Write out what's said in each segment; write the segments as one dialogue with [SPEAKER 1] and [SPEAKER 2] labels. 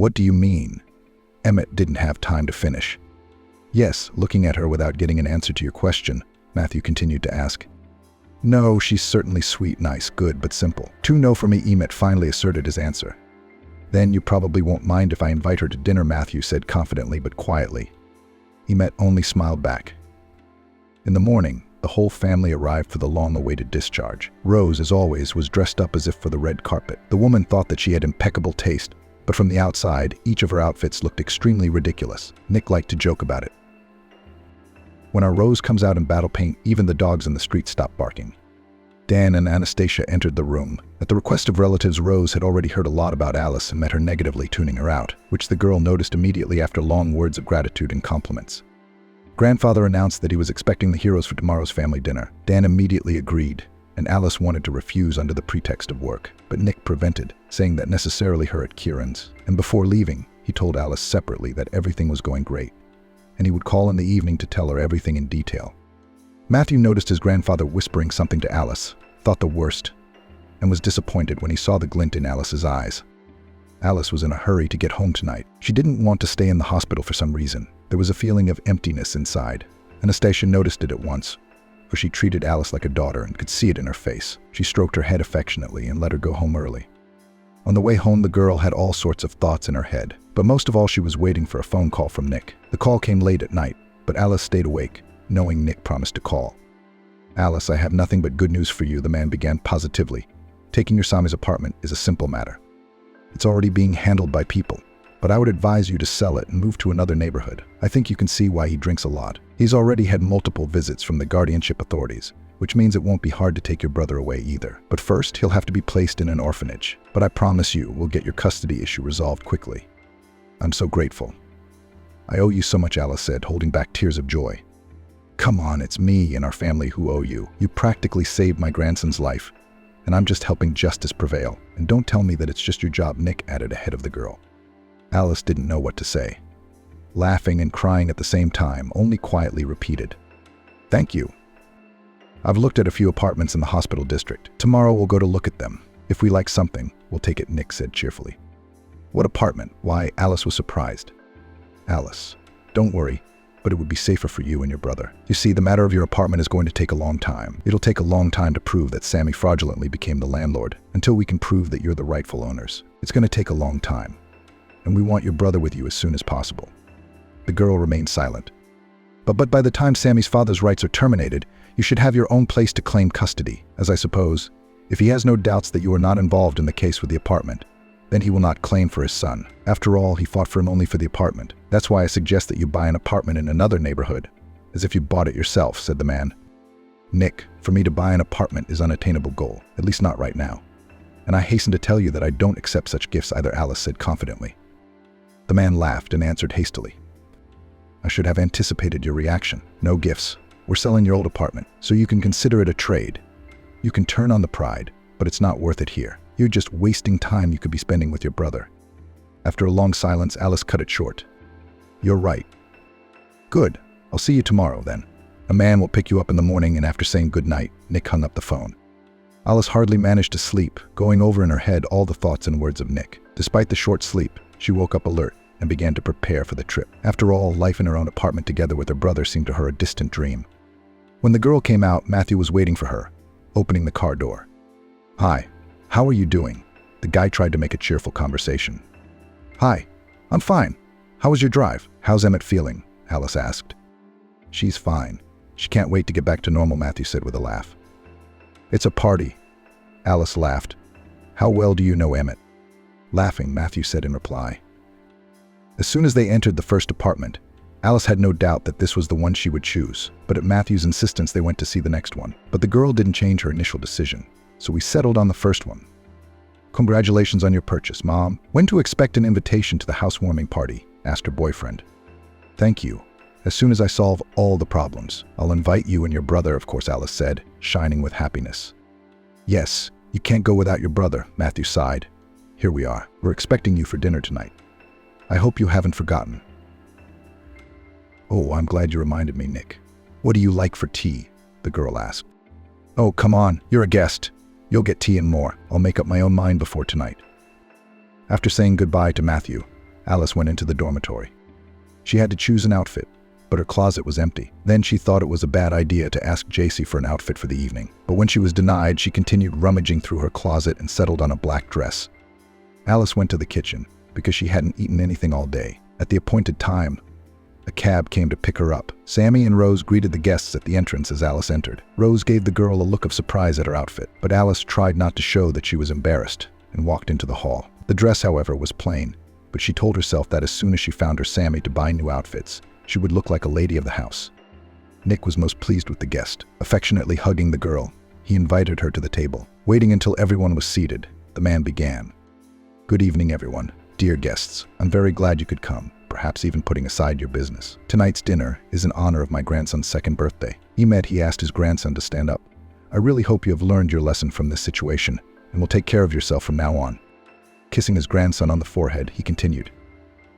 [SPEAKER 1] What do you mean? Emmett didn't have time to finish. Yes, looking at her without getting an answer to your question, Matthew continued to ask. No, she's certainly sweet, nice, good, but simple. Too no for me, Emmett finally asserted his answer. Then you probably won't mind if I invite her to dinner, Matthew said confidently but quietly. Emmett only smiled back. In the morning, the whole family arrived for the long-awaited discharge. Rose, as always, was dressed up as if for the red carpet. The woman thought that she had impeccable taste, but from the outside, each of her outfits looked extremely ridiculous. Nick liked to joke about it. When our Rose comes out in battle paint, even the dogs in the street stop barking. Dan and Anastasia entered the room. At the request of relatives, Rose had already heard a lot about Alice and met her negatively, tuning her out, which the girl noticed immediately after long words of gratitude and compliments. Grandfather announced that he was expecting the heroes for tomorrow's family dinner. Dan immediately agreed, and Alice wanted to refuse under the pretext of work, but Nick prevented, saying that necessarily her at Kieran's. And before leaving, he told Alice separately that everything was going great, and he would call in the evening to tell her everything in detail. Matthew noticed his grandfather whispering something to Alice, thought the worst, and was disappointed when he saw the glint in Alice's eyes. Alice was in a hurry to get home tonight. She didn't want to stay in the hospital for some reason. There was a feeling of emptiness inside. Anastasia noticed it at once, for she treated Alice like a daughter and could see it in her face. She stroked her head affectionately and let her go home early. On the way home, the girl had all sorts of thoughts in her head, but most of all she was waiting for a phone call from Nick. The call came late at night, but Alice stayed awake, knowing Nick promised to call. Alice, I have nothing but good news for you, the man began positively. Taking your Sami's apartment is a simple matter. It's already being handled by people, but I would advise you to sell it and move to another neighborhood. I think you can see why he drinks a lot. He's already had multiple visits from the guardianship authorities, which means it won't be hard to take your brother away either. But first, he'll have to be placed in an orphanage. But I promise you, we'll get your custody issue resolved quickly. I'm so grateful. I owe you so much, Alice said, holding back tears of joy. Come on, it's me and our family who owe you. You practically saved my grandson's life, and I'm just helping justice prevail. And don't tell me that it's just your job, Nick added ahead of the girl. Alice didn't know what to say. Laughing and crying at the same time, only quietly repeated, Thank you. I've looked at a few apartments in the hospital district. Tomorrow we'll go to look at them. If we like something, we'll take it, Nick said cheerfully. What apartment? Why, Alice was surprised. Alice, don't worry, but it would be safer for you and your brother. You see, the matter of your apartment is going to take a long time. It'll take a long time to prove that Sammy fraudulently became the landlord, until we can prove that you're the rightful owners. It's going to take a long time, and we want your brother with you as soon as possible. The girl remained silent. But by the time Sammy's father's rights are terminated, you should have your own place to claim custody, as I suppose, if he has no doubts that you are not involved in the case with the apartment, then he will not claim for his son. After all, he fought for him only for the apartment. That's why I suggest that you buy an apartment in another neighborhood, as if you bought it yourself, said the man. Nick, for me to buy an apartment is an unattainable goal, at least not right now. And I hasten to tell you that I don't accept such gifts either, Alice said confidently. The man laughed and answered hastily. I should have anticipated your reaction. No gifts. We're selling your old apartment, so you can consider it a trade. You can turn on the pride, but it's not worth it here. You're just wasting time you could be spending with your brother. After a long silence, Alice cut it short. You're right. Good. I'll see you tomorrow, then. A man will pick you up in the morning, and after saying good night, Nick hung up the phone. Alice hardly managed to sleep, going over in her head all the thoughts and words of Nick. Despite the short sleep, she woke up alert and began to prepare for the trip. After all, life in her own apartment together with her brother seemed to her a distant dream. When the girl came out, Matthew was waiting for her, opening the car door. Hi, how are you doing? The guy tried to make a cheerful conversation. Hi, I'm fine. How was your drive? How's Emmett feeling? Alice asked. She's fine. She can't wait to get back to normal, Matthew said with a laugh. It's a party. Alice laughed. How well do you know Emmett? Laughing, Matthew said in reply. As soon as they entered the first apartment, Alice had no doubt that this was the one she would choose, but at Matthew's insistence they went to see the next one. But the girl didn't change her initial decision, so we settled on the first one. Congratulations on your purchase, Mom. When to expect an invitation to the housewarming party? Asked her boyfriend. Thank you. As soon as I solve all the problems, I'll invite you and your brother, of course, Alice said, shining with happiness. Yes, you can't go without your brother, Matthew sighed. Here we are. We're expecting you for dinner tonight. I hope you haven't forgotten. Oh, I'm glad you reminded me, Nick. What do you like for tea? The girl asked. Oh, come on, you're a guest. You'll get tea and more. I'll make up my own mind before tonight. After saying goodbye to Matthew, Alice went into the dormitory. She had to choose an outfit, but her closet was empty. Then she thought it was a bad idea to ask JC for an outfit for the evening. But when she was denied, she continued rummaging through her closet and settled on a black dress. Alice went to the kitchen because she hadn't eaten anything all day. At the appointed time, a cab came to pick her up. Sammy and Rose greeted the guests at the entrance as Alice entered. Rose gave the girl a look of surprise at her outfit, but Alice tried not to show that she was embarrassed and walked into the hall. The dress, however, was plain, but she told herself that as soon as she found her Sammy to buy new outfits, she would look like a lady of the house. Nick was most pleased with the guest. Affectionately hugging the girl, he invited her to the table. Waiting until everyone was seated, the man began. "Good evening, everyone. Dear guests, I'm very glad you could come, perhaps even putting aside your business. Tonight's dinner is in honor of my grandson's 2nd birthday. Emmett, he asked his grandson to stand up. I really hope you have learned your lesson from this situation and will take care of yourself from now on." Kissing his grandson on the forehead, he continued.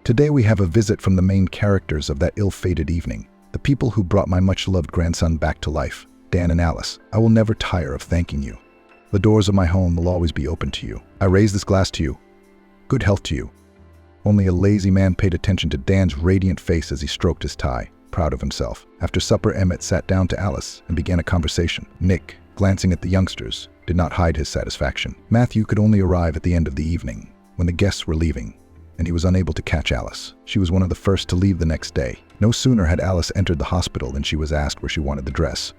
[SPEAKER 1] "Today we have a visit from the main characters of that ill-fated evening, the people who brought my much-loved grandson back to life, Dan and Alice. I will never tire of thanking you. The doors of my home will always be open to you. I raise this glass to you. Good health to you." Only a lazy man paid attention to Dan's radiant face as he stroked his tie, proud of himself. After supper, Emmett sat down to Alice and began a conversation. Nick, glancing at the youngsters, did not hide his satisfaction. Matthew could only arrive at the end of the evening, when the guests were leaving, and he was unable to catch Alice. She was one of the first to leave the next day. No sooner had Alice entered the hospital than she was asked where she wanted the dress.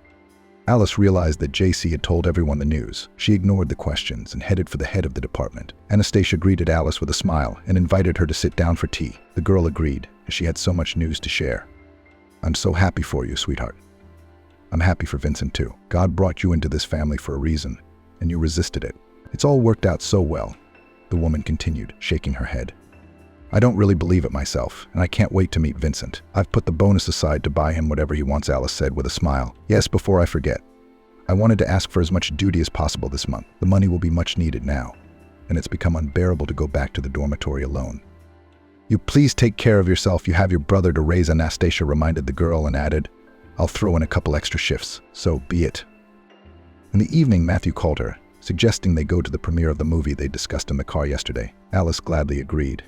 [SPEAKER 1] Alice realized that JC had told everyone the news. She ignored the questions and headed for the head of the department. Anastasia greeted Alice with a smile and invited her to sit down for tea. The girl agreed, as she had so much news to share. "I'm so happy for you, sweetheart. I'm happy for Vincent too. God brought you into this family for a reason, and you resisted it. It's all worked out so well," the woman continued, shaking her head. "I don't really believe it myself, and I can't wait to meet Vincent. I've put the bonus aside to buy him whatever he wants," Alice said with a smile. "Yes, before I forget, I wanted to ask for as much duty as possible this month. The money will be much needed now, and it's become unbearable to go back to the dormitory alone." "You please take care of yourself. You have your brother to raise," Anastasia reminded the girl and added, "I'll throw in a couple extra shifts, so be it." In the evening, Matthew called her, suggesting they go to the premiere of the movie they discussed in the car yesterday. Alice gladly agreed.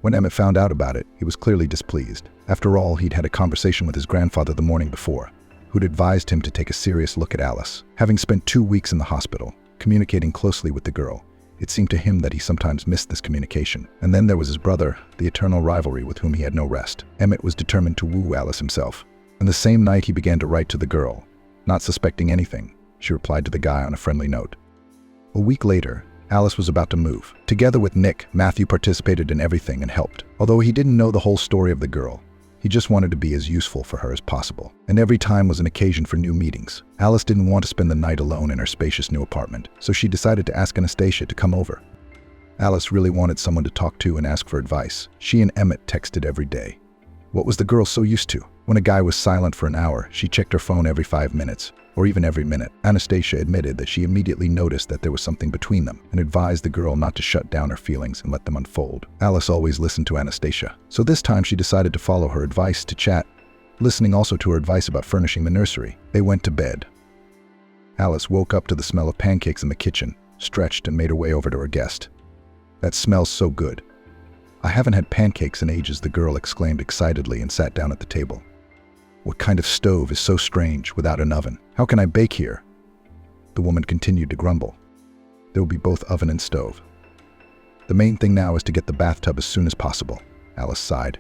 [SPEAKER 1] When Emmett found out about it, he was clearly displeased. After all, he'd had a conversation with his grandfather the morning before, who'd advised him to take a serious look at Alice. Having spent 2 weeks in the hospital, communicating closely with the girl, it seemed to him that he sometimes missed this communication. And then there was his brother, the eternal rivalry with whom he had no rest. Emmett was determined to woo Alice himself. And the same night he began to write to the girl. Not suspecting anything, she replied to the guy on a friendly note. A week later, Alice was about to move. Together with Nick, Matthew participated in everything and helped. Although he didn't know the whole story of the girl, he just wanted to be as useful for her as possible. And every time was an occasion for new meetings. Alice didn't want to spend the night alone in her spacious new apartment, so she decided to ask Anastasia to come over. Alice really wanted someone to talk to and ask for advice. She and Emmett texted every day. What was the girl so used to? When a guy was silent for an hour, she checked her phone every 5 minutes. Or even every minute. Anastasia admitted that she immediately noticed that there was something between them and advised the girl not to shut down her feelings and let them unfold. Alice always listened to Anastasia, so this time she decided to follow her advice to chat, listening also to her advice about furnishing the nursery. They went to bed. Alice woke up to the smell of pancakes in the kitchen, stretched and made her way over to her guest. "That smells so good. I haven't had pancakes in ages," the girl exclaimed excitedly and sat down at the table. "What kind of stove is so strange without an oven? How can I bake here?" The woman continued to grumble. "There will be both oven and stove. The main thing now is to get the bathtub as soon as possible," Alice sighed.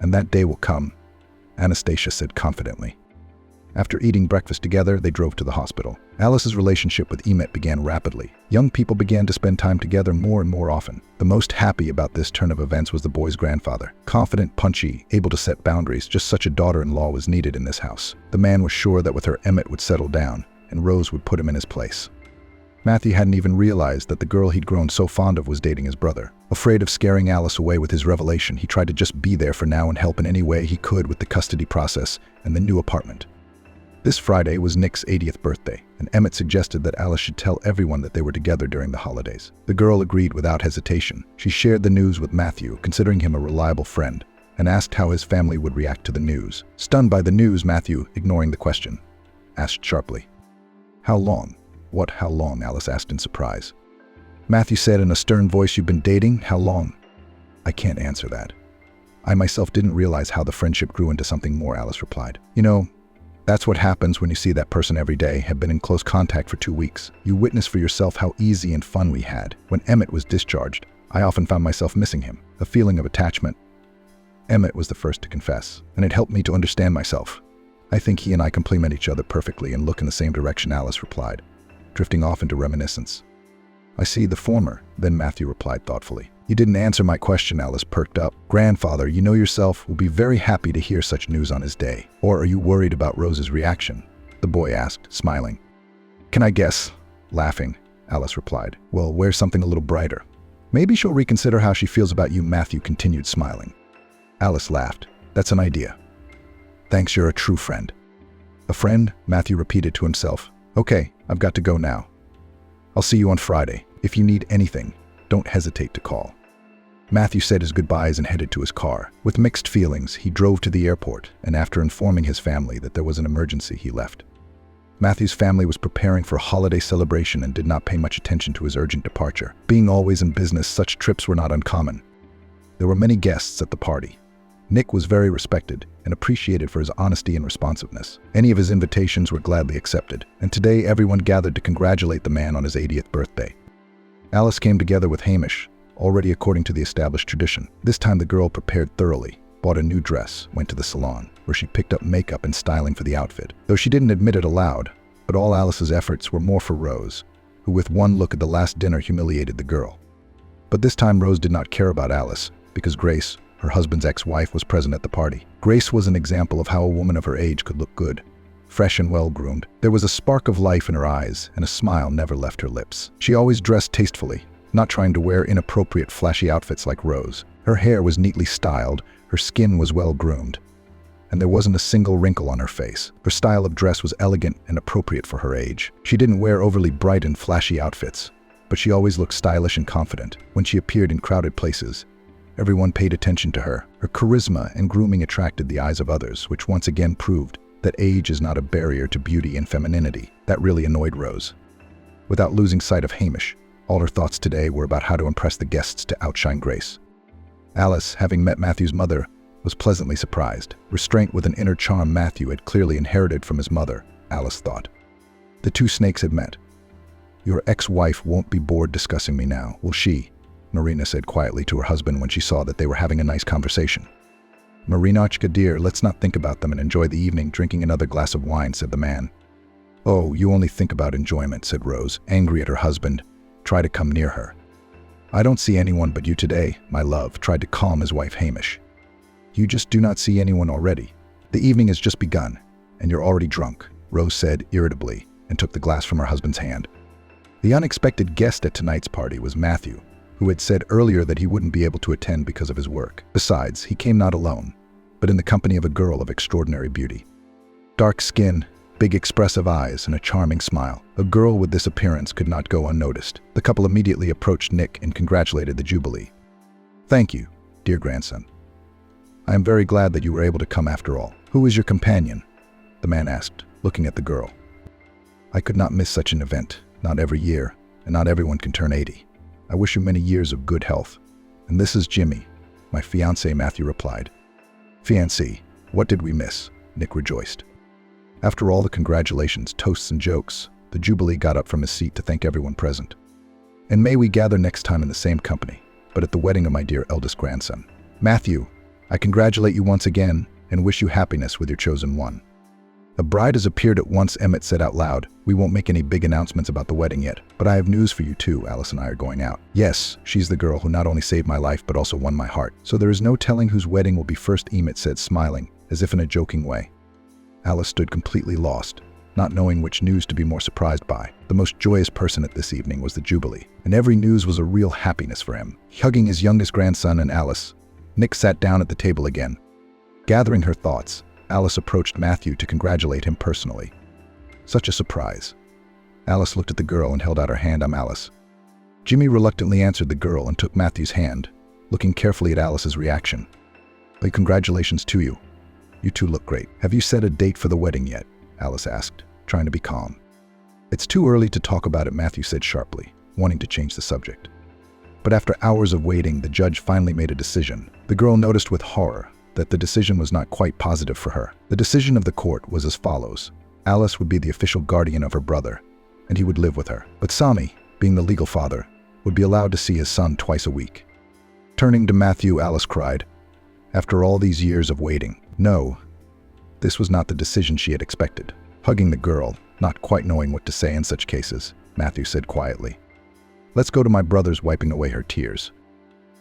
[SPEAKER 1] "And that day will come," Anastasia said confidently. After eating breakfast together, they drove to the hospital. Alice's relationship with Emmett began rapidly. Young people began to spend time together more and more often. The most happy about this turn of events was the boy's grandfather. Confident, punchy, able to set boundaries, just such a daughter-in-law was needed in this house. The man was sure that with her Emmett would settle down, and Rose would put him in his place. Matthew hadn't even realized that the girl he'd grown so fond of was dating his brother. Afraid of scaring Alice away with his revelation, he tried to just be there for now and help in any way he could with the custody process and the new apartment. This Friday was Nick's 80th birthday, and Emmett suggested that Alice should tell everyone that they were together during the holidays. The girl agreed without hesitation. She shared the news with Matthew, considering him a reliable friend, and asked how his family would react to the news. Stunned by the news, Matthew, ignoring the question, asked sharply, "How long?" "What, how long?" Alice asked in surprise. Matthew said in a stern voice, "You've been dating? How long?" I can't answer that. I myself didn't realize how the friendship grew into something more, Alice replied. You know, that's what happens when you see that person every day, have been in close contact for 2 weeks. You witness for yourself how easy and fun we had. When Emmett was discharged, I often found myself missing him, a feeling of attachment. Emmett was the first to confess, and it helped me to understand myself. I think he and I complement each other perfectly and look in the same direction, Alice replied, drifting off into reminiscence. I see the former, then Matthew replied thoughtfully. You didn't answer my question, Alice perked up. Grandfather, you know yourself, will be very happy to hear such news on his day. Or are you worried about Rose's reaction? The boy asked, smiling. Can I guess? Laughing, Alice replied. Well, wear something a little brighter. Maybe she'll reconsider how she feels about you, Matthew continued, smiling. Alice laughed. That's an idea. Thanks, you're a true friend. A friend? Matthew repeated to himself. Okay, I've got to go now. I'll see you on Friday. If you need anything, don't hesitate to call. Matthew said his goodbyes and headed to his car. With mixed feelings, he drove to the airport, and after informing his family that there was an emergency, he left. Matthew's family was preparing for a holiday celebration and did not pay much attention to his urgent departure. Being always in business, such trips were not uncommon. There were many guests at the party. Nick was very respected and appreciated for his honesty and responsiveness. Any of his invitations were gladly accepted, and today everyone gathered to congratulate the man on his 80th birthday. Alice came together with Hamish, already according to the established tradition. This time the girl prepared thoroughly, bought a new dress, went to the salon, where she picked up makeup and styling for the outfit. Though she didn't admit it aloud, but all Alice's efforts were more for Rose, who with one look at the last dinner humiliated the girl. But this time Rose did not care about Alice, because Grace, her husband's ex-wife, was present at the party. Grace was an example of how a woman of her age could look good, fresh and well-groomed. There was a spark of life in her eyes, and a smile never left her lips. She always dressed tastefully, not trying to wear inappropriate flashy outfits like Rose. Her hair was neatly styled, her skin was well-groomed, and there wasn't a single wrinkle on her face. Her style of dress was elegant and appropriate for her age. She didn't wear overly bright and flashy outfits, but she always looked stylish and confident. When she appeared in crowded places, everyone paid attention to her. Her charisma and grooming attracted the eyes of others, which once again proved that age is not a barrier to beauty and femininity. That really annoyed Rose. Without losing sight of Hamish, all her thoughts today were about how to impress the guests to outshine Grace. Alice, having met Matthew's mother, was pleasantly surprised. Restraint with an inner charm Matthew had clearly inherited from his mother, Alice thought. The two snakes had met. Your ex-wife won't be bored discussing me now, will she? Marina said quietly to her husband when she saw that they were having a nice conversation. Marinochka dear, let's not think about them and enjoy the evening drinking another glass of wine, said the man. Oh, you only think about enjoyment, said Rose, angry at her husband. Try to come near her. I don't see anyone but you today, my love, tried to calm his wife Hamish. You just do not see anyone already. The evening has just begun, and you're already drunk, Rose said irritably, and took the glass from her husband's hand. The unexpected guest at tonight's party was Matthew, who had said earlier that he wouldn't be able to attend because of his work. Besides, he came not alone, but in the company of a girl of extraordinary beauty. Dark skin, big expressive eyes, and a charming smile. A girl with this appearance could not go unnoticed. The couple immediately approached Nick and congratulated the Jubilee. Thank you, dear grandson. I am very glad that you were able to come after all. Who is your companion? The man asked, looking at the girl. I could not miss such an event, not every year, and not everyone can turn 80. I wish you many years of good health. And this is Jimmy, my fiancé, Matthew replied. Fiancé, what did we miss? Nick rejoiced. After all the congratulations, toasts, and jokes, the Jubilee got up from his seat to thank everyone present. And may we gather next time in the same company, but at the wedding of my dear eldest grandson. Matthew, I congratulate you once again and wish you happiness with your chosen one. A bride has appeared at once, Emmett said out loud. We won't make any big announcements about the wedding yet, but I have news for you too. Alice and I are going out. Yes, she's the girl who not only saved my life but also won my heart. So there is no telling whose wedding will be first, Emmett said, smiling, as if in a joking way. Alice stood completely lost, not knowing which news to be more surprised by. The most joyous person at this evening was the Jubilee, and every news was a real happiness for him. Hugging his youngest grandson and Alice, Nick sat down at the table again. Gathering her thoughts, Alice approached Matthew to congratulate him personally. Such a surprise. Alice looked at the girl and held out her hand. I'm Alice. Jimmy reluctantly answered the girl and took Matthew's hand, looking carefully at Alice's reaction. Well, congratulations to you. You two look great. Have you set a date for the wedding yet? Alice asked, trying to be calm. It's too early to talk about it, Matthew said sharply, wanting to change the subject. But after hours of waiting, the judge finally made a decision. The girl noticed with horror that the decision was not quite positive for her. The decision of the court was as follows. Alice would be the official guardian of her brother, and he would live with her. But Sami, being the legal father, would be allowed to see his son twice a week. Turning to Matthew, Alice cried, after all these years of waiting. No, this was not the decision she had expected. Hugging the girl, not quite knowing what to say in such cases, Matthew said quietly, "Let's go to my brother's," wiping away her tears.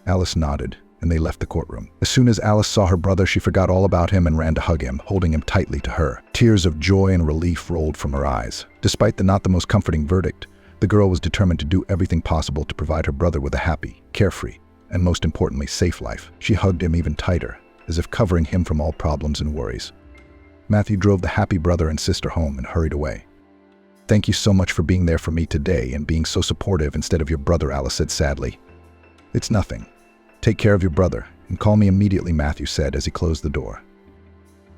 [SPEAKER 1] Alice nodded, and they left the courtroom. As soon as Alice saw her brother, she forgot all about him and ran to hug him, holding him tightly to her. Tears of joy and relief rolled from her eyes. Despite the not the most comforting verdict, the girl was determined to do everything possible to provide her brother with a happy, carefree, and most importantly, safe life. She hugged him even tighter, as if covering him from all problems and worries. Matthew drove the happy brother and sister home and hurried away. "Thank you so much for being there for me today and being so supportive instead of your brother," Alice said sadly. "It's nothing. Take care of your brother and call me immediately," Matthew said as he closed the door.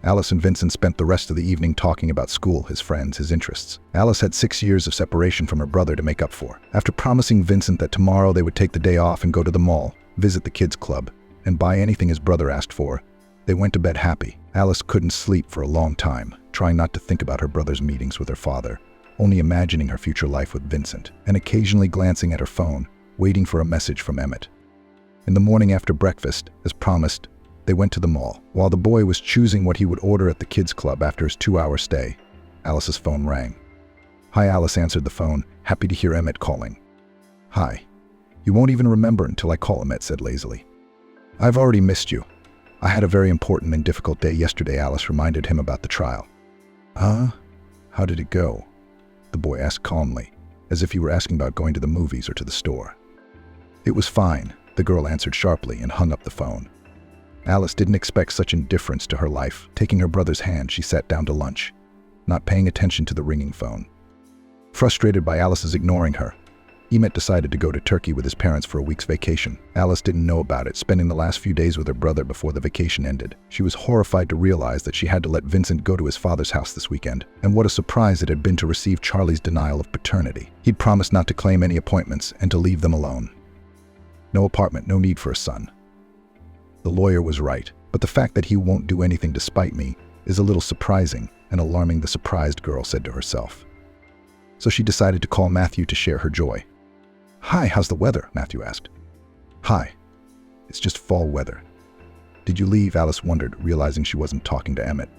[SPEAKER 1] Alice and Vincent spent the rest of the evening talking about school, his friends, his interests. Alice had 6 years of separation from her brother to make up for. After promising Vincent that tomorrow they would take the day off and go to the mall, visit the kids' club, and buy anything his brother asked for, they went to bed happy. Alice couldn't sleep for a long time, trying not to think about her brother's meetings with her father, only imagining her future life with Vincent, and occasionally glancing at her phone, waiting for a message from Emmett. In the morning after breakfast, as promised, they went to the mall. While the boy was choosing what he would order at the kids' club after his 2-hour stay, Alice's phone rang. "Hi," Alice answered the phone, happy to hear Emmett calling. "Hi. You won't even remember until I call," Emmett said lazily. "I've already missed you. I had a very important and difficult day yesterday," Alice reminded him about the trial. "Huh? How did it go?" the boy asked calmly, as if he were asking about going to the movies or to the store. "It was fine," the girl answered sharply and hung up the phone. Alice didn't expect such indifference to her life. Taking her brother's hand, she sat down to lunch, not paying attention to the ringing phone. Frustrated by Alice's ignoring her, Emmett decided to go to Turkey with his parents for a week's vacation. Alice didn't know about it, spending the last few days with her brother before the vacation ended. She was horrified to realize that she had to let Vincent go to his father's house this weekend, and what a surprise it had been to receive Charlie's denial of paternity. He'd promised not to claim any appointments and to leave them alone. No apartment, no need for a son. The lawyer was right, but the fact that he won't do anything to spite me is a little surprising and alarming, the surprised girl said to herself. So she decided to call Matthew to share her joy. "Hi, how's the weather?" Matthew asked. "Hi, it's just fall weather. Did you leave?" Alice wondered, realizing she wasn't talking to Emmett.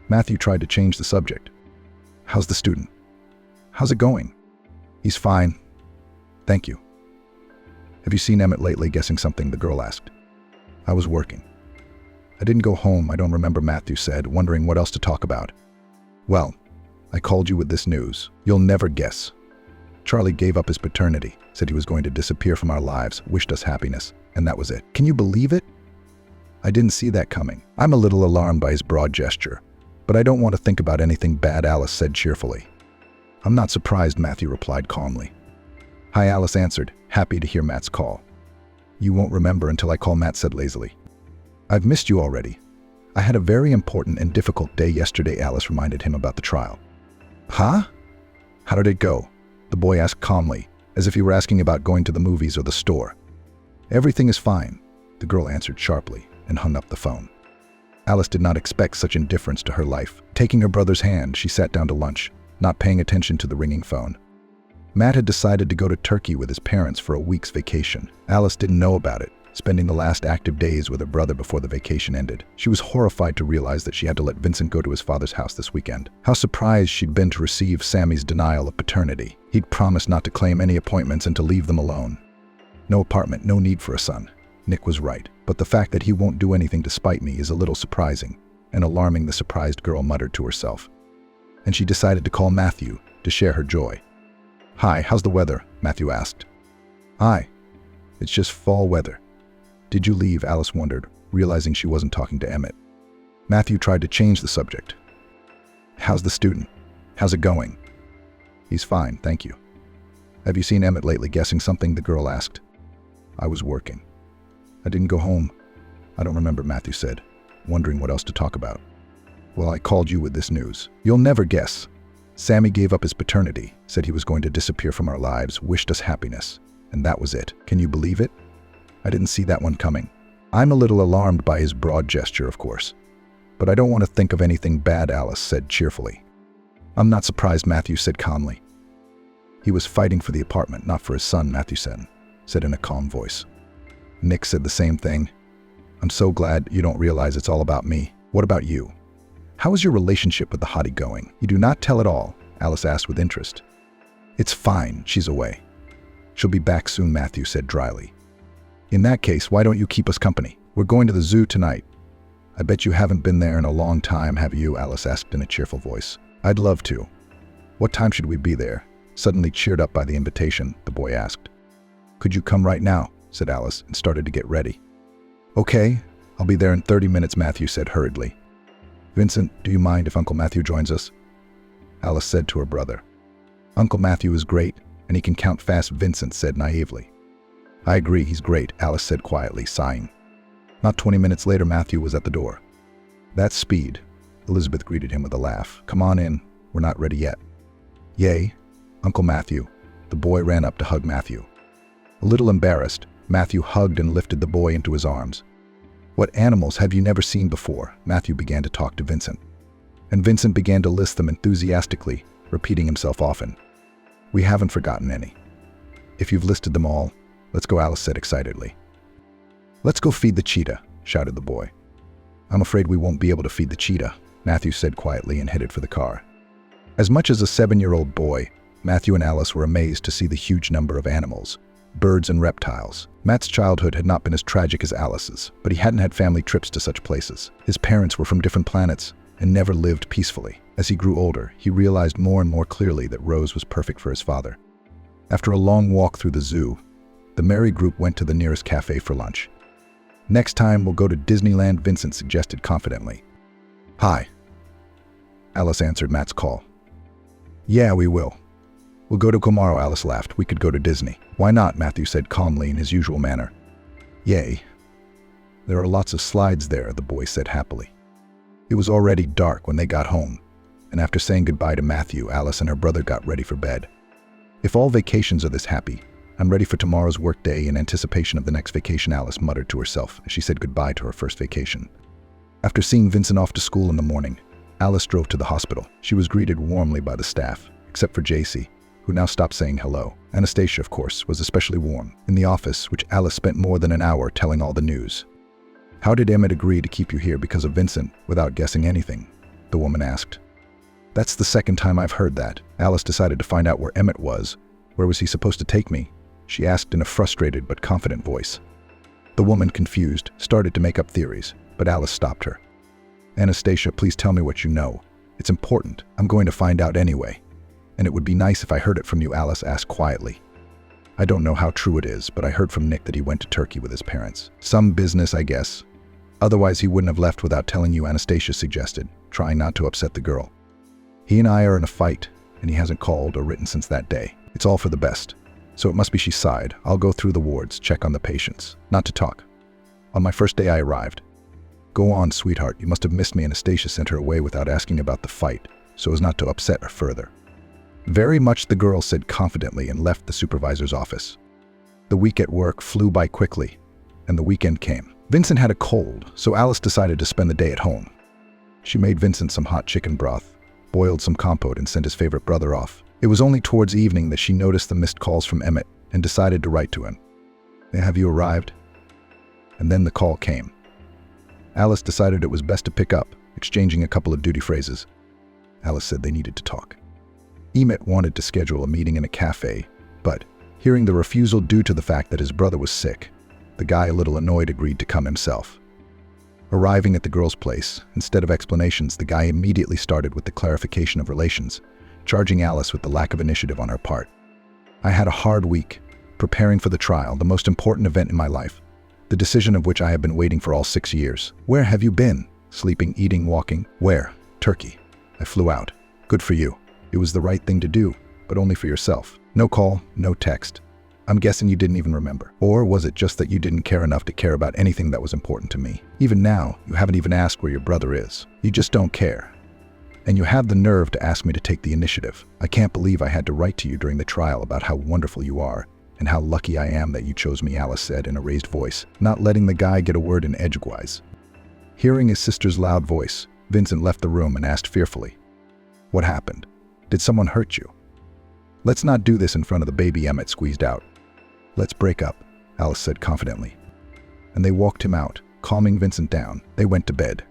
[SPEAKER 1] Matthew tried to change the subject. "How's the student? How's it going?" "He's fine. Thank you." "Have you seen Emmett lately?" Guessing something, the girl asked. "I was working. I didn't go home, I don't remember," Matthew said, wondering what else to talk about. "Well, I called you with this news. You'll never guess. Charlie gave up his paternity, said he was going to disappear from our lives, wished us happiness, and that was it. Can you believe it? I didn't see that coming. I'm a little alarmed by his broad gesture, but I don't want to think about anything bad," Alice said cheerfully. "I'm not surprised," Matthew replied calmly. "Hi," Alice answered, happy to hear Matt's call. "You won't remember until I call," Matt said lazily. "I've missed you already. I had a very important and difficult day yesterday," Alice reminded him about the trial. "Huh? How did it go?" the boy asked calmly, as if he were asking about going to the movies or the store. "Everything is fine," the girl answered sharply and hung up the phone. Alice did not expect such indifference to her life. Taking her brother's hand, she sat down to lunch, not paying attention to the ringing phone. Matt had decided to go to Turkey with his parents for a week's vacation. Alice didn't know about it, spending the last active days with her brother before the vacation ended. She was horrified to realize that she had to let Vincent go to his father's house this weekend. How surprised she'd been to receive Sammy's denial of paternity. He'd promised not to claim any appointments and to leave them alone. No apartment, no need for a son. Nick was right, but the fact that he won't do anything to spite me is a little surprising and alarming, the surprised girl muttered to herself. And she decided to call Matthew to share her joy. "Hi, how's the weather?" Matthew asked. "Hi, it's just fall weather. Did you leave?" Alice wondered, realizing she wasn't talking to Emmett. Matthew tried to change the subject. "How's the student? How's it going?" "He's fine, thank you." "Have you seen Emmett lately?" Guessing something, the girl asked. "I was working. I didn't go home. I don't remember," Matthew said, wondering what else to talk about. "Well, I called you with this news. You'll never guess. Sammy gave up his paternity, said he was going to disappear from our lives, wished us happiness, And that was it. Can you believe it? I didn't see that one coming. I'm a little alarmed by his broad gesture, of course. But I don't want to think of anything bad, Alice said cheerfully. I'm not surprised, Matthew said calmly. He was fighting for the apartment, not for his son, Matthew said in a calm voice. Nick said the same thing. I'm so glad you don't realize it's all about me. What about you? How is your relationship with the hottie going? You do not tell at all, Alice asked with interest. It's fine, she's away. She'll be back soon, Matthew said dryly. In that case, why don't you keep us company? We're going to the zoo tonight. I bet you haven't been there in a long time, have you? Alice asked in a cheerful voice. I'd love to. What time should we be there? Suddenly cheered up by the invitation, the boy asked. Could you come right now? Said Alice and started to get ready. Okay, I'll be there in 30 minutes, Matthew said hurriedly. Vincent, do you mind if Uncle Matthew joins us? Alice said to her brother. Uncle Matthew is great, and he can count fast, Vincent said naively. I agree, he's great, Alice said quietly, sighing. Not 20 minutes later, Matthew was at the door. That's speed, Elizabeth greeted him with a laugh. Come on in, we're not ready yet. Yay, Uncle Matthew. The boy ran up to hug Matthew. A little embarrassed, Matthew hugged and lifted the boy into his arms. What animals have you never seen before? Matthew began to talk to Vincent. And Vincent began to list them enthusiastically, repeating himself often. We haven't forgotten any. If you've listed them all, let's go, Alice said excitedly. Let's go feed the cheetah, shouted the boy. I'm afraid we won't be able to feed the cheetah, Matthew said quietly and headed for the car. As much as a 7-year-old boy, Matthew and Alice were amazed to see the huge number of animals, birds and reptiles. Matt's childhood had not been as tragic as Alice's, but he hadn't had family trips to such places. His parents were from different planets and never lived peacefully. As he grew older, he realized more and more clearly that Rose was perfect for his father. After a long walk through the zoo, the merry group went to the nearest cafe for lunch. Next time, we'll go to Disneyland, Vincent suggested confidently. Hi. Alice answered Matt's call. Yeah, we will. We'll go to tomorrow, Alice laughed. We could go to Disney. Why not? Matthew said calmly in his usual manner. Yay. There are lots of slides there, the boy said happily. It was already dark when they got home, and after saying goodbye to Matthew, Alice and her brother got ready for bed. If all vacations are this happy, I'm ready for tomorrow's work day in anticipation of the next vacation, Alice muttered to herself as she said goodbye to her first vacation. After seeing Vincent off to school in the morning, Alice drove to the hospital. She was greeted warmly by the staff, except for JC, who now stopped saying hello. Anastasia, of course, was especially warm. In the office, which Alice spent more than an hour telling all the news. How did Emmett agree to keep you here because of Vincent without guessing anything? The woman asked. That's the second time I've heard that. Alice decided to find out where Emmett was. Where was he supposed to take me? She asked in a frustrated but confident voice. The woman, confused, started to make up theories, but Alice stopped her. Anastasia, please tell me what you know. It's important. I'm going to find out anyway. And it would be nice if I heard it from you, Alice asked quietly. I don't know how true it is, but I heard from Nick that he went to Turkey with his parents. Some business, I guess. Otherwise, he wouldn't have left without telling you, Anastasia suggested, trying not to upset the girl. He and I are in a fight, and he hasn't called or written since that day. It's all for the best. So it must be she sighed. I'll go through the wards, check on the patients. Not to talk. On my first day I arrived. Go on, sweetheart, you must have missed me. Anastasia sent her away without asking about the fight, so as not to upset her further. Very much, the girl said confidently and left the supervisor's office. The week at work flew by quickly, and the weekend came. Vincent had a cold, so Alice decided to spend the day at home. She made Vincent some hot chicken broth, boiled some compote, and sent his favorite brother off. It was only towards evening that she noticed the missed calls from Emmett and decided to write to him. Have you arrived? And then the call came. Alice decided it was best to pick up, exchanging a couple of duty phrases. Alice said they needed to talk. Emmett wanted to schedule a meeting in a cafe, but, hearing the refusal due to the fact that his brother was sick, the guy, a little annoyed, agreed to come himself. Arriving at the girl's place, instead of explanations, the guy immediately started with the clarification of relations, charging Alice with the lack of initiative on her part. I had a hard week, preparing for the trial, the most important event in my life, the decision of which I have been waiting for all 6 years. Where have you been? Sleeping, eating, walking? Where? Turkey. I flew out. Good for you. It was the right thing to do, but only for yourself. No call, no text. I'm guessing you didn't even remember. Or was it just that you didn't care enough to care about anything that was important to me? Even now, you haven't even asked where your brother is. You just don't care. And you have the nerve to ask me to take the initiative. I can't believe I had to write to you during the trial about how wonderful you are, And how lucky I am that you chose me, Alice said in a raised voice, not letting the guy get a word in edgewise. Hearing his sister's loud voice, Vincent left the room and asked fearfully, "What happened? Did someone hurt you?" "Let's not do this in front of the baby," Emmett squeezed out. "Let's break up," Alice said confidently. And they walked him out, calming Vincent down. They went to bed.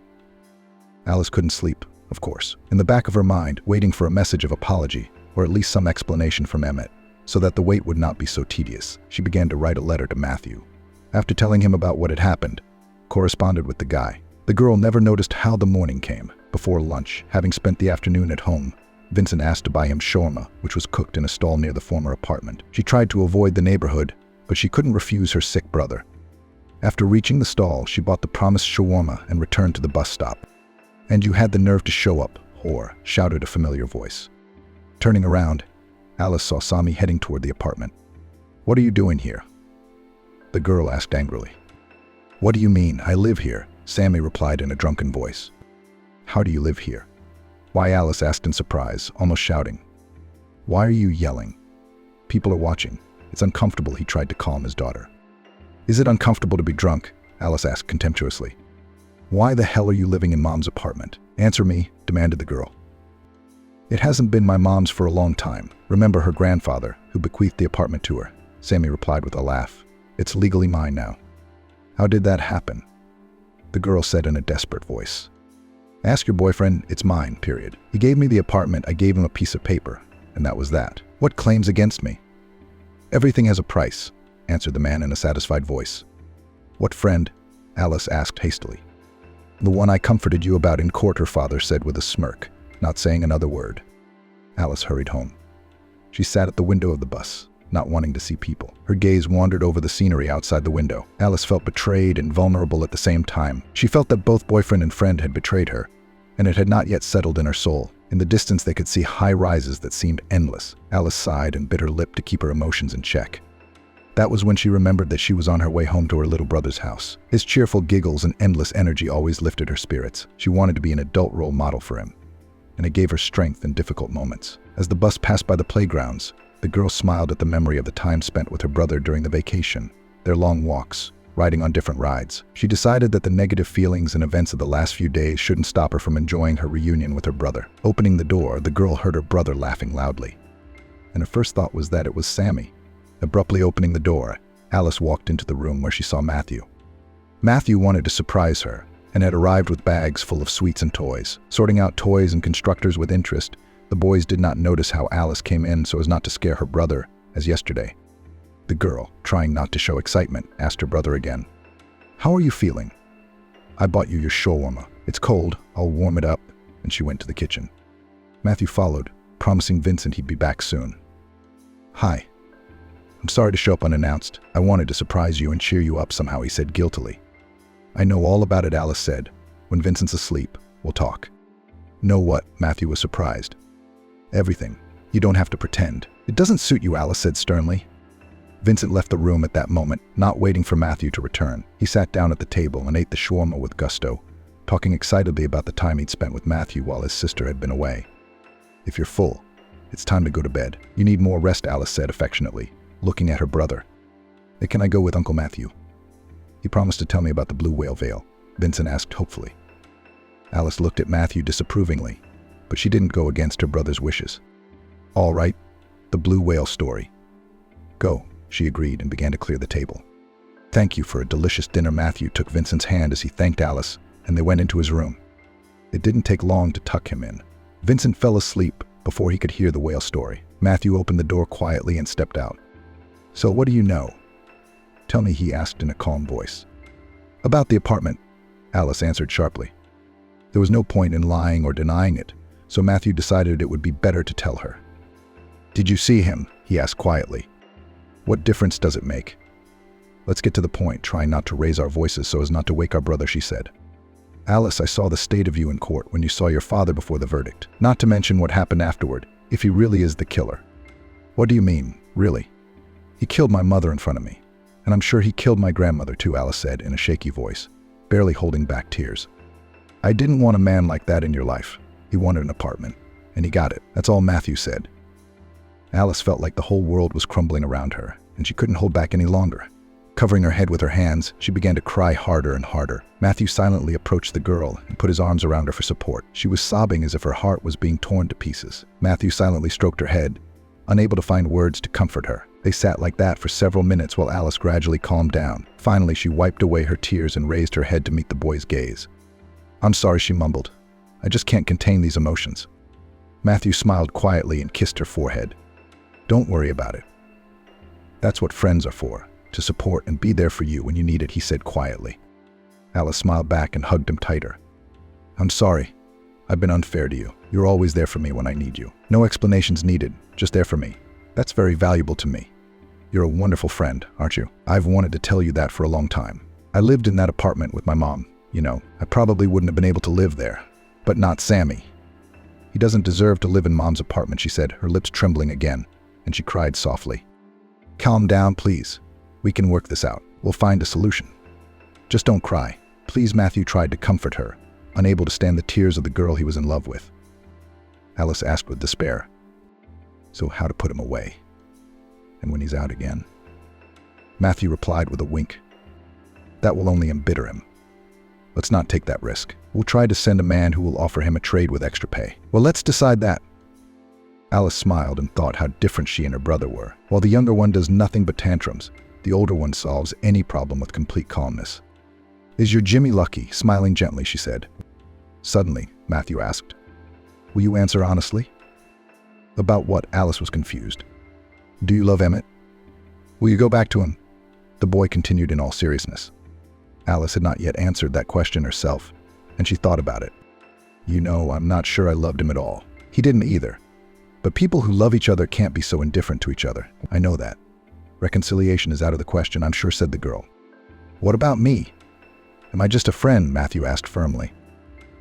[SPEAKER 1] Alice couldn't sleep, of course, in the back of her mind, waiting for a message of apology, or at least some explanation from Emmett, so that the wait would not be so tedious. She began to write a letter to Matthew. After telling him about what had happened, corresponded with the guy. The girl never noticed how the morning came. Before lunch, having spent the afternoon at home, Vincent asked to buy him shawarma, which was cooked in a stall near the former apartment. She tried to avoid the neighborhood, but she couldn't refuse her sick brother. After reaching the stall, she bought the promised shawarma and returned to the bus stop. "And you had the nerve to show up, whore," shouted a familiar voice. Turning around, Alice saw Sami heading toward the apartment. "What are you doing here?" the girl asked angrily. "What do you mean? I live here," Sami replied in a drunken voice. "How do you live here?" "Why?" Alice asked in surprise, almost shouting. "Why are you yelling? People are watching. It's uncomfortable," he tried to calm his daughter. "Is it uncomfortable to be drunk?" Alice asked contemptuously. "Why the hell are you living in Mom's apartment? Answer me," demanded the girl. "It hasn't been my mom's for a long time. Remember her grandfather, who bequeathed the apartment to her," Sami replied with a laugh. "It's legally mine now." "How did that happen?" the girl said in a desperate voice. "Ask your boyfriend, it's mine, period. He gave me the apartment, I gave him a piece of paper, and that was that. What claims against me?" "Everything has a price," answered the man in a satisfied voice. "What friend?" Alice asked hastily. "The one I comforted you about in court," her father said with a smirk, not saying another word. Alice hurried home. She sat at the window of the bus, not wanting to see people. Her gaze wandered over the scenery outside the window. Alice felt betrayed and vulnerable at the same time. She felt that both boyfriend and friend had betrayed her, and it had not yet settled in her soul. In the distance they could see high rises that seemed endless. Alice sighed and bit her lip to keep her emotions in check. That was when she remembered that she was on her way home to her little brother's house. His cheerful giggles and endless energy always lifted her spirits. She wanted to be an adult role model for him, and it gave her strength in difficult moments. As the bus passed by the playgrounds, the girl smiled at the memory of the time spent with her brother during the vacation, their long walks, riding on different rides. She decided that the negative feelings and events of the last few days shouldn't stop her from enjoying her reunion with her brother. Opening the door, the girl heard her brother laughing loudly, and her first thought was that it was Sami. Abruptly opening the door, Alice walked into the room where she saw Matthew. Matthew wanted to surprise her, and had arrived with bags full of sweets and toys. Sorting out toys and constructors with interest, the boys did not notice how Alice came in so as not to scare her brother, as yesterday. The girl, trying not to show excitement, asked her brother again, "How are you feeling?" "I bought you your shawarma. It's cold, I'll warm it up," and she went to the kitchen. Matthew followed, promising Vincent he'd be back soon. "Hi. I'm sorry to show up unannounced. I wanted to surprise you and cheer you up somehow," he said guiltily. "I know all about it," Alice said. "When Vincent's asleep, we'll talk." "Know what?" Matthew was surprised. "Everything. You don't have to pretend." "It doesn't suit you," Alice said sternly. Vincent left the room at that moment, not waiting for Matthew to return. He sat down at the table and ate the shawarma with gusto, talking excitedly about the time he'd spent with Matthew while his sister had been away. "If you're full, it's time to go to bed. You need more rest," Alice said affectionately, looking at her brother. "Can I go with Uncle Matthew? He promised to tell me about the blue whale veil," Vincent asked hopefully. Alice looked at Matthew disapprovingly, but she didn't go against her brother's wishes. "All right, the blue whale story. Go," she agreed and began to clear the table. "Thank you for a delicious dinner." Matthew took Vincent's hand as he thanked Alice, and they went into his room. It didn't take long to tuck him in. Vincent fell asleep before he could hear the whale story. Matthew opened the door quietly and stepped out. "So what do you know?" "Tell me," he asked in a calm voice. "About the apartment," Alice answered sharply. There was no point in lying or denying it, so Matthew decided it would be better to tell her. "Did you see him?" he asked quietly. "What difference does it make?" "Let's get to the point, trying not to raise our voices so as not to wake our brother," she said. "Alice, I saw the state of you in court when you saw your father before the verdict. Not to mention what happened afterward, if he really is the killer." "What do you mean, really?" "He killed my mother in front of me, and I'm sure he killed my grandmother too," Alice said in a shaky voice, barely holding back tears. "I didn't want a man like that in your life. He wanted an apartment, and he got it. That's all," Matthew said. Alice felt like the whole world was crumbling around her, and she couldn't hold back any longer. Covering her head with her hands, she began to cry harder and harder. Matthew silently approached the girl and put his arms around her for support. She was sobbing as if her heart was being torn to pieces. Matthew silently stroked her head, unable to find words to comfort her. They sat like that for several minutes while Alice gradually calmed down. Finally, she wiped away her tears and raised her head to meet the boy's gaze. "I'm sorry," she mumbled. "I just can't contain these emotions." Matthew smiled quietly and kissed her forehead. "Don't worry about it. That's what friends are for, to support and be there for you when you need it," he said quietly. Alice smiled back and hugged him tighter. "I'm sorry. I've been unfair to you. You're always there for me when I need you. No explanations needed, just there for me. That's very valuable to me. You're a wonderful friend, aren't you? I've wanted to tell you that for a long time. I lived in that apartment with my mom. You know, I probably wouldn't have been able to live there. But not Sammy. He doesn't deserve to live in Mom's apartment," she said, her lips trembling again, and she cried softly. "Calm down, please. We can work this out. We'll find a solution. Just don't cry." Please, Matthew tried to comfort her, unable to stand the tears of the girl he was in love with. Alice asked with despair, "So how to put him away? And when he's out again?" Matthew replied with a wink. "That will only embitter him. Let's not take that risk. We'll try to send a man who will offer him a trade with extra pay." "Well, let's decide that." Alice smiled and thought how different she and her brother were. While the younger one does nothing but tantrums, the older one solves any problem with complete calmness. "Is your Jimmy lucky?" Smiling gently, she said. Suddenly, Matthew asked, "Will you answer honestly?" "About what?" Alice was confused. "Do you love Emmett? Will you go back to him?" The boy continued in all seriousness. Alice had not yet answered that question herself, and she thought about it. "You know, I'm not sure I loved him at all. He didn't either. But people who love each other can't be so indifferent to each other. I know that. Reconciliation is out of the question, I'm sure," said the girl. "What about me? Am I just a friend?" Matthew asked firmly.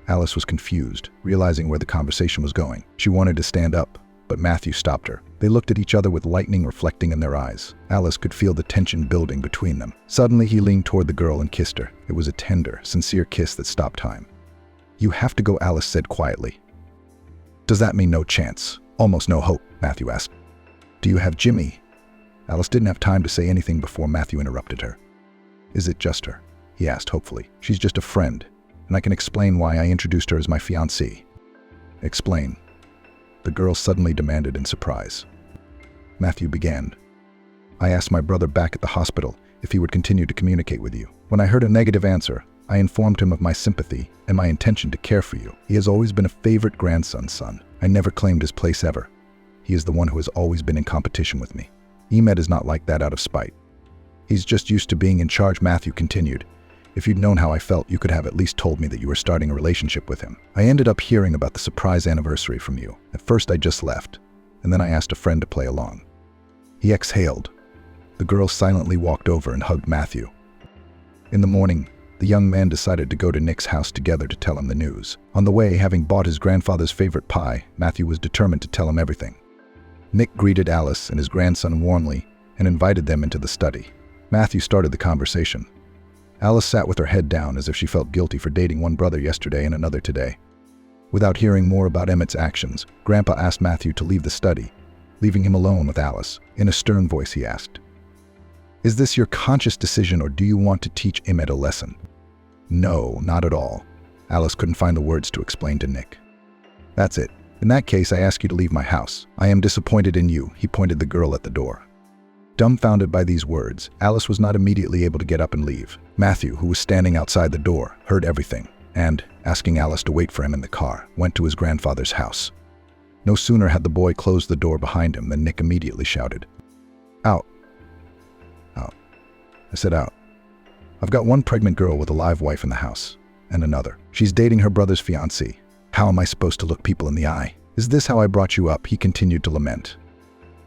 [SPEAKER 1] Alice was confused, realizing where the conversation was going. She wanted to stand up, but Matthew stopped her. They looked at each other with lightning reflecting in their eyes. Alice could feel the tension building between them. Suddenly, he leaned toward the girl and kissed her. It was a tender, sincere kiss that stopped time. "You have to go," Alice said quietly. "Does that mean no chance? Almost no hope?" Matthew asked. "Do you have Jimmy?" Alice didn't have time to say anything before Matthew interrupted her. "Is it just her?" he asked hopefully. "She's just a friend, and I can explain why I introduced her as my fiancée." "Explain," the girl suddenly demanded in surprise. Matthew began. "I asked my brother back at the hospital if he would continue to communicate with you. When I heard a negative answer, I informed him of my sympathy and my intention to care for you. He has always been a favorite grandson's son. I never claimed his place ever. He is the one who has always been in competition with me. Emmett is not like that out of spite. He's just used to being in charge," Matthew continued. "If you'd known how I felt, you could have at least told me that you were starting a relationship with him. I ended up hearing about the surprise anniversary from you. At first I just left, and then I asked a friend to play along." He exhaled. The girl silently walked over and hugged Matthew. In the morning, the young man decided to go to Nick's house together to tell him the news. On the way, having bought his grandfather's favorite pie, Matthew was determined to tell him everything. Nick greeted Alice and his grandson warmly and invited them into the study. Matthew started the conversation. Alice sat with her head down as if she felt guilty for dating one brother yesterday and another today. Without hearing more about Emmett's actions, Grandpa asked Matthew to leave the study, leaving him alone with Alice. In a stern voice, he asked, "Is this your conscious decision, or do you want to teach Emmett a lesson?" "No, not at all." Alice couldn't find the words to explain to Nick. "That's it. In that case, I ask you to leave my house. I am disappointed in you," he pointed the girl at the door. Dumbfounded by these words, Alice was not immediately able to get up and leave. Matthew, who was standing outside the door, heard everything and, asking Alice to wait for him in the car, went to his grandfather's house. No sooner had the boy closed the door behind him than Nick immediately shouted, "Out. Out. I said out. I've got one pregnant girl with a live wife in the house, and another. She's dating her brother's fiancé. How am I supposed to look people in the eye? Is this how I brought you up?" he continued to lament.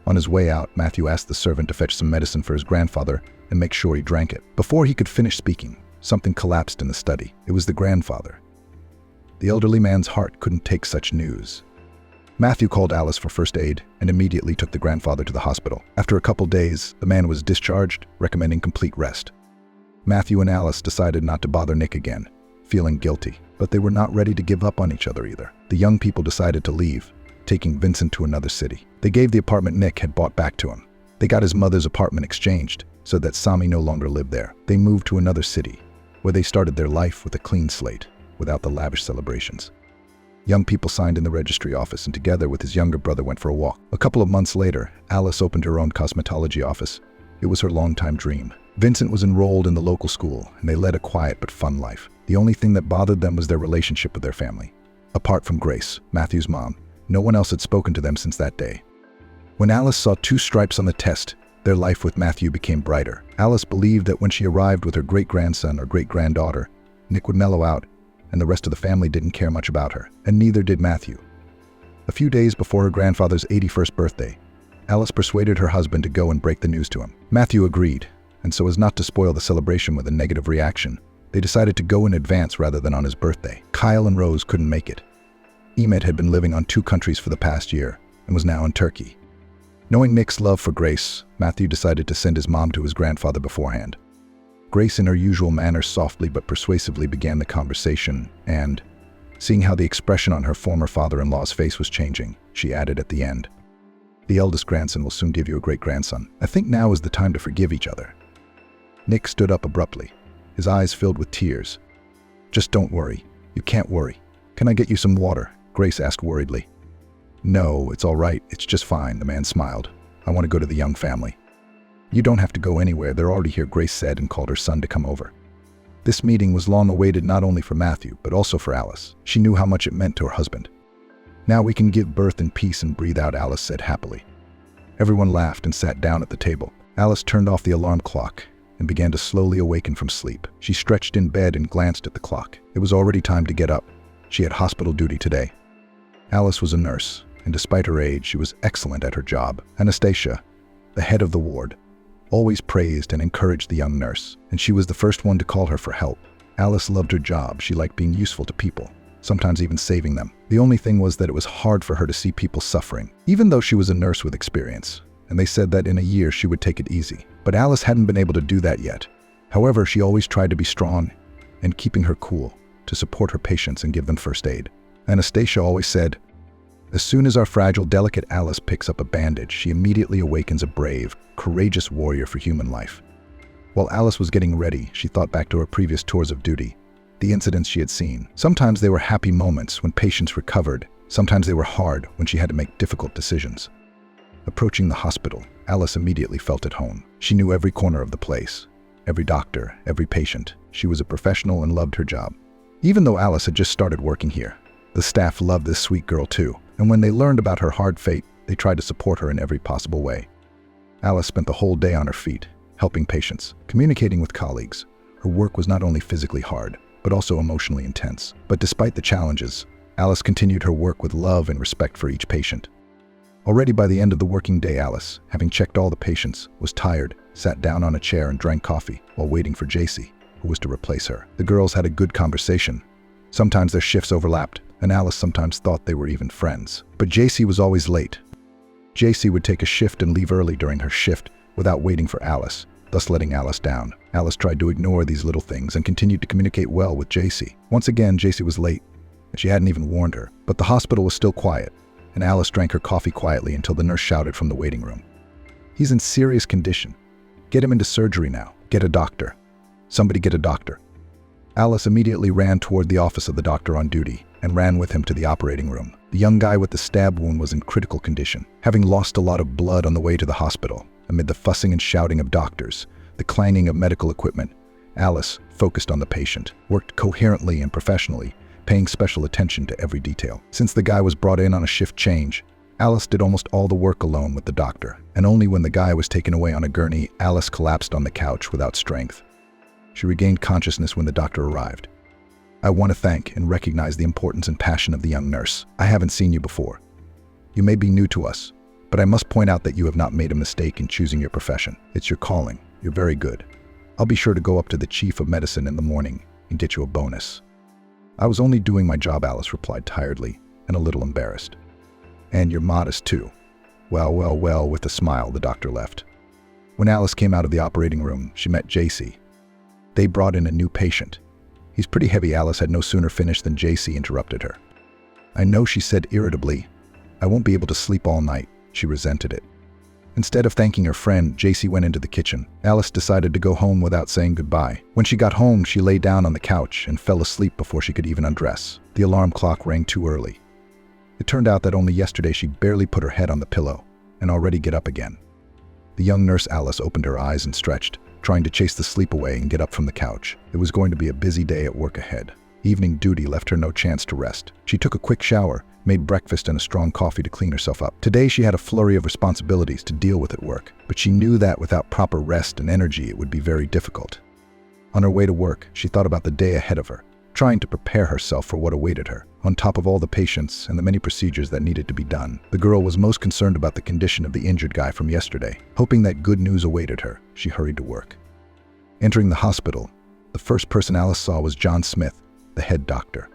[SPEAKER 1] On his way out, Matthew asked the servant to fetch some medicine for his grandfather and make sure he drank it. Before he could finish speaking, something collapsed in the study. It was the grandfather. The elderly man's heart couldn't take such news. Matthew called Alice for first aid and immediately took the grandfather to the hospital. After a couple days, the man was discharged, recommending complete rest. Matthew and Alice decided not to bother Nick again, feeling guilty, but they were not ready to give up on each other either. The young people decided to leave, taking Vincent to another city. They gave the apartment Nick had bought back to him. They got his mother's apartment exchanged so that Sami no longer lived there. They moved to another city where they started their life with a clean slate, without the lavish celebrations. Young people signed in the registry office and together with his younger brother went for a walk. A couple of months later, Alice opened her own cosmetology office. It was her longtime dream. Vincent was enrolled in the local school and they led a quiet but fun life. The only thing that bothered them was their relationship with their family. Apart from Grace, Matthew's mom, no one else had spoken to them since that day. When Alice saw 2 stripes on the test, their life with Matthew became brighter. Alice believed that when she arrived with her great-grandson or great-granddaughter, Nick would mellow out, and the rest of the family didn't care much about her, and neither did Matthew. A few days before her grandfather's 81st birthday, Alice persuaded her husband to go and break the news to him. Matthew agreed, and so as not to spoil the celebration with a negative reaction, they decided to go in advance rather than on his birthday. Kyle and Rose couldn't make it. Emmett had been living on 2 countries for the past year, and was now in Turkey. Knowing Nick's love for Grace, Matthew decided to send his mom to his grandfather beforehand. Grace, in her usual manner, softly but persuasively began the conversation, and, seeing how the expression on her former father-in-law's face was changing, she added at the end, "The eldest grandson will soon give you a great-grandson. I think now is the time to forgive each other." Nick stood up abruptly, his eyes filled with tears. "Just don't worry. You can't worry. Can I get you some water?" Grace asked worriedly. "No, it's all right. It's just fine," the man smiled. "I want to go to the Young family." "You don't have to go anywhere. They're already here," Grace said and called her son to come over. This meeting was long awaited not only for Matthew, but also for Alice. She knew how much it meant to her husband. "Now we can give birth in peace and breathe out," Alice said happily. Everyone laughed and sat down at the table. Alice turned off the alarm clock and began to slowly awaken from sleep. She stretched in bed and glanced at the clock. It was already time to get up. She had hospital duty today. Alice was a nurse, and despite her age, she was excellent at her job. Anastasia, the head of the ward, always praised and encouraged the young nurse, and she was the first one to call her for help. Alice loved her job. She liked being useful to people, sometimes even saving them. The only thing was that it was hard for her to see people suffering, even though she was a nurse with experience, and they said that in a year she would take it easy. But Alice hadn't been able to do that yet. However, she always tried to be strong and keeping her cool, to support her patients and give them first aid. Anastasia always said, "As soon as our fragile, delicate Alice picks up a bandage, she immediately awakens a brave, courageous warrior for human life." While Alice was getting ready, she thought back to her previous tours of duty, the incidents she had seen. Sometimes they were happy moments when patients recovered. Sometimes they were hard when she had to make difficult decisions. Approaching the hospital, Alice immediately felt at home. She knew every corner of the place, every doctor, every patient. She was a professional and loved her job. Even though Alice had just started working here, the staff loved this sweet girl too, and when they learned about her hard fate, they tried to support her in every possible way. Alice spent the whole day on her feet, helping patients, communicating with colleagues. Her work was not only physically hard, but also emotionally intense. But despite the challenges, Alice continued her work with love and respect for each patient. Already by the end of the working day, Alice, having checked all the patients, was tired, sat down on a chair and drank coffee while waiting for JC, who was to replace her. The girls had a good conversation. Sometimes their shifts overlapped, and Alice sometimes thought they were even friends. But JC was always late. JC would take a shift and leave early during her shift without waiting for Alice, thus letting Alice down. Alice tried to ignore these little things and continued to communicate well with JC. Once again, JC was late, and she hadn't even warned her. But the hospital was still quiet, and Alice drank her coffee quietly until the nurse shouted from the waiting room, "He's in serious condition. Get him into surgery now. Get a doctor. Somebody get a doctor." Alice immediately ran toward the office of the doctor on duty and ran with him to the operating room. The young guy with the stab wound was in critical condition, having lost a lot of blood on the way to the hospital. Amid the fussing and shouting of doctors, the clanging of medical equipment, Alice, focused on the patient, worked coherently and professionally, paying special attention to every detail. Since the guy was brought in on a shift change, Alice did almost all the work alone with the doctor, and only when the guy was taken away on a gurney, Alice collapsed on the couch without strength. She regained consciousness when the doctor arrived. "I want to thank and recognize the importance and passion of the young nurse. I haven't seen you before. You may be new to us, but I must point out that you have not made a mistake in choosing your profession. It's your calling. You're very good. I'll be sure to go up to the chief of medicine in the morning and get you a bonus." "I was only doing my job," Alice replied tiredly and a little embarrassed. "And you're modest too." Well, with a smile, the doctor left. When Alice came out of the operating room, she met JC. They brought in a new patient. "He's pretty heavy." Alice had no sooner finished than JC interrupted her. "I know," she said irritably. "I won't be able to sleep all night." She resented it. Instead of thanking her friend, JC went into the kitchen. Alice decided to go home without saying goodbye. When she got home, she lay down on the couch and fell asleep before she could even undress. The alarm clock rang too early. It turned out that only yesterday she barely put her head on the pillow and already get up again. The young nurse Alice opened her eyes and stretched, trying to chase the sleep away and get up from the couch. It was going to be a busy day at work ahead. Evening duty left her no chance to rest. She took a quick shower, made breakfast and a strong coffee to clean herself up. Today she had a flurry of responsibilities to deal with at work, but she knew that without proper rest and energy it would be very difficult. On her way to work, she thought about the day ahead of her, trying to prepare herself for what awaited her. On top of all the patients and the many procedures that needed to be done, the girl was most concerned about the condition of the injured guy from yesterday. Hoping that good news awaited her, she hurried to work. Entering the hospital, the first person Alice saw was John Smith, the head doctor.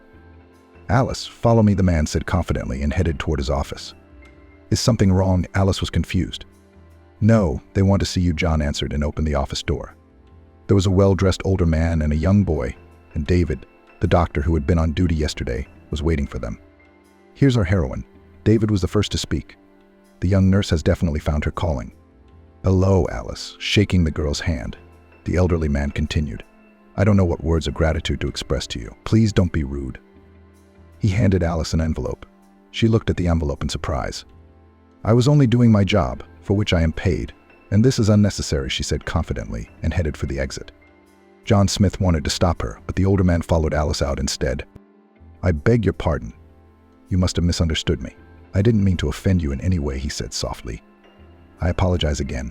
[SPEAKER 1] "Alice, follow me," the man said confidently and headed toward his office. "Is something wrong?" Alice was confused. "No, they want to see you," John answered and opened the office door. There was a well-dressed older man and a young boy, and David, the doctor who had been on duty yesterday, was waiting for them. "Here's our heroine." David was the first to speak. "The young nurse has definitely found her calling." "Hello, Alice," shaking the girl's hand. The elderly man continued. "I don't know what words of gratitude to express to you. Please don't be rude." He handed Alice an envelope. She looked at the envelope in surprise. "I was only doing my job, for which I am paid, and this is unnecessary," she said confidently and headed for the exit. John Smith wanted to stop her, but the older man followed Alice out instead. "I beg your pardon. You must have misunderstood me. I didn't mean to offend you in any way," he said softly. "I apologize again,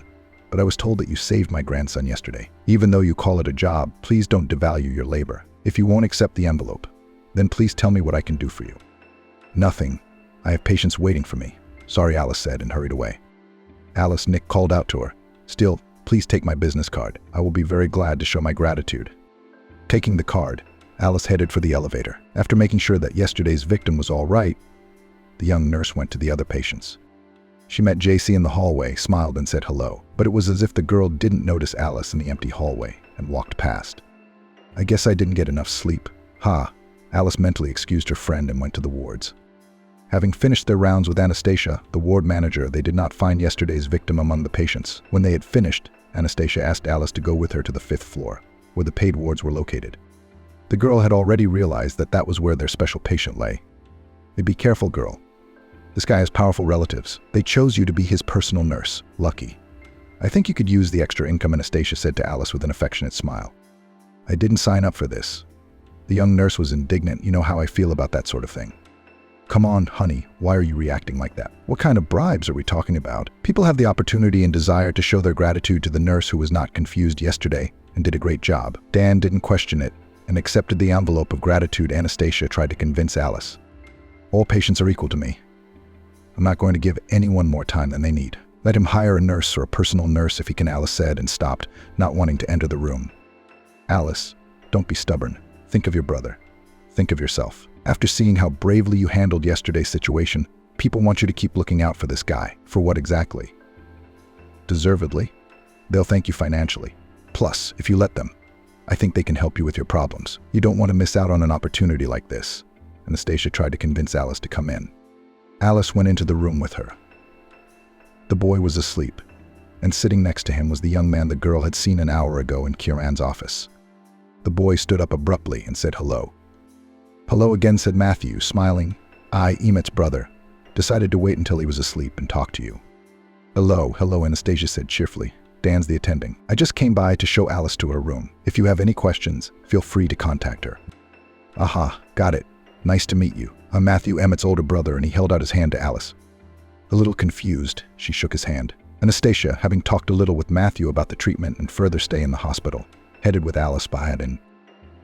[SPEAKER 1] but I was told that you saved my grandson yesterday. Even though you call it a job, please don't devalue your labor. If you won't accept the envelope, then please tell me what I can do for you." "Nothing. I have patients waiting for me." "Sorry," Alice said and hurried away. "Alice," Nick called out to her. "Still, please take my business card. I will be very glad to show my gratitude." Taking the card, Alice headed for the elevator. After making sure that yesterday's victim was all right, the young nurse went to the other patients. She met JC in the hallway, smiled and said hello, but it was as if the girl didn't notice Alice in the empty hallway and walked past. "I guess I didn't get enough sleep. Ha." Alice mentally excused her friend and went to the wards. Having finished their rounds with Anastasia, the ward manager, they did not find yesterday's victim among the patients. When they had finished, Anastasia asked Alice to go with her to the 5th floor, where the paid wards were located. The girl had already realized that that was where their special patient lay. "Hey, be careful, girl. This guy has powerful relatives. They chose you to be his personal nurse. Lucky. I think you could use the extra income," Anastasia said to Alice with an affectionate smile. "I didn't sign up for this." The young nurse was indignant. "You know how I feel about that sort of thing." "Come on, honey, why are you reacting like that? What kind of bribes are we talking about? People have the opportunity and desire to show their gratitude to the nurse who was not confused yesterday and did a great job." Dan didn't question it and accepted the envelope of gratitude. Anastasia tried to convince Alice. "All patients are equal to me. I'm not going to give anyone more time than they need. Let him hire a nurse or a personal nurse if he can," Alice said and stopped, not wanting to enter the room. "Alice, don't be stubborn. Think of your brother. Think of yourself. After seeing how bravely you handled yesterday's situation, people want you to keep looking out for this guy." "For what exactly?" "Deservedly. They'll thank you financially. Plus, if you let them, I think they can help you with your problems. You don't want to miss out on an opportunity like this." Anastasia tried to convince Alice to come in. Alice went into the room with her. The boy was asleep, and sitting next to him was the young man the girl had seen an hour ago in Kieran's office. The boy stood up abruptly and said hello. "Hello again," said Matthew, smiling. "I, Emmett's brother, decided to wait until he was asleep and talk to you." "Hello, hello," Anastasia said cheerfully. "Dan's the attending. I just came by to show Alice to her room. If you have any questions, feel free to contact her." "Aha, got it. Nice to meet you. I'm Matthew, Emmett's older brother," and he held out his hand to Alice. A little confused, she shook his hand. Anastasia, having talked a little with Matthew about the treatment and further stay in the hospital, headed with Alice behind him.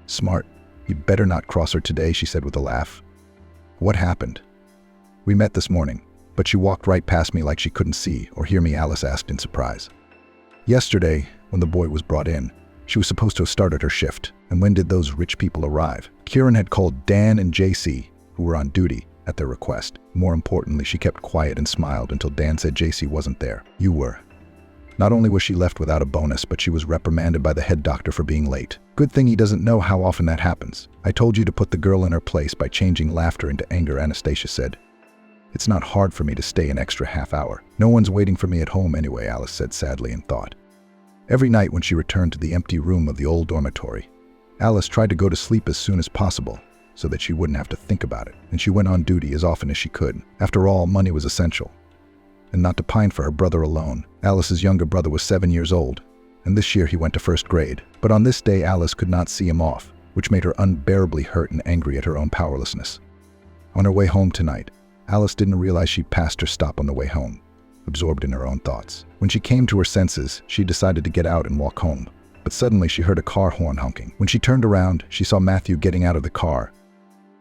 [SPEAKER 1] "Smart. You'd better not cross her today," she said with a laugh. "What happened?" "We met this morning, but she walked right past me like she couldn't see or hear me," Alice asked in surprise. "Yesterday, when the boy was brought in, she was supposed to have started her shift. And when did those rich people arrive?" Kieran had called Dan and JC, who were on duty, at their request. More importantly, she kept quiet and smiled until Dan said JC wasn't there. "You were." Not only was she left without a bonus, but she was reprimanded by the head doctor for being late. "Good thing he doesn't know how often that happens. I told you to put the girl in her place by changing laughter into anger," Anastasia said. It's not hard for me to stay an extra half hour. No one's waiting for me at home anyway, Alice said sadly in thought. Every night when she returned to the empty room of the old dormitory, Alice tried to go to sleep as soon as possible so that she wouldn't have to think about it, and she went on duty as often as she could. After all, money was essential. And not to pine for her brother alone. Alice's younger brother was 7 years old, and this year he went to first grade. But on this day, Alice could not see him off, which made her unbearably hurt and angry at her own powerlessness. On her way home tonight, Alice didn't realize she'd passed her stop on the way home, absorbed in her own thoughts. When she came to her senses, she decided to get out and walk home. But suddenly she heard a car horn honking. When she turned around, she saw Matthew getting out of the car.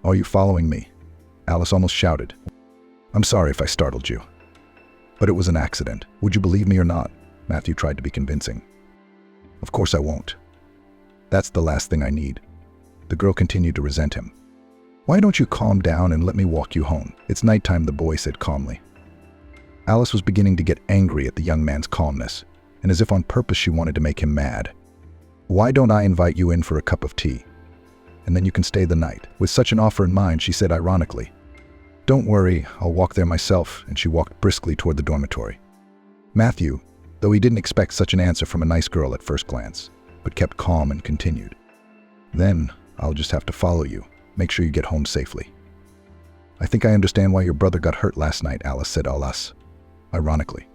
[SPEAKER 1] "Are you following me?" Alice almost shouted. "I'm sorry if I startled you. But it was an accident. Would you believe me or not?" Matthew tried to be convincing. "Of course I won't. That's the last thing I need." The girl continued to resent him. "Why don't you calm down and let me walk you home? It's nighttime," the boy said calmly. Alice was beginning to get angry at the young man's calmness, and as if on purpose she wanted to make him mad. "Why don't I invite you in for a cup of tea? And then you can stay the night." With such an offer in mind, she said ironically, "Don't worry, I'll walk there myself," and she walked briskly toward the dormitory. Matthew, though he didn't expect such an answer from a nice girl at first glance, but kept calm and continued, "Then I'll just have to follow you. Make sure you get home safely." "I think I understand why your brother got hurt last night," Alice said ironically.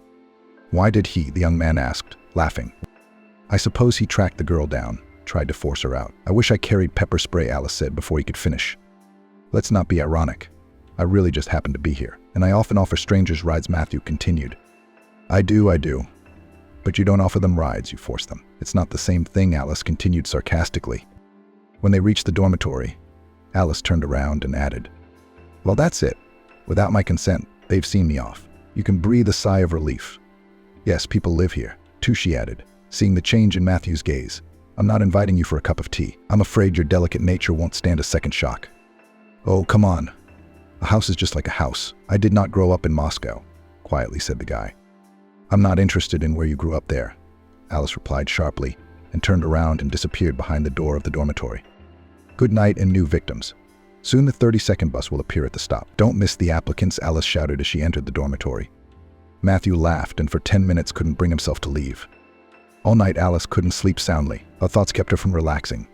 [SPEAKER 1] "Why did he?" the young man asked, laughing. "I suppose he tracked the girl down, tried to force her out. I wish I carried pepper spray," Alice said before he could finish. "Let's not be ironic. I really just happened to be here, and I often offer strangers rides," Matthew continued. I do. But you don't offer them rides, you force them. It's not the same thing," Alice continued sarcastically. When they reached the dormitory, Alice turned around and added, "Well, that's it. Without my consent, they've seen me off. You can breathe a sigh of relief. Yes, people live here, too," she added, seeing the change in Matthew's gaze. "I'm not inviting you for a cup of tea. I'm afraid your delicate nature won't stand a second shock." "Oh, come on. A house is just like a house. I did not grow up in Moscow," quietly said the guy. "I'm not interested in where you grew up there," Alice replied sharply, and turned around and disappeared behind the door of the dormitory. "Good night and new victims. Soon the 30-second bus will appear at the stop. Don't miss the applicants," Alice shouted as she entered the dormitory. Matthew laughed and for 10 minutes couldn't bring himself to leave. All night Alice couldn't sleep soundly. Her thoughts kept her from relaxing.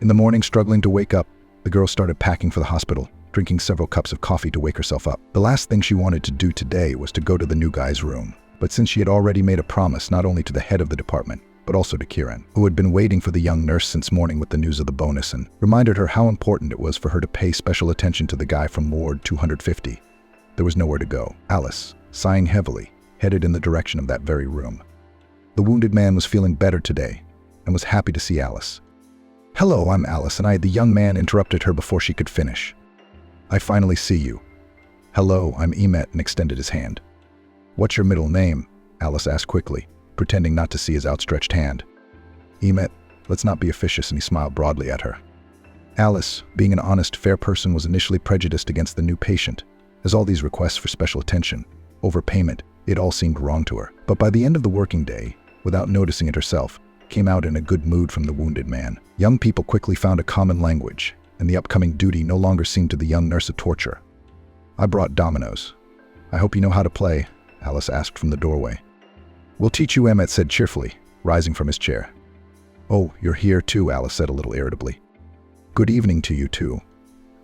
[SPEAKER 1] In the morning, struggling to wake up, the girl started packing for the hospital, drinking several cups of coffee to wake herself up. The last thing she wanted to do today was to go to the new guy's room. But since she had already made a promise not only to the head of the department, but also to Kieran, who had been waiting for the young nurse since morning with the news of the bonus and reminded her how important it was for her to pay special attention to the guy from Ward 250, there was nowhere to go. Alice, sighing heavily, headed in the direction of that very room. The wounded man was feeling better today and was happy to see Alice. "Hello, I'm Alice," and the young man interrupted her before she could finish. "I finally see you." "Hello, I'm Emmett," and extended his hand. "What's your middle name?" Alice asked quickly, pretending not to see his outstretched hand. "Emmett, let's not be officious," and he smiled broadly at her. Alice, being an honest, fair person, was initially prejudiced against the new patient, as all these requests for special attention, overpayment, it all seemed wrong to her. But by the end of the working day, without noticing it herself, came out in a good mood from the wounded man. Young people quickly found a common language, and the upcoming duty no longer seemed to the young nurse a torture. "I brought dominoes. I hope you know how to play," Alice asked from the doorway. "We'll teach you," Emmett said cheerfully, rising from his chair. "Oh, you're here too," Alice said a little irritably. "Good evening to you too.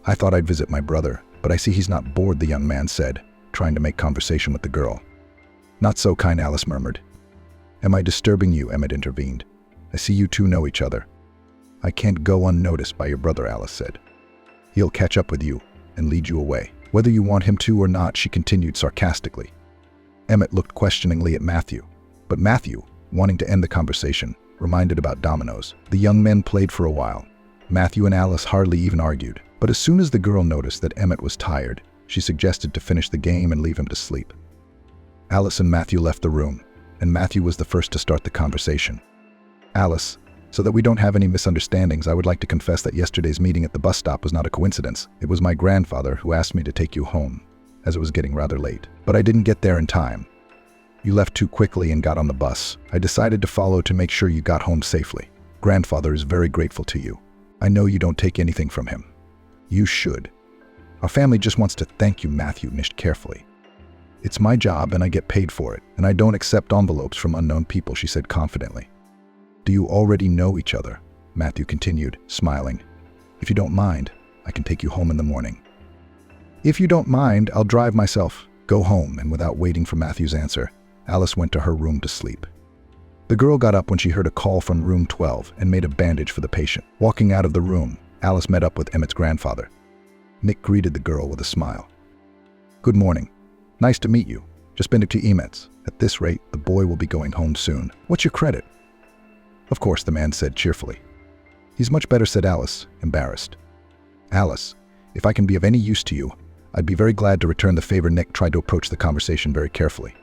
[SPEAKER 1] I thought I'd visit my brother, but I see he's not bored," the young man said, trying to make conversation with the girl. "Not so kind," Alice murmured. "Am I disturbing you?" Emmett intervened. "I see you two know each other." "I can't go unnoticed by your brother," Alice said. "He'll catch up with you and lead you away, whether you want him to or not," she continued sarcastically. Emmett looked questioningly at Matthew, but Matthew, wanting to end the conversation, reminded about dominoes. The young men played for a while. Matthew and Alice hardly even argued, but as soon as the girl noticed that Emmett was tired, she suggested to finish the game and leave him to sleep. Alice and Matthew left the room, and Matthew was the first to start the conversation. "Alice, so that we don't have any misunderstandings, I would like to confess that yesterday's meeting at the bus stop was not a coincidence. It was my grandfather who asked me to take you home, as it was getting rather late. But I didn't get there in time. You left too quickly and got on the bus. I decided to follow to make sure you got home safely. Grandfather is very grateful to you. I know you don't take anything from him. You should. Our family just wants to thank you, Matthew nished carefully. It's my job and I get paid for it, and I don't accept envelopes from unknown people, she said confidently. Do you already know each other? Matthew continued, smiling. If you don't mind, I can take you home in the morning. If you don't mind, I'll drive myself. Go home, and without waiting for Matthew's answer, Alice went to her room to sleep. The girl got up when she heard a call from room 12 and made a bandage for the patient. Walking out of the room, Alice met up with Emmett's grandfather. Nick greeted the girl with a smile. Good morning. Nice to meet you. Just been to Emmett's. At this rate, the boy will be going home soon. What's your credit? Of course, the man said cheerfully. He's much better, said Alice, embarrassed. Alice, if I can be of any use to you, I'd be very glad to return the favor. Nick tried to approach the conversation very carefully.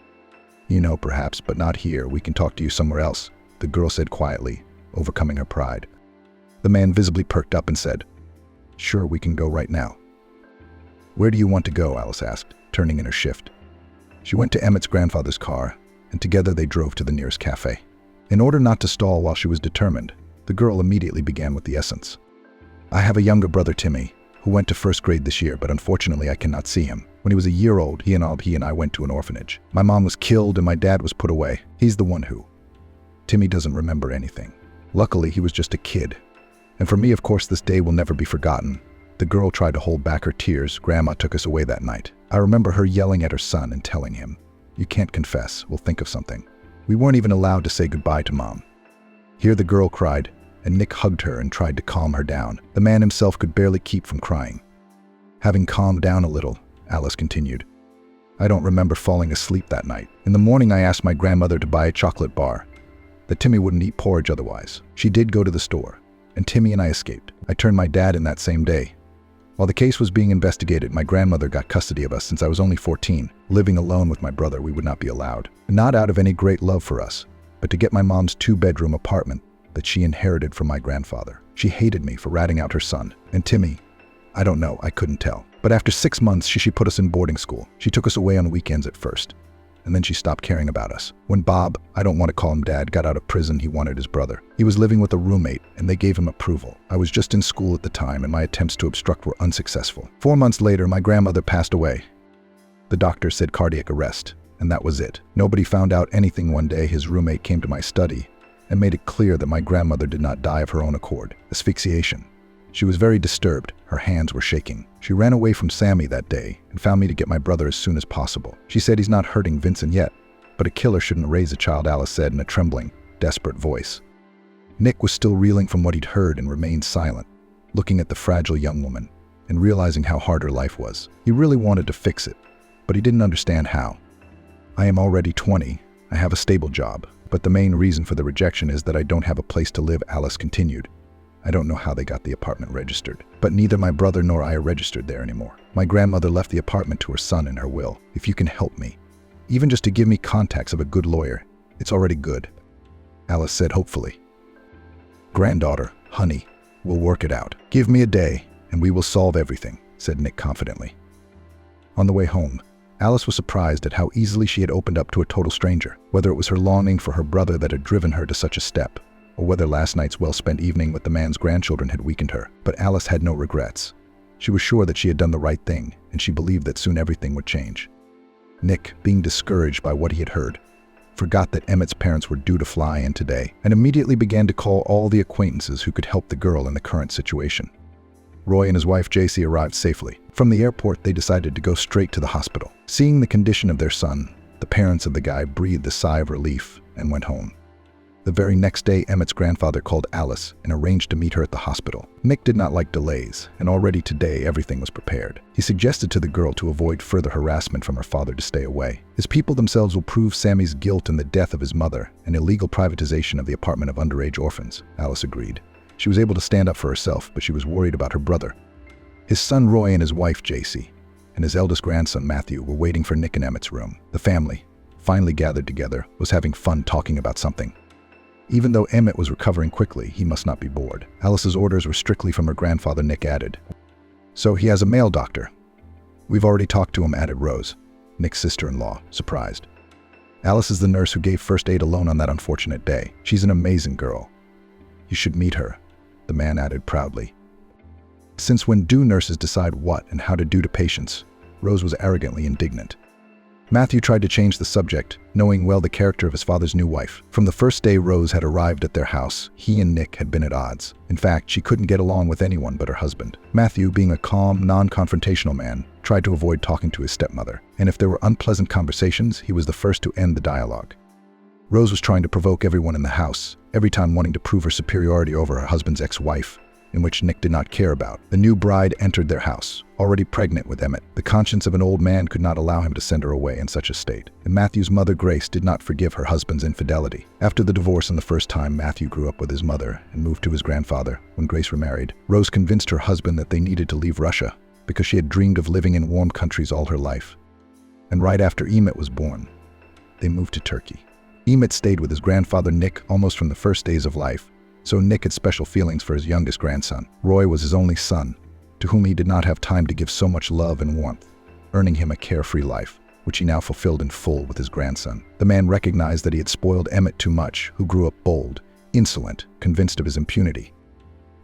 [SPEAKER 1] You know, perhaps, but not here. We can talk to you somewhere else, the girl said quietly, overcoming her pride. The man visibly perked up and said, Sure, we can go right now. Where do you want to go? Alice asked, turning in her shift. She went to Emmett's grandfather's car, and together they drove to the nearest cafe. In order not to stall while she was determined, the girl immediately began with the essence. I have a younger brother, Timmy, who went to first grade this year, but unfortunately I cannot see him. When he was a year old, he and I went to an orphanage. My mom was killed and my dad was put away. He's the one who... Timmy doesn't remember anything. Luckily, he was just a kid. And for me, of course, this day will never be forgotten. The girl tried to hold back her tears. Grandma took us away that night. I remember her yelling at her son and telling him, You can't confess, we'll think of something. We weren't even allowed to say goodbye to Mom. Here the girl cried, and Nick hugged her and tried to calm her down. The man himself could barely keep from crying. Having calmed down a little, Alice continued, I don't remember falling asleep that night. In the morning I asked my grandmother to buy a chocolate bar, that Timmy wouldn't eat porridge otherwise. She did go to the store, and Timmy and I escaped. I turned my dad in that same day. While the case was being investigated, my grandmother got custody of us since I was only 14. Living alone with my brother, we would not be allowed. Not out of any great love for us, but to get my mom's 2-bedroom apartment that she inherited from my grandfather. She hated me for ratting out her son. And Timmy, I don't know, I couldn't tell. But after 6 months, she put us in boarding school. She took us away on weekends at first, and then she stopped caring about us. When Bob, I don't want to call him Dad, got out of prison, he wanted his brother. He was living with a roommate, and they gave him approval. I was just in school at the time, and my attempts to obstruct were unsuccessful. 4 months later, my grandmother passed away. The doctor said cardiac arrest, and that was it. Nobody found out anything. One day, his roommate came to my study and made it clear that my grandmother did not die of her own accord. Asphyxiation. She was very disturbed. Her hands were shaking. She ran away from Sammy that day and found me to get my brother as soon as possible. She said he's not hurting Vincent yet, but a killer shouldn't raise a child, Alice said in a trembling, desperate voice. Nick was still reeling from what he'd heard and remained silent, looking at the fragile young woman and realizing how hard her life was. He really wanted to fix it, but he didn't understand how. I am already 20. I have a stable job, but the main reason for the rejection is that I don't have a place to live, Alice continued. I don't know how they got the apartment registered, but neither my brother nor I are registered there anymore. My grandmother left the apartment to her son in her will. If you can help me, even just to give me contacts of a good lawyer, it's already good, Alice said hopefully. Granddaughter, honey, we'll work it out. Give me a day, and we will solve everything, said Nick confidently. On the way home, Alice was surprised at how easily she had opened up to a total stranger, whether it was her longing for her brother that had driven her to such a step, or whether last night's well-spent evening with the man's grandchildren had weakened her. But Alice had no regrets. She was sure that she had done the right thing, and she believed that soon everything would change. Nick, being discouraged by what he had heard, forgot that Emmett's parents were due to fly in today, and immediately began to call all the acquaintances who could help the girl in the current situation. Roy and his wife JC arrived safely. From the airport, they decided to go straight to the hospital. Seeing the condition of their son, the parents of the guy breathed a sigh of relief and went home. The very next day, Emmett's grandfather called Alice and arranged to meet her at the hospital. Nick did not like delays, and already today everything was prepared. He suggested to the girl to avoid further harassment from her father to stay away. His people themselves will prove Sammy's guilt in the death of his mother and illegal privatization of the apartment of underage orphans, Alice agreed. She was able to stand up for herself, but she was worried about her brother. His son Roy and his wife JC, and his eldest grandson Matthew were waiting for Nick in Emmett's room. The family, finally gathered together, was having fun talking about something. Even though Emmett was recovering quickly, he must not be bored. Alice's orders were strictly from her grandfather, Nick added. So he has a male doctor. We've already talked to him, added Rose, Nick's sister-in-law, surprised. Alice is the nurse who gave first aid alone on that unfortunate day. She's an amazing girl. You should meet her, the man added proudly. Since when do nurses decide what and how to do to patients? Rose was arrogantly indignant. Matthew tried to change the subject, knowing well the character of his father's new wife. From the first day Rose had arrived at their house, he and Nick had been at odds. In fact, she couldn't get along with anyone but her husband. Matthew, being a calm, non-confrontational man, tried to avoid talking to his stepmother, and if there were unpleasant conversations, he was the first to end the dialogue. Rose was trying to provoke everyone in the house, every time wanting to prove her superiority over her husband's ex-wife, in which Nick did not care about. The new bride entered their house, already pregnant with Emmett. The conscience of an old man could not allow him to send her away in such a state. And Matthew's mother, Grace, did not forgive her husband's infidelity. After the divorce and the first time Matthew grew up with his mother and moved to his grandfather when Grace remarried, Rose convinced her husband that they needed to leave Russia because she had dreamed of living in warm countries all her life. And right after Emmett was born, they moved to Turkey. Emmett stayed with his grandfather Nick almost from the first days of life, so Nick had special feelings for his youngest grandson. Roy was his only son, to whom he did not have time to give so much love and warmth, earning him a carefree life, which he now fulfilled in full with his grandson. The man recognized that he had spoiled Emmett too much, who grew up bold, insolent, convinced of his impunity.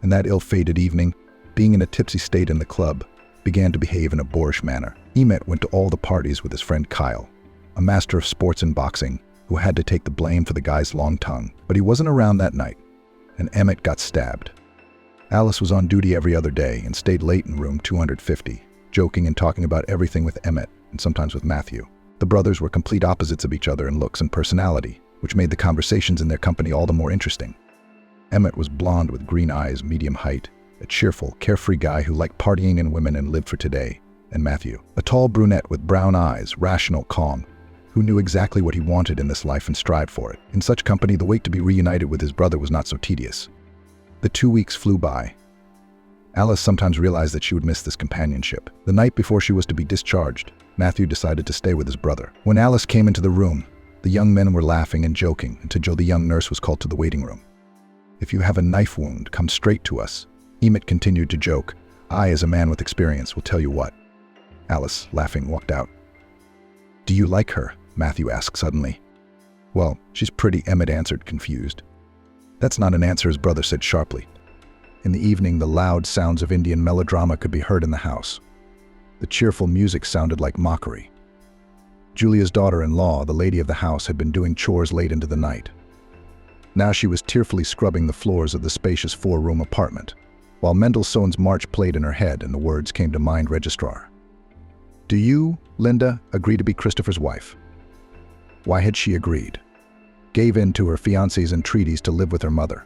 [SPEAKER 1] And that ill-fated evening, being in a tipsy state in the club, began to behave in a boorish manner. Emmett went to all the parties with his friend Kyle, a master of sports and boxing, who had to take the blame for the guy's long tongue. But he wasn't around that night, and Emmett got stabbed. Alice was on duty every other day and stayed late in room 250, joking and talking about everything with Emmett and sometimes with Matthew. The brothers were complete opposites of each other in looks and personality, which made the conversations in their company all the more interesting. Emmett was blonde with green eyes, medium height, a cheerful, carefree guy who liked partying and women and lived for today. And Matthew, a tall brunette with brown eyes, rational, calm, who knew exactly what he wanted in this life and strived for it. In such company, the wait to be reunited with his brother was not so tedious. The 2 weeks flew by. Alice sometimes realized that she would miss this companionship. The night before she was to be discharged, Matthew decided to stay with his brother. When Alice came into the room, the young men were laughing and joking until Joe, the young nurse, was called to the waiting room. "If you have a knife wound, come straight to us." Emmett continued to joke. "I, as a man with experience, will tell you what." Alice, laughing, walked out. "Do you like her?" Matthew asked suddenly. "Well, she's pretty," Emmett answered, confused. "That's not an answer," his brother said sharply. In the evening, the loud sounds of Indian melodrama could be heard in the house. The cheerful music sounded like mockery. Julia's daughter-in-law, the lady of the house, had been doing chores late into the night. Now she was tearfully scrubbing the floors of the spacious four-room apartment, while Mendelssohn's March played in her head and the words came to mind: Registrar. "Do you, Linda, agree to be Christopher's wife?" Why had she agreed? Gave in to her fiancé's entreaties to live with her mother.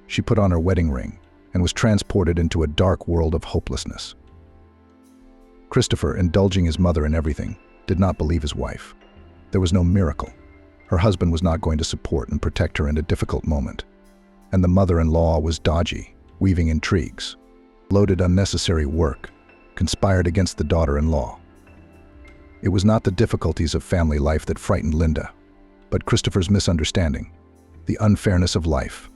[SPEAKER 1] She put on her wedding ring and was transported into a dark world of hopelessness. Christopher, indulging his mother in everything, did not believe his wife. There was no miracle. Her husband was not going to support and protect her in a difficult moment. And the mother-in-law was dodgy, weaving intrigues, loaded unnecessary work, conspired against the daughter-in-law. It was not the difficulties of family life that frightened Linda, but Christopher's misunderstanding, the unfairness of life.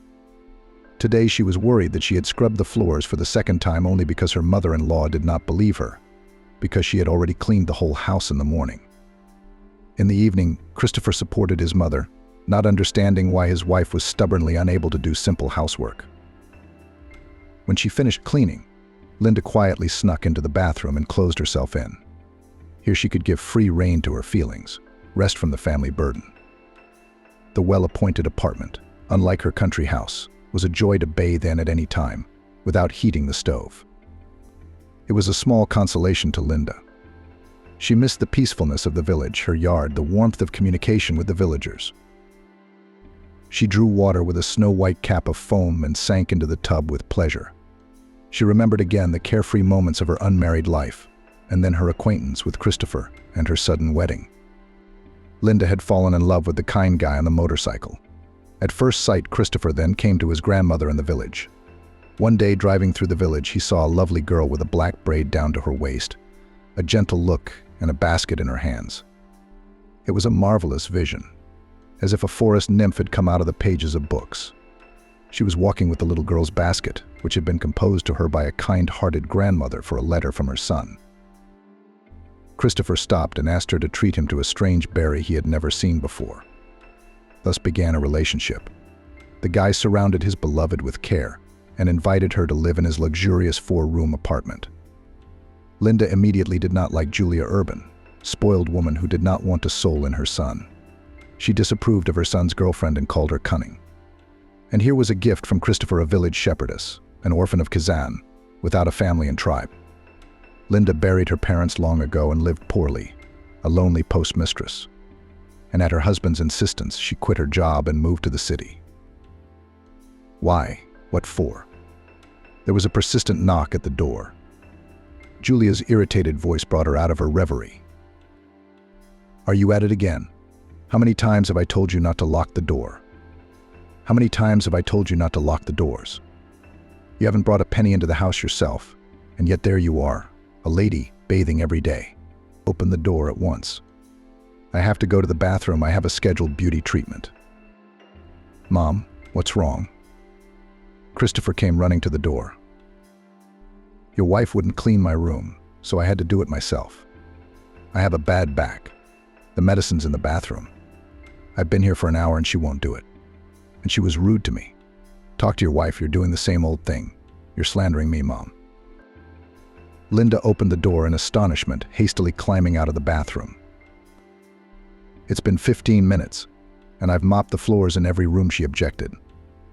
[SPEAKER 1] Today she was worried that she had scrubbed the floors for the second time only because her mother-in-law did not believe her, because she had already cleaned the whole house in the morning. In the evening, Christopher supported his mother, not understanding why his wife was stubbornly unable to do simple housework. When she finished cleaning, Linda quietly snuck into the bathroom and closed herself in. Here she could give free rein to her feelings, rest from the family burden. The well-appointed apartment, unlike her country house, was a joy to bathe in at any time, without heating the stove. It was a small consolation to Linda. She missed the peacefulness of the village, her yard, the warmth of communication with the villagers. She drew water with a snow-white cap of foam and sank into the tub with pleasure. She remembered again the carefree moments of her unmarried life, and then her acquaintance with Christopher and her sudden wedding. Linda had fallen in love with the kind guy on the motorcycle. At first sight, Christopher then came to his grandmother in the village. One day, driving through the village, he saw a lovely girl with a black braid down to her waist, a gentle look, and a basket in her hands. It was a marvelous vision, as if a forest nymph had come out of the pages of books. She was walking with the little girl's basket, which had been composed to her by a kind-hearted grandmother for a letter from her son. Christopher stopped and asked her to treat him to a strange berry he had never seen before. Thus began a relationship. The guy surrounded his beloved with care, and invited her to live in his luxurious 4-room apartment. Linda immediately did not like Julia Urban, spoiled woman who did not want a soul in her son. She disapproved of her son's girlfriend and called her cunning. And here was a gift from Christopher, a village shepherdess, an orphan of Kazan, without a family and tribe. Linda buried her parents long ago and lived poorly, a lonely postmistress. And at her husband's insistence, she quit her job and moved to the city. Why? What for? There was a persistent knock at the door. Julia's irritated voice brought her out of her reverie. "Are you at it again? How many times have I told you not to lock the door? How many times have I told you not to lock the doors? You haven't brought a penny into the house yourself, and yet there you are, a lady bathing every day. Open the door at once. I have to go to the bathroom. I have a scheduled beauty treatment." "Mom, what's wrong?" Christopher came running to the door. "Your wife wouldn't clean my room, so I had to do it myself. I have a bad back. The medicine's in the bathroom. I've been here for an hour and she won't do it. And she was rude to me. Talk to your wife, you're doing the same old thing. You're slandering me, Mom." Linda opened the door in astonishment, hastily climbing out of the bathroom. "It's been 15 minutes, and I've mopped the floors in every room," she objected.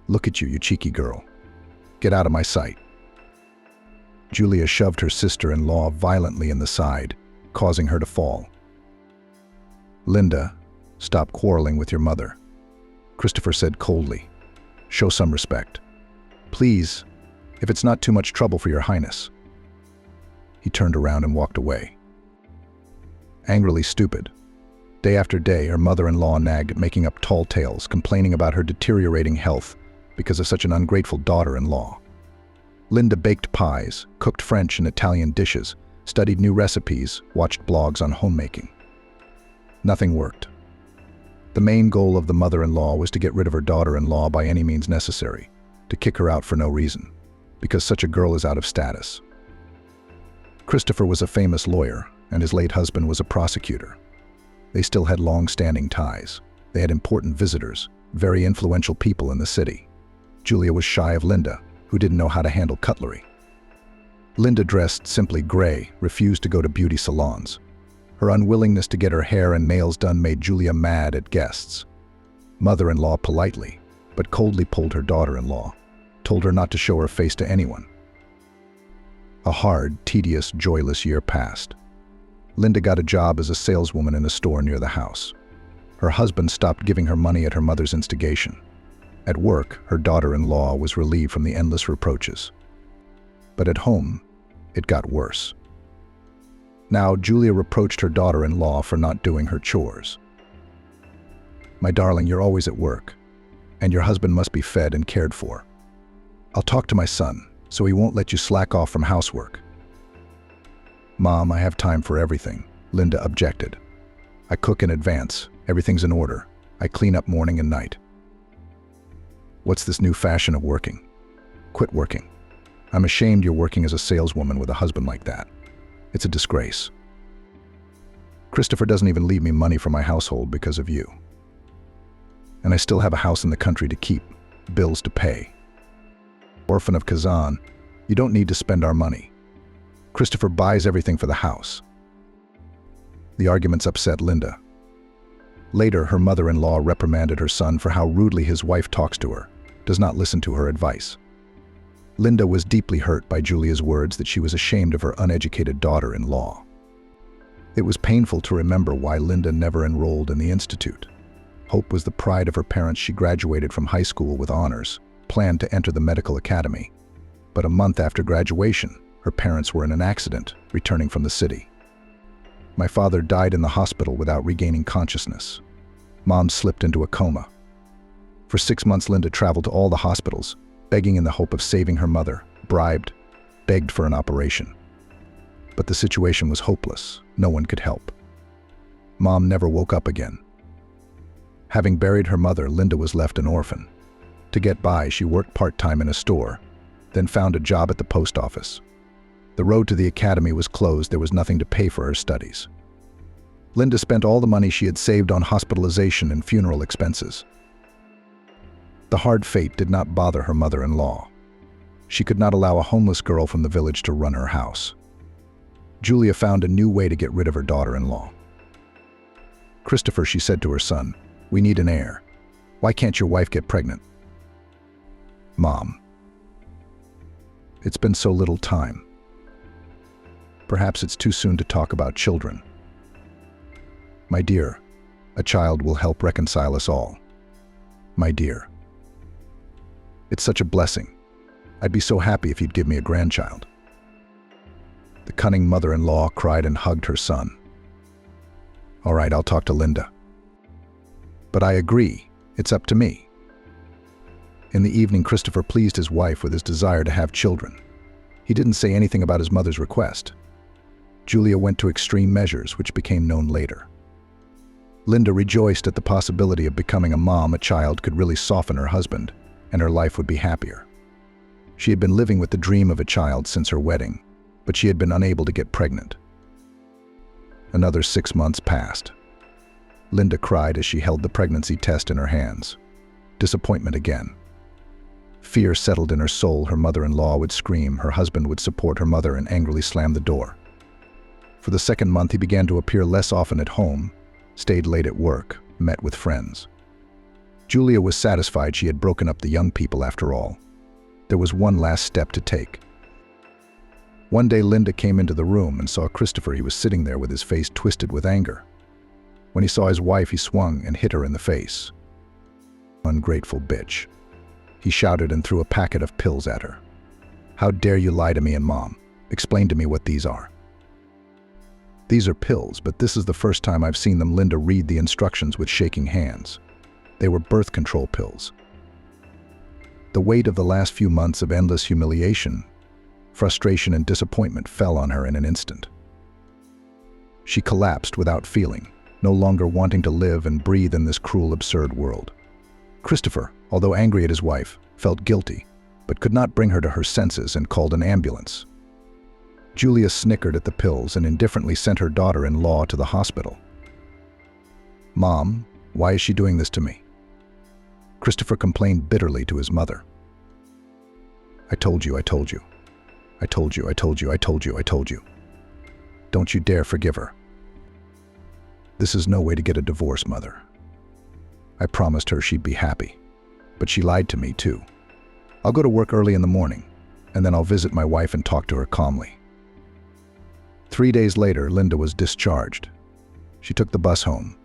[SPEAKER 1] "Look at you, you cheeky girl. Get out of my sight." Julia shoved her sister-in-law violently in the side, causing her to fall. "Linda, stop quarreling with your mother," Christopher said coldly. "Show some respect. Please, if it's not too much trouble for your highness." He turned around and walked away. Angrily stupid. Day after day, her mother-in-law nagged, making up tall tales, complaining about her deteriorating health because of such an ungrateful daughter-in-law. Linda baked pies, cooked French and Italian dishes, studied new recipes, watched blogs on homemaking. Nothing worked. The main goal of the mother-in-law was to get rid of her daughter-in-law by any means necessary, to kick her out for no reason, because such a girl is out of status. Christopher was a famous lawyer, and his late husband was a prosecutor. They still had long-standing ties. They had important visitors, very influential people in the city. Julia was shy of Linda, who didn't know how to handle cutlery. Linda dressed simply gray, refused to go to beauty salons. Her unwillingness to get her hair and nails done made Julia mad at guests. Mother-in-law politely, but coldly pulled her daughter-in-law, told her not to show her face to anyone. A hard, tedious, joyless year passed. Linda got a job as a saleswoman in a store near the house. Her husband stopped giving her money at her mother's instigation. At work, her daughter-in-law was relieved from the endless reproaches. But at home, it got worse. Now, Julia reproached her daughter-in-law for not doing her chores. "My darling, you're always at work, and your husband must be fed and cared for. I'll talk to my son, so he won't let you slack off from housework." "Mom, I have time for everything," Linda objected. "I cook in advance, everything's in order. I clean up morning and night." "What's this new fashion of working? Quit working. I'm ashamed you're working as a saleswoman with a husband like that. It's a disgrace. Christopher doesn't even leave me money for my household because of you. And I still have a house in the country to keep, bills to pay. Orphan of Kazan, you don't need to spend our money. Christopher buys everything for the house." The arguments upset Linda. Later, her mother-in-law reprimanded her son for how rudely his wife talks to her, does not listen to her advice. Linda was deeply hurt by Julia's words that she was ashamed of her uneducated daughter-in-law. It was painful to remember why Linda never enrolled in the institute. Hope was the pride of her parents. She graduated from high school with honors, planned to enter the medical academy. But a month after graduation, her parents were in an accident, returning from the city. My father died in the hospital without regaining consciousness. Mom slipped into a coma. For 6 months, Linda traveled to all the hospitals, begging in the hope of saving her mother, bribed, begged for an operation. But the situation was hopeless. No one could help. Mom never woke up again. Having buried her mother, Linda was left an orphan. To get by, she worked part-time in a store, then found a job at the post office. The road to the academy was closed. There was nothing to pay for her studies. Linda spent all the money she had saved on hospitalization and funeral expenses. The hard fate did not bother her mother-in-law. She could not allow a homeless girl from the village to run her house. Julia found a new way to get rid of her daughter-in-law. "Christopher," she said to her son, "we need an heir. Why can't your wife get pregnant?" "Mom, it's been so little time. Perhaps it's too soon to talk about children." "My dear, a child will help reconcile us all. My dear, it's such a blessing. I'd be so happy if you'd give me a grandchild." The cunning mother-in-law cried and hugged her son. "All right, I'll talk to Linda. But I agree, it's up to me." In the evening, Christopher pleased his wife with his desire to have children. He didn't say anything about his mother's request. Julia went to extreme measures, which became known later. Linda rejoiced at the possibility of becoming a mom. A child could really soften her husband, and her life would be happier. She had been living with the dream of a child since her wedding, but she had been unable to get pregnant. Another 6 months passed. Linda cried as she held the pregnancy test in her hands. Disappointment again. Fear settled in her soul. Her mother-in-law would scream, her husband would support her mother and angrily slam the door. For the second month, he began to appear less often at home, stayed late at work, met with friends. Julia was satisfied she had broken up the young people after all. There was one last step to take. One day, Linda came into the room and saw Christopher. He was sitting there with his face twisted with anger. When he saw his wife, he swung and hit her in the face. "Ungrateful bitch," he shouted and threw a packet of pills at her. "How dare you lie to me and Mom? Explain to me what these are." "These are pills, but this is the first time I've seen them." Linda read the instructions with shaking hands. They were birth control pills. The weight of the last few months of endless humiliation, frustration, and disappointment fell on her in an instant. She collapsed without feeling, no longer wanting to live and breathe in this cruel, absurd world. Christopher, although angry at his wife, felt guilty, but could not bring her to her senses and called an ambulance. Julia snickered at the pills and indifferently sent her daughter-in-law to the hospital. "Mom, why is she doing this to me?" Christopher complained bitterly to his mother. I told you, I told you. I told you, I told you, I told you, I told you. Don't you dare forgive her. This is no way to get a divorce, Mother. I promised her she'd be happy, but she lied to me too. I'll go to work early in the morning, and then I'll visit my wife and talk to her calmly." 3 days later, Linda was discharged. She took the bus home.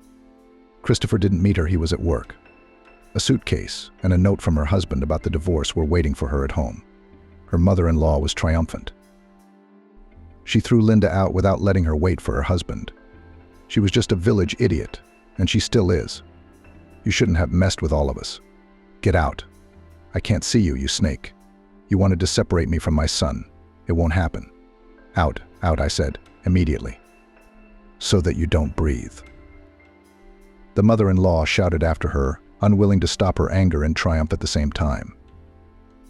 [SPEAKER 1] Christopher didn't meet her. He was at work. A suitcase and a note from her husband about the divorce were waiting for her at home. Her mother-in-law was triumphant. She threw Linda out without letting her wait for her husband. She was just a village idiot, and she still is. You shouldn't have messed with all of us. Get out. I can't see you, you snake. You wanted to separate me from my son. It won't happen. Out, out, I said, immediately. So that you don't breathe. The mother-in-law shouted after her, unwilling to stop her anger and triumph at the same time.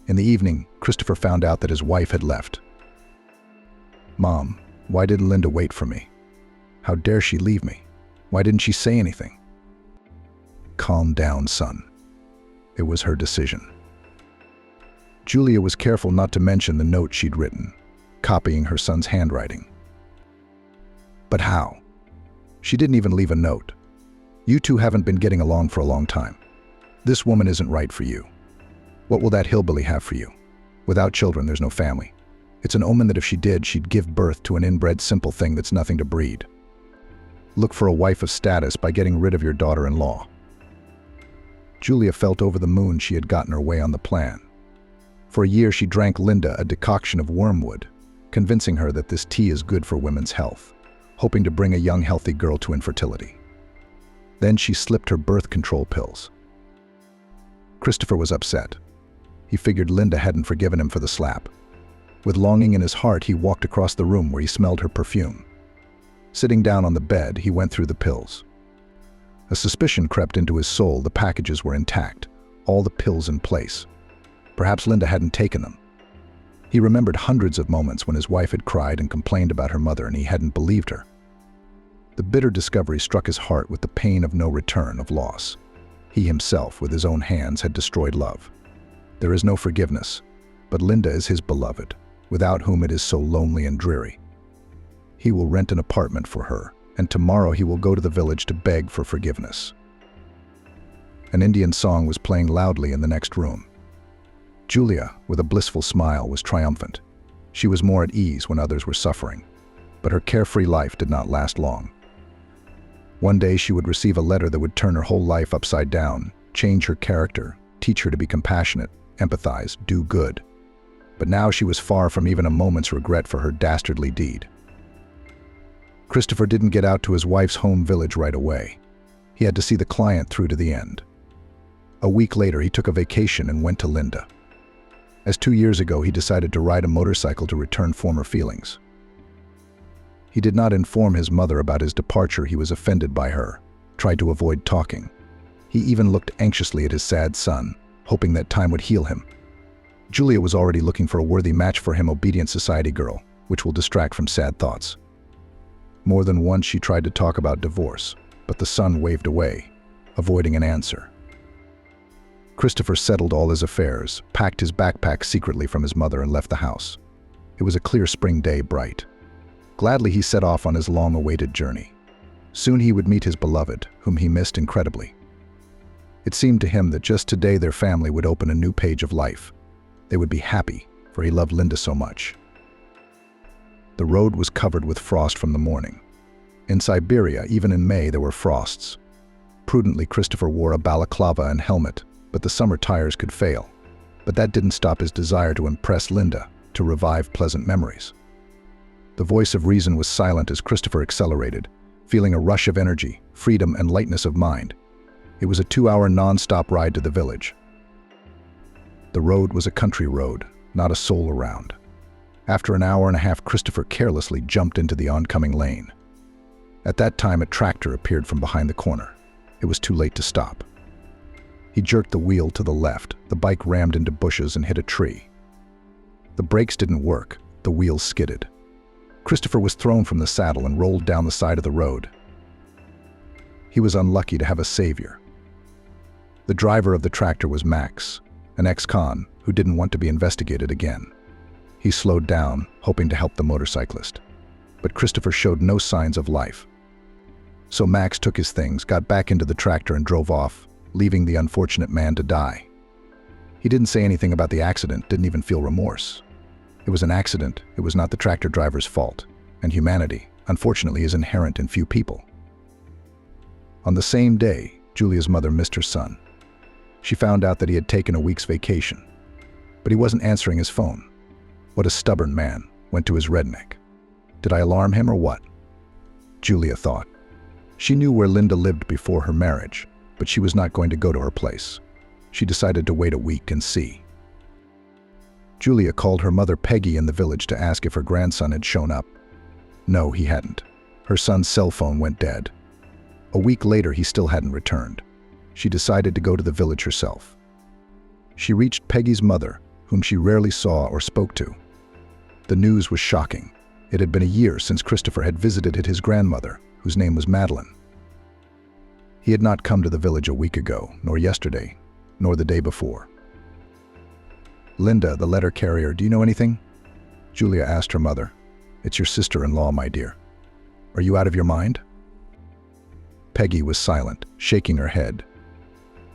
[SPEAKER 1] In the evening, Christopher found out that his wife had left. "Mom, why didn't Linda wait for me? How dare she leave me? Why didn't she say anything?" "Calm down, son. It was her decision." Julia was careful not to mention the note she'd written, copying her son's handwriting. But how? She didn't even leave a note. "You two haven't been getting along for a long time. This woman isn't right for you. What will that hillbilly have for you? Without children, there's no family. It's an omen that if she did, she'd give birth to an inbred simple thing that's nothing to breed. Look for a wife of status by getting rid of your daughter-in-law." Julia felt over the moon she had gotten her way on the plan. For a year, she drank Linda a decoction of wormwood, convincing her that this tea is good for women's health, hoping to bring a young, healthy girl to infertility. Then she slipped her birth control pills. Christopher was upset. He figured Linda hadn't forgiven him for the slap. With longing in his heart, he walked across the room where he smelled her perfume. Sitting down on the bed, he went through the pills. A suspicion crept into his soul. The packages were intact, all the pills in place. Perhaps Linda hadn't taken them. He remembered hundreds of moments when his wife had cried and complained about her mother and he hadn't believed her. The bitter discovery struck his heart with the pain of no return, of loss. He himself, with his own hands, had destroyed love. There is no forgiveness, but Linda is his beloved, without whom it is so lonely and dreary. He will rent an apartment for her, and tomorrow he will go to the village to beg for forgiveness. An Indian song was playing loudly in the next room. Julia, with a blissful smile, was triumphant. She was more at ease when others were suffering, but her carefree life did not last long. One day she would receive a letter that would turn her whole life upside down, change her character, teach her to be compassionate, empathize, do good. But now she was far from even a moment's regret for her dastardly deed. Christopher didn't get out to his wife's home village right away. He had to see the client through to the end. A week later, he took a vacation and went to Linda. As 2 years ago, he decided to ride a motorcycle to return former feelings. He did not inform his mother about his departure. He was offended by her, tried to avoid talking. He even looked anxiously at his sad son, hoping that time would heal him. Julia was already looking for a worthy match for him, obedient society girl, which will distract from sad thoughts. More than once she tried to talk about divorce, but the son waved away, avoiding an answer. Christopher settled all his affairs, packed his backpack secretly from his mother, and left the house. It was a clear spring day, bright. Gladly he set off on his long-awaited journey. Soon he would meet his beloved, whom he missed incredibly. It seemed to him that just today their family would open a new page of life. They would be happy, for he loved Linda so much. The road was covered with frost from the morning. In Siberia, even in May, there were frosts. Prudently, Christopher wore a balaclava and helmet, but the summer tires could fail. But that didn't stop his desire to impress Linda, to revive pleasant memories. The voice of reason was silent as Christopher accelerated, feeling a rush of energy, freedom, and lightness of mind. It was a 2-hour non-stop ride to the village. The road was a country road, not a soul around. After an hour and a half, Christopher carelessly jumped into the oncoming lane. At that time, a tractor appeared from behind the corner. It was too late to stop. He jerked the wheel to the left. The bike rammed into bushes and hit a tree. The brakes didn't work. The wheels skidded. Christopher was thrown from the saddle and rolled down the side of the road. He was unlucky to have a savior. The driver of the tractor was Max, an ex-con who didn't want to be investigated again. He slowed down, hoping to help the motorcyclist. But Christopher showed no signs of life. So Max took his things, got back into the tractor, and drove off, leaving the unfortunate man to die. He didn't say anything about the accident, didn't even feel remorse. It was an accident. It was not the tractor driver's fault. And humanity, unfortunately, is inherent in few people. On the same day, Julia's mother missed her son. She found out that he had taken a week's vacation. But he wasn't answering his phone. What a stubborn man, went to his redneck. Did I alarm him or what? Julia thought. She knew where Linda lived before her marriage, but she was not going to go to her place. She decided to wait a week and see. Julia called her mother Peggy in the village to ask if her grandson had shown up. No, he hadn't. Her son's cell phone went dead. A week later, he still hadn't returned. She decided to go to the village herself. She reached Peggy's mother, whom she rarely saw or spoke to. The news was shocking. It had been a year since Christopher had visited his grandmother, whose name was Madeline. He had not come to the village a week ago, nor yesterday, nor the day before. Linda, the letter carrier, do you know anything? Julia asked her mother. It's your sister-in-law, my dear. Are you out of your mind? Peggy was silent, shaking her head.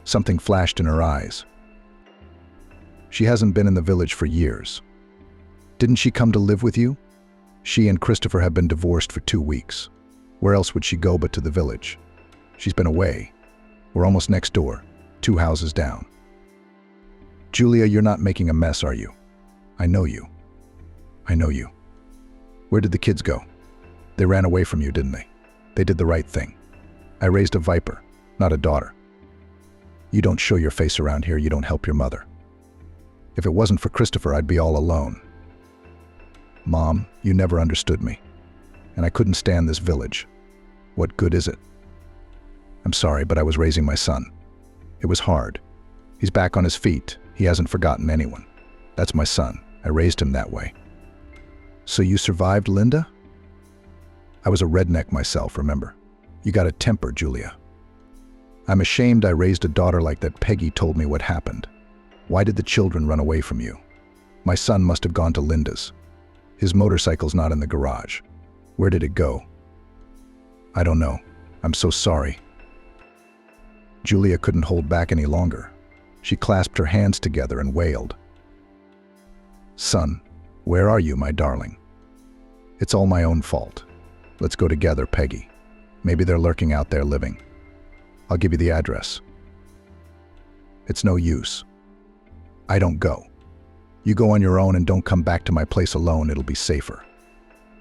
[SPEAKER 1] Something flashed in her eyes. She hasn't been in the village for years. Didn't she come to live with you? She and Christopher have been divorced for 2 weeks. Where else would she go but to the village? She's been away. We're almost next door, 2 houses down. Julia, you're not making a mess, are you? I know you. I know you. Where did the kids go? They ran away from you, didn't they? They did the right thing. I raised a viper, not a daughter. You don't show your face around here, you don't help your mother. If it wasn't for Christopher, I'd be all alone. Mom, you never understood me. And I couldn't stand this village. What good is it? I'm sorry, but I was raising my son. It was hard. He's back on his feet. He hasn't forgotten anyone. That's my son. I raised him that way. So you survived, Linda? I was a redneck myself, remember? You got a temper, Julia. I'm ashamed I raised a daughter like that. Peggy told me what happened. Why did the children run away from you? My son must have gone to Linda's. His motorcycle's not in the garage. Where did it go? I don't know. I'm so sorry. Julia couldn't hold back any longer. She clasped her hands together and wailed. Son, where are you, my darling? It's all my own fault. Let's go together, Peggy. Maybe they're lurking out there living. I'll give you the address. It's no use. I don't go. You go on your own and don't come back to my place alone, it'll be safer.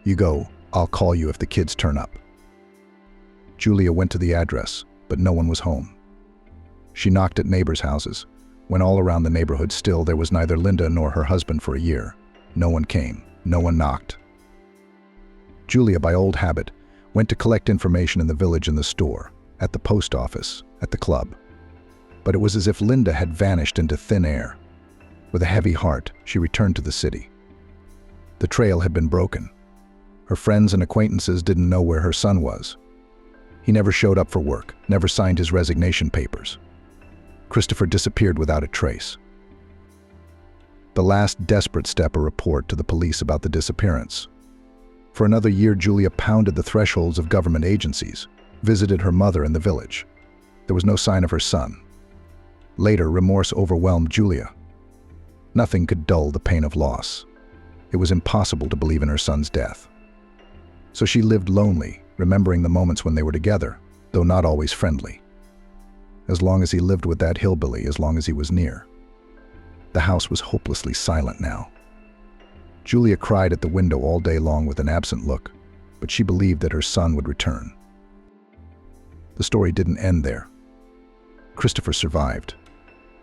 [SPEAKER 1] You go, I'll call you if the kids turn up. Julia went to the address, but no one was home. She knocked at neighbors' houses. When all around the neighborhood still there was neither Linda nor her husband for a year. No one came, no one knocked. Julia, by old habit, went to collect information in the village and the store, at the post office, at the club. But it was as if Linda had vanished into thin air. With a heavy heart, she returned to the city. The trail had been broken. Her friends and acquaintances didn't know where her son was. He never showed up for work, never signed his resignation papers. Christopher disappeared without a trace. The last desperate step, a report to the police about the disappearance. For another year, Julia pounded the thresholds of government agencies, visited her mother in the village. There was no sign of her son. Later, remorse overwhelmed Julia. Nothing could dull the pain of loss. It was impossible to believe in her son's death. So she lived lonely, remembering the moments when they were together, though not always friendly. As long as he lived with that hillbilly, as long as he was near. The house was hopelessly silent now. Julia cried at the window all day long with an absent look, but she believed that her son would return. The story didn't end there. Christopher survived.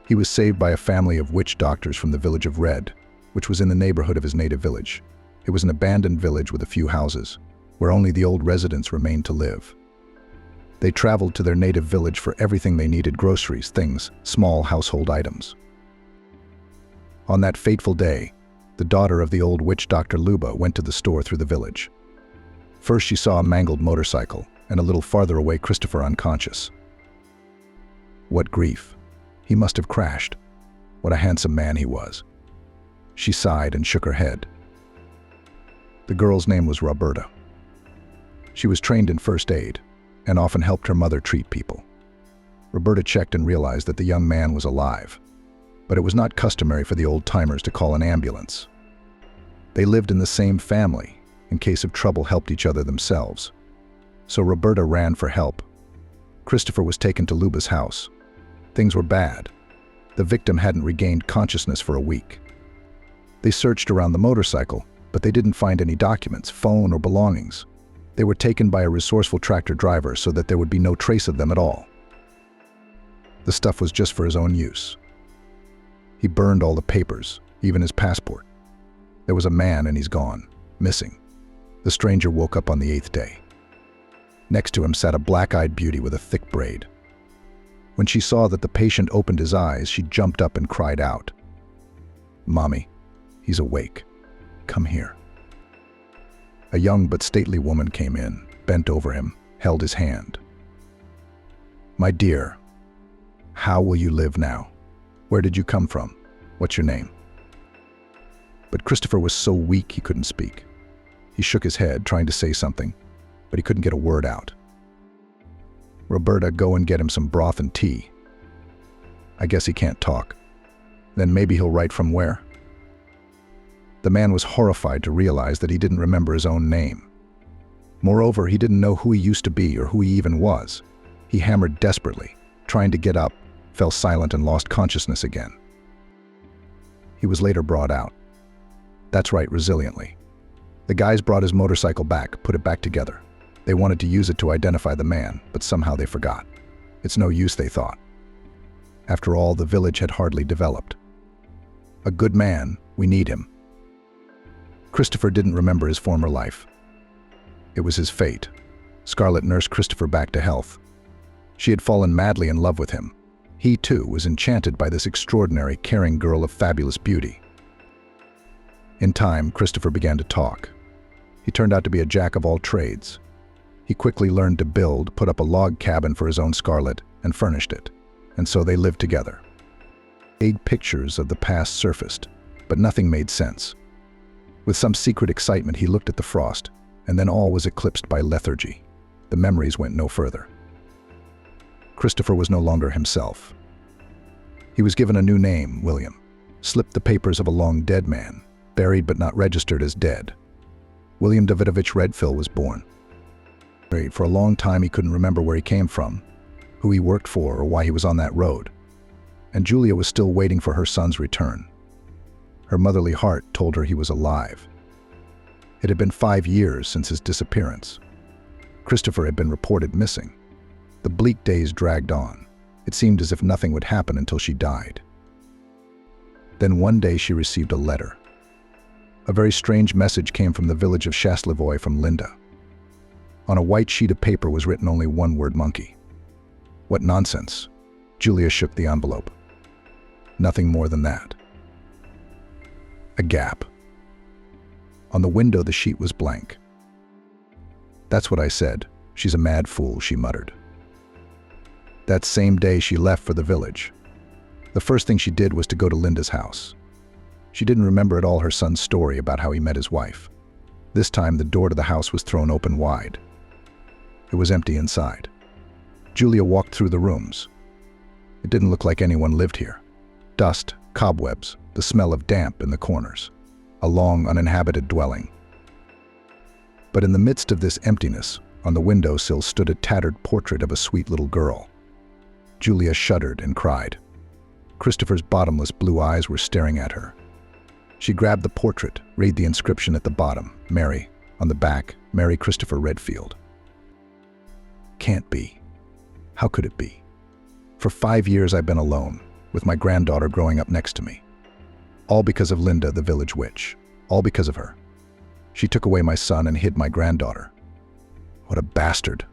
[SPEAKER 1] He was saved by a family of witch doctors from the village of Red, which was in the neighborhood of his native village. It was an abandoned village with a few houses, where only the old residents remained to live. They traveled to their native village for everything they needed: groceries, things, small household items. On that fateful day, the daughter of the old witch doctor Luba went to the store through the village. First she saw a mangled motorcycle, and a little farther away Christopher unconscious. What grief! He must have crashed. What a handsome man he was. She sighed and shook her head. The girl's name was Roberta. She was trained in first aid, and often helped her mother treat people. Roberta checked and realized that the young man was alive, but it was not customary for the old-timers to call an ambulance. They lived in the same family, in case of trouble helped each other themselves. So Roberta ran for help. Christopher was taken to Luba's house. Things were bad. The victim hadn't regained consciousness for a week. They searched around the motorcycle, but they didn't find any documents, phone, or belongings. They were taken by a resourceful tractor driver so that there would be no trace of them at all. The stuff was just for his own use. He burned all the papers, even his passport. There was a man and he's gone, missing. The stranger woke up on the 8th day. Next to him sat a black-eyed beauty with a thick braid. When she saw that the patient opened his eyes, she jumped up and cried out, "Mommy, he's awake. Come here." A young but stately woman came in, bent over him, held his hand. "My dear, how will you live now? Where did you come from? What's your name?" But Christopher was so weak he couldn't speak. He shook his head, trying to say something, but he couldn't get a word out. "Roberta, go and get him some broth and tea." "I guess he can't talk. Then maybe he'll write from where?" The man was horrified to realize that he didn't remember his own name. Moreover, he didn't know who he used to be or who he even was. He hammered desperately, trying to get up, fell silent and lost consciousness again. He was later brought out. That's right, resiliently. The guys brought his motorcycle back, put it back together. They wanted to use it to identify the man, but somehow they forgot. It's no use, they thought. After all, the village had hardly developed. A good man, we need him. Christopher didn't remember his former life. It was his fate. Scarlett nursed Christopher back to health. She had fallen madly in love with him. He, too, was enchanted by this extraordinary, caring girl of fabulous beauty. In time, Christopher began to talk. He turned out to be a jack of all trades. He quickly learned to build, put up a log cabin for his own Scarlett, and furnished it. And so they lived together. Vague pictures of the past surfaced. but nothing made sense. With some secret excitement, he looked at the frost, and then all was eclipsed by lethargy. The memories went no further. Christopher was no longer himself. He was given a new name, William, slipped the papers of a long dead man, buried but not registered as dead. William Davidovich Redfill was born. For a long time he couldn't remember where he came from, who he worked for, or why he was on that road. And Julia was still waiting for her son's return. Her motherly heart told her he was alive. It had been 5 years since his disappearance. Christopher had been reported missing. The bleak days dragged on. It seemed as if nothing would happen until she died. Then one day she received a letter. A very strange message came from the village of Chaslevoix from Linda. On a white sheet of paper was written only one word: monkey. What nonsense. Julia shook the envelope. Nothing more than that. A gap. On the window the sheet was blank. That's what I said. She's a mad fool, she muttered. That same day she left for the village. The first thing she did was to go to Linda's house. She didn't remember at all her son's story about how he met his wife. This time the door to the house was thrown open wide. It was empty inside. Julia walked through the rooms. It didn't look like anyone lived here. Dust, cobwebs, the smell of damp in the corners. A long, uninhabited dwelling. But in the midst of this emptiness, on the windowsill stood a tattered portrait of a sweet little girl. Julia shuddered and cried. Christopher's bottomless blue eyes were staring at her. She grabbed the portrait, read the inscription at the bottom, Mary. On the back, Mary Christopher Redfield. Can't be. How could it be? For 5 years I've been alone, with my granddaughter growing up next to me. All because of Linda, the village witch. All because of her. She took away my son and hid my granddaughter. What a bastard.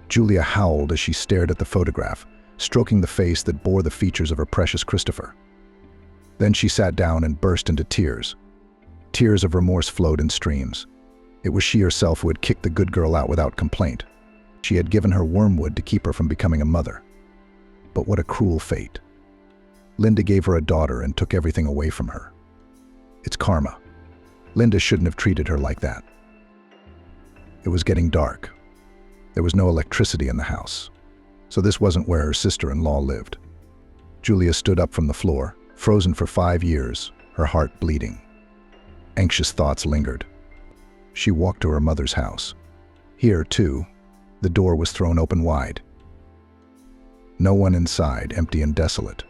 [SPEAKER 1] Julia howled as she stared at the photograph, stroking the face that bore the features of her precious Christopher. Then she sat down and burst into tears. Tears of remorse flowed in streams. It was she herself who had kicked the good girl out without complaint. She had given her wormwood to keep her from becoming a mother. But what a cruel fate. Linda gave her a daughter and took everything away from her. It's karma. Linda shouldn't have treated her like that. It was getting dark. There was no electricity in the house, so this wasn't where her sister-in-law lived. Julia stood up from the floor, frozen for 5 years, her heart bleeding. Anxious thoughts lingered. She walked to her mother's house. Here, too, the door was thrown open wide. No one inside, empty and desolate.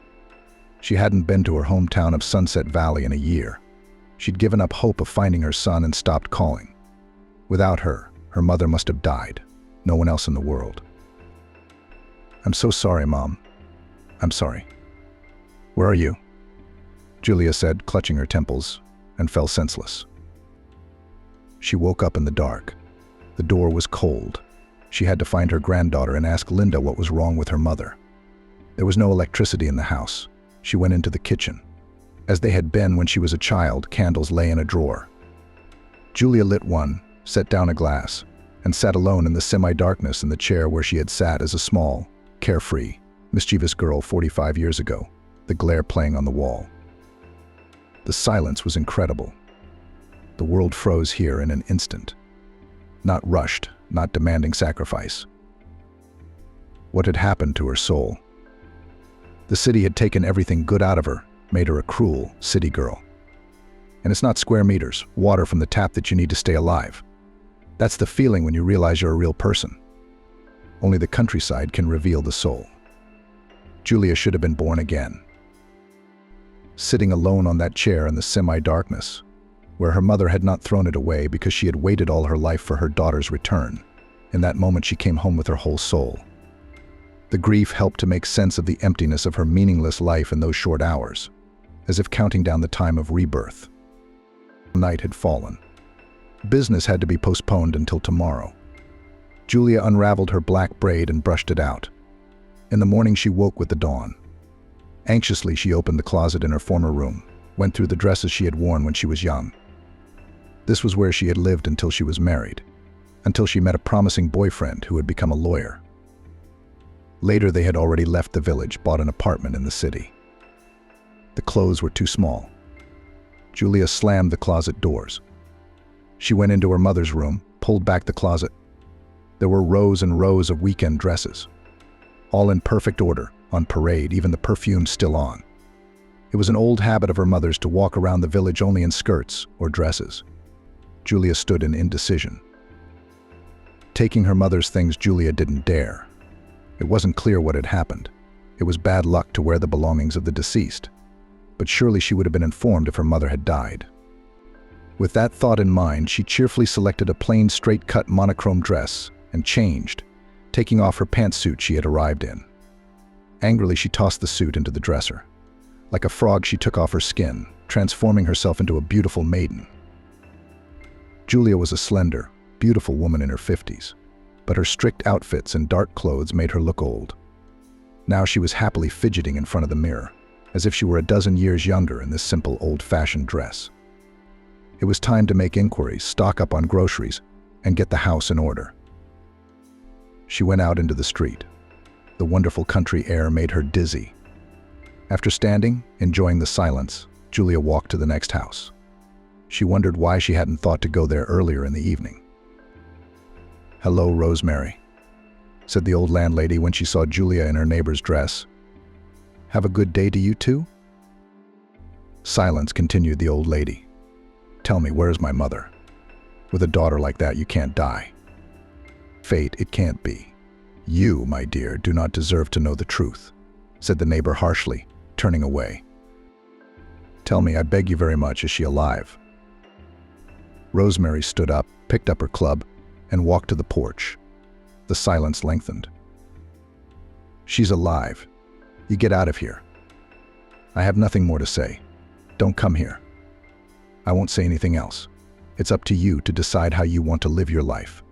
[SPEAKER 1] She hadn't been to her hometown of Sunset Valley in a year. She'd given up hope of finding her son and stopped calling. Without her, her mother must have died. No one else in the world. I'm so sorry, Mom. I'm sorry. Where are you? Julia said, clutching her temples, and fell senseless. She woke up in the dark. The door was cold. She had to find her granddaughter and ask Linda what was wrong with her mother. There was no electricity in the house. She went into the kitchen. As they had been when she was a child, candles lay in a drawer. Julia lit one, set down a glass, and sat alone in the semi-darkness in the chair where she had sat as a small, carefree, mischievous girl 45 years ago, the glare playing on the wall. The silence was incredible. The world froze here in an instant. Not rushed, not demanding sacrifice. What had happened to her soul? The city had taken everything good out of her, made her a cruel city girl. And it's not square meters, water from the tap that you need to stay alive. That's the feeling when you realize you're a real person. Only the countryside can reveal the soul. Julia should have been born again. Sitting alone on that chair in the semi-darkness, where her mother had not thrown it away because she had waited all her life for her daughter's return. In that moment she came home with her whole soul. The grief helped to make sense of the emptiness of her meaningless life in those short hours, as if counting down the time of rebirth. Night had fallen. Business had to be postponed until tomorrow. Julia unraveled her black braid and brushed it out. In the morning she woke with the dawn. Anxiously she opened the closet in her former room, went through the dresses she had worn when she was young. This was where she had lived until she was married, until she met a promising boyfriend who had become a lawyer. Later they had already left the village, bought an apartment in the city. The clothes were too small. Julia slammed the closet doors. She went into her mother's room, pulled back the closet. There were rows and rows of weekend dresses, all in perfect order, on parade, even the perfume still on. It was an old habit of her mother's to walk around the village only in skirts or dresses. Julia stood in indecision. Taking her mother's things, Julia didn't dare. It wasn't clear what had happened. It was bad luck to wear the belongings of the deceased. But surely she would have been informed if her mother had died. With that thought in mind, she cheerfully selected a plain, straight-cut monochrome dress and changed, taking off her pantsuit she had arrived in. Angrily, she tossed the suit into the dresser. Like a frog, she took off her skin, transforming herself into a beautiful maiden. Julia was a slender, beautiful woman in her 50s, but her strict outfits and dark clothes made her look old. Now she was happily fidgeting in front of the mirror, as if she were a dozen years younger in this simple, old-fashioned dress. It was time to make inquiries, stock up on groceries, and get the house in order. She went out into the street. The wonderful country air made her dizzy. After standing, enjoying the silence, Julia walked to the next house. She wondered why she hadn't thought to go there earlier in the evening. "Hello, Rosemary," said the old landlady when she saw Julia in her neighbor's dress. "Have a good day to you too?" Silence, continued the old lady. "Tell me, where's my mother? With a daughter like that, you can't die." "Fate, it can't be. You, my dear, do not deserve to know the truth," said the neighbor harshly, turning away. "Tell me, I beg you very much, is she alive?" Rosemary stood up, picked up her club, and walked to the porch. The silence lengthened. "She's alive. You get out of here. I have nothing more to say. Don't come here. I won't say anything else. It's up to you to decide how you want to live your life."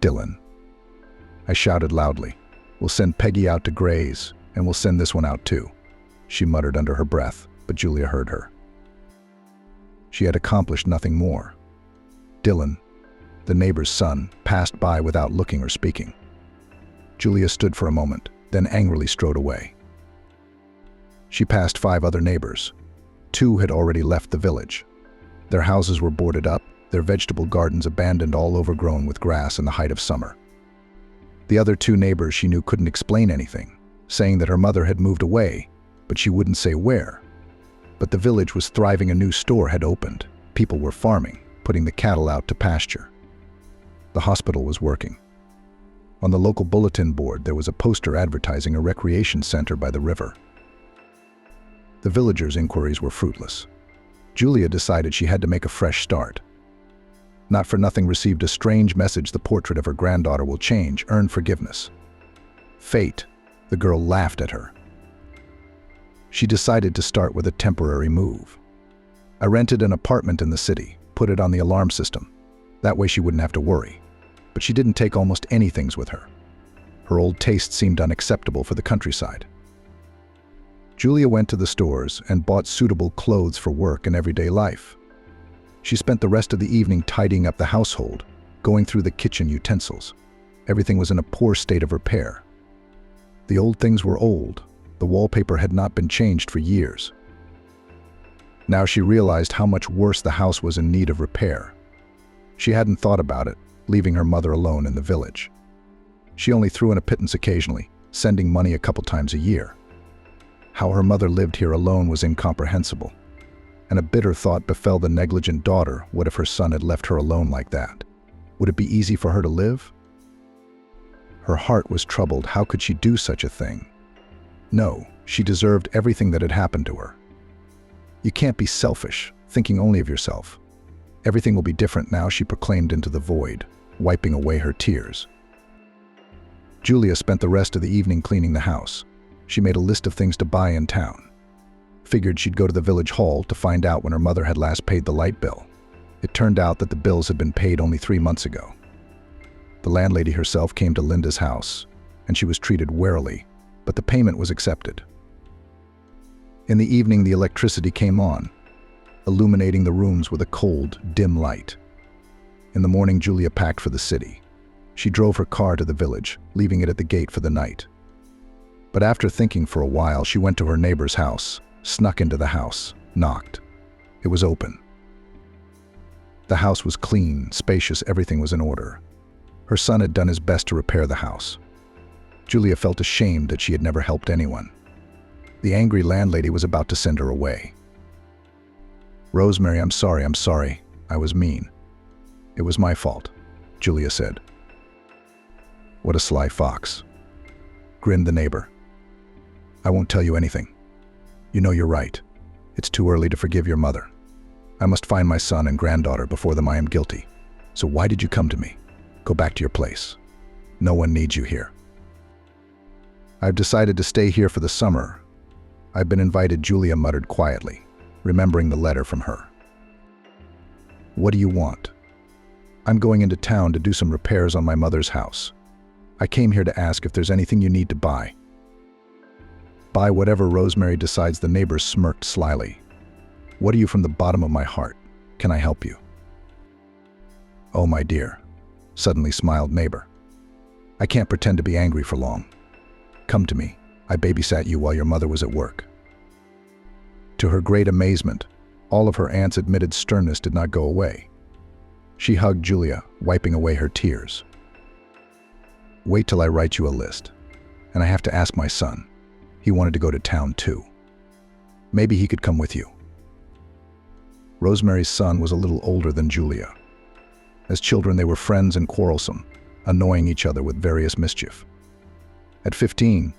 [SPEAKER 1] "Dylan," I shouted loudly, "we'll send Peggy out to graze, and we'll send this one out too," she muttered under her breath, but Julia heard her. She had accomplished nothing more. Dylan, the neighbor's son, passed by without looking or speaking. Julia stood for a moment, then angrily strode away. She passed 5 other neighbors. 2 had already left the village. Their houses were boarded up, their vegetable gardens abandoned, all overgrown with grass in the height of summer. The other 2 neighbors she knew couldn't explain anything, saying that her mother had moved away, but she wouldn't say where. But the village was thriving. A new store had opened. People were farming, putting the cattle out to pasture. The hospital was working. On the local bulletin board, there was a poster advertising a recreation center by the river. The villagers' inquiries were fruitless. Julia decided she had to make a fresh start. Not for nothing received a strange message: the portrait of her granddaughter will change, earn forgiveness. Fate, the girl laughed at her. She decided to start with a temporary move. I rented an apartment in the city, put it on the alarm system. That way she wouldn't have to worry. But she didn't take almost any things with her. Her old taste seemed unacceptable for the countryside. Julia went to the stores and bought suitable clothes for work and everyday life. She spent the rest of the evening tidying up the household, going through the kitchen utensils. Everything was in a poor state of repair. The old things were old. The wallpaper had not been changed for years. Now she realized how much worse the house was in need of repair. She hadn't thought about it, leaving her mother alone in the village. She only threw in a pittance occasionally, sending money a couple times a year. How her mother lived here alone was incomprehensible. And a bitter thought befell the negligent daughter: what if her son had left her alone like that? Would it be easy for her to live? Her heart was troubled. How could she do such a thing? No, she deserved everything that had happened to her. You can't be selfish, thinking only of yourself. Everything will be different now, she proclaimed into the void, wiping away her tears. Julia spent the rest of the evening cleaning the house. She made a list of things to buy in town. Figured she'd go to the village hall to find out when her mother had last paid the light bill. It turned out that the bills had been paid only 3 months ago. The landlady herself came to Linda's house, and she was treated warily, but the payment was accepted. In the evening, the electricity came on, illuminating the rooms with a cold, dim light. In the morning, Julia packed for the city. She drove her car to the village, leaving it at the gate for the night. But after thinking for a while, she went to her neighbor's house, snuck into the house, knocked. It was open. The house was clean, spacious, everything was in order. Her son had done his best to repair the house. Julia felt ashamed that she had never helped anyone. The angry landlady was about to send her away. "Rosemary, I'm sorry. I was mean." "It was my fault," Julia said. "What a sly fox," grinned the neighbor. "I won't tell you anything. You know you're right. It's too early to forgive your mother. I must find my son and granddaughter before them I am guilty. So why did you come to me? Go back to your place. No one needs you here." "I've decided to stay here for the summer. I've been invited," Julia muttered quietly, remembering the letter from her. "What do you want?" "I'm going into town to do some repairs on my mother's house. I came here to ask if there's anything you need to buy." "Buy whatever Rosemary decides," the neighbor smirked slyly. "What are you from the bottom of my heart? Can I help you?" "Oh, my dear," suddenly smiled neighbor. "I can't pretend to be angry for long. Come to me. I babysat you while your mother was at work." To her great amazement, all of her aunt's admitted sternness did not go away. She hugged Julia, wiping away her tears. "Wait till I write you a list. And I have to ask my son. He wanted to go to town too. Maybe he could come with you." Rosemary's son was a little older than Julia. As children, they were friends and quarrelsome, annoying each other with various mischief. At 15,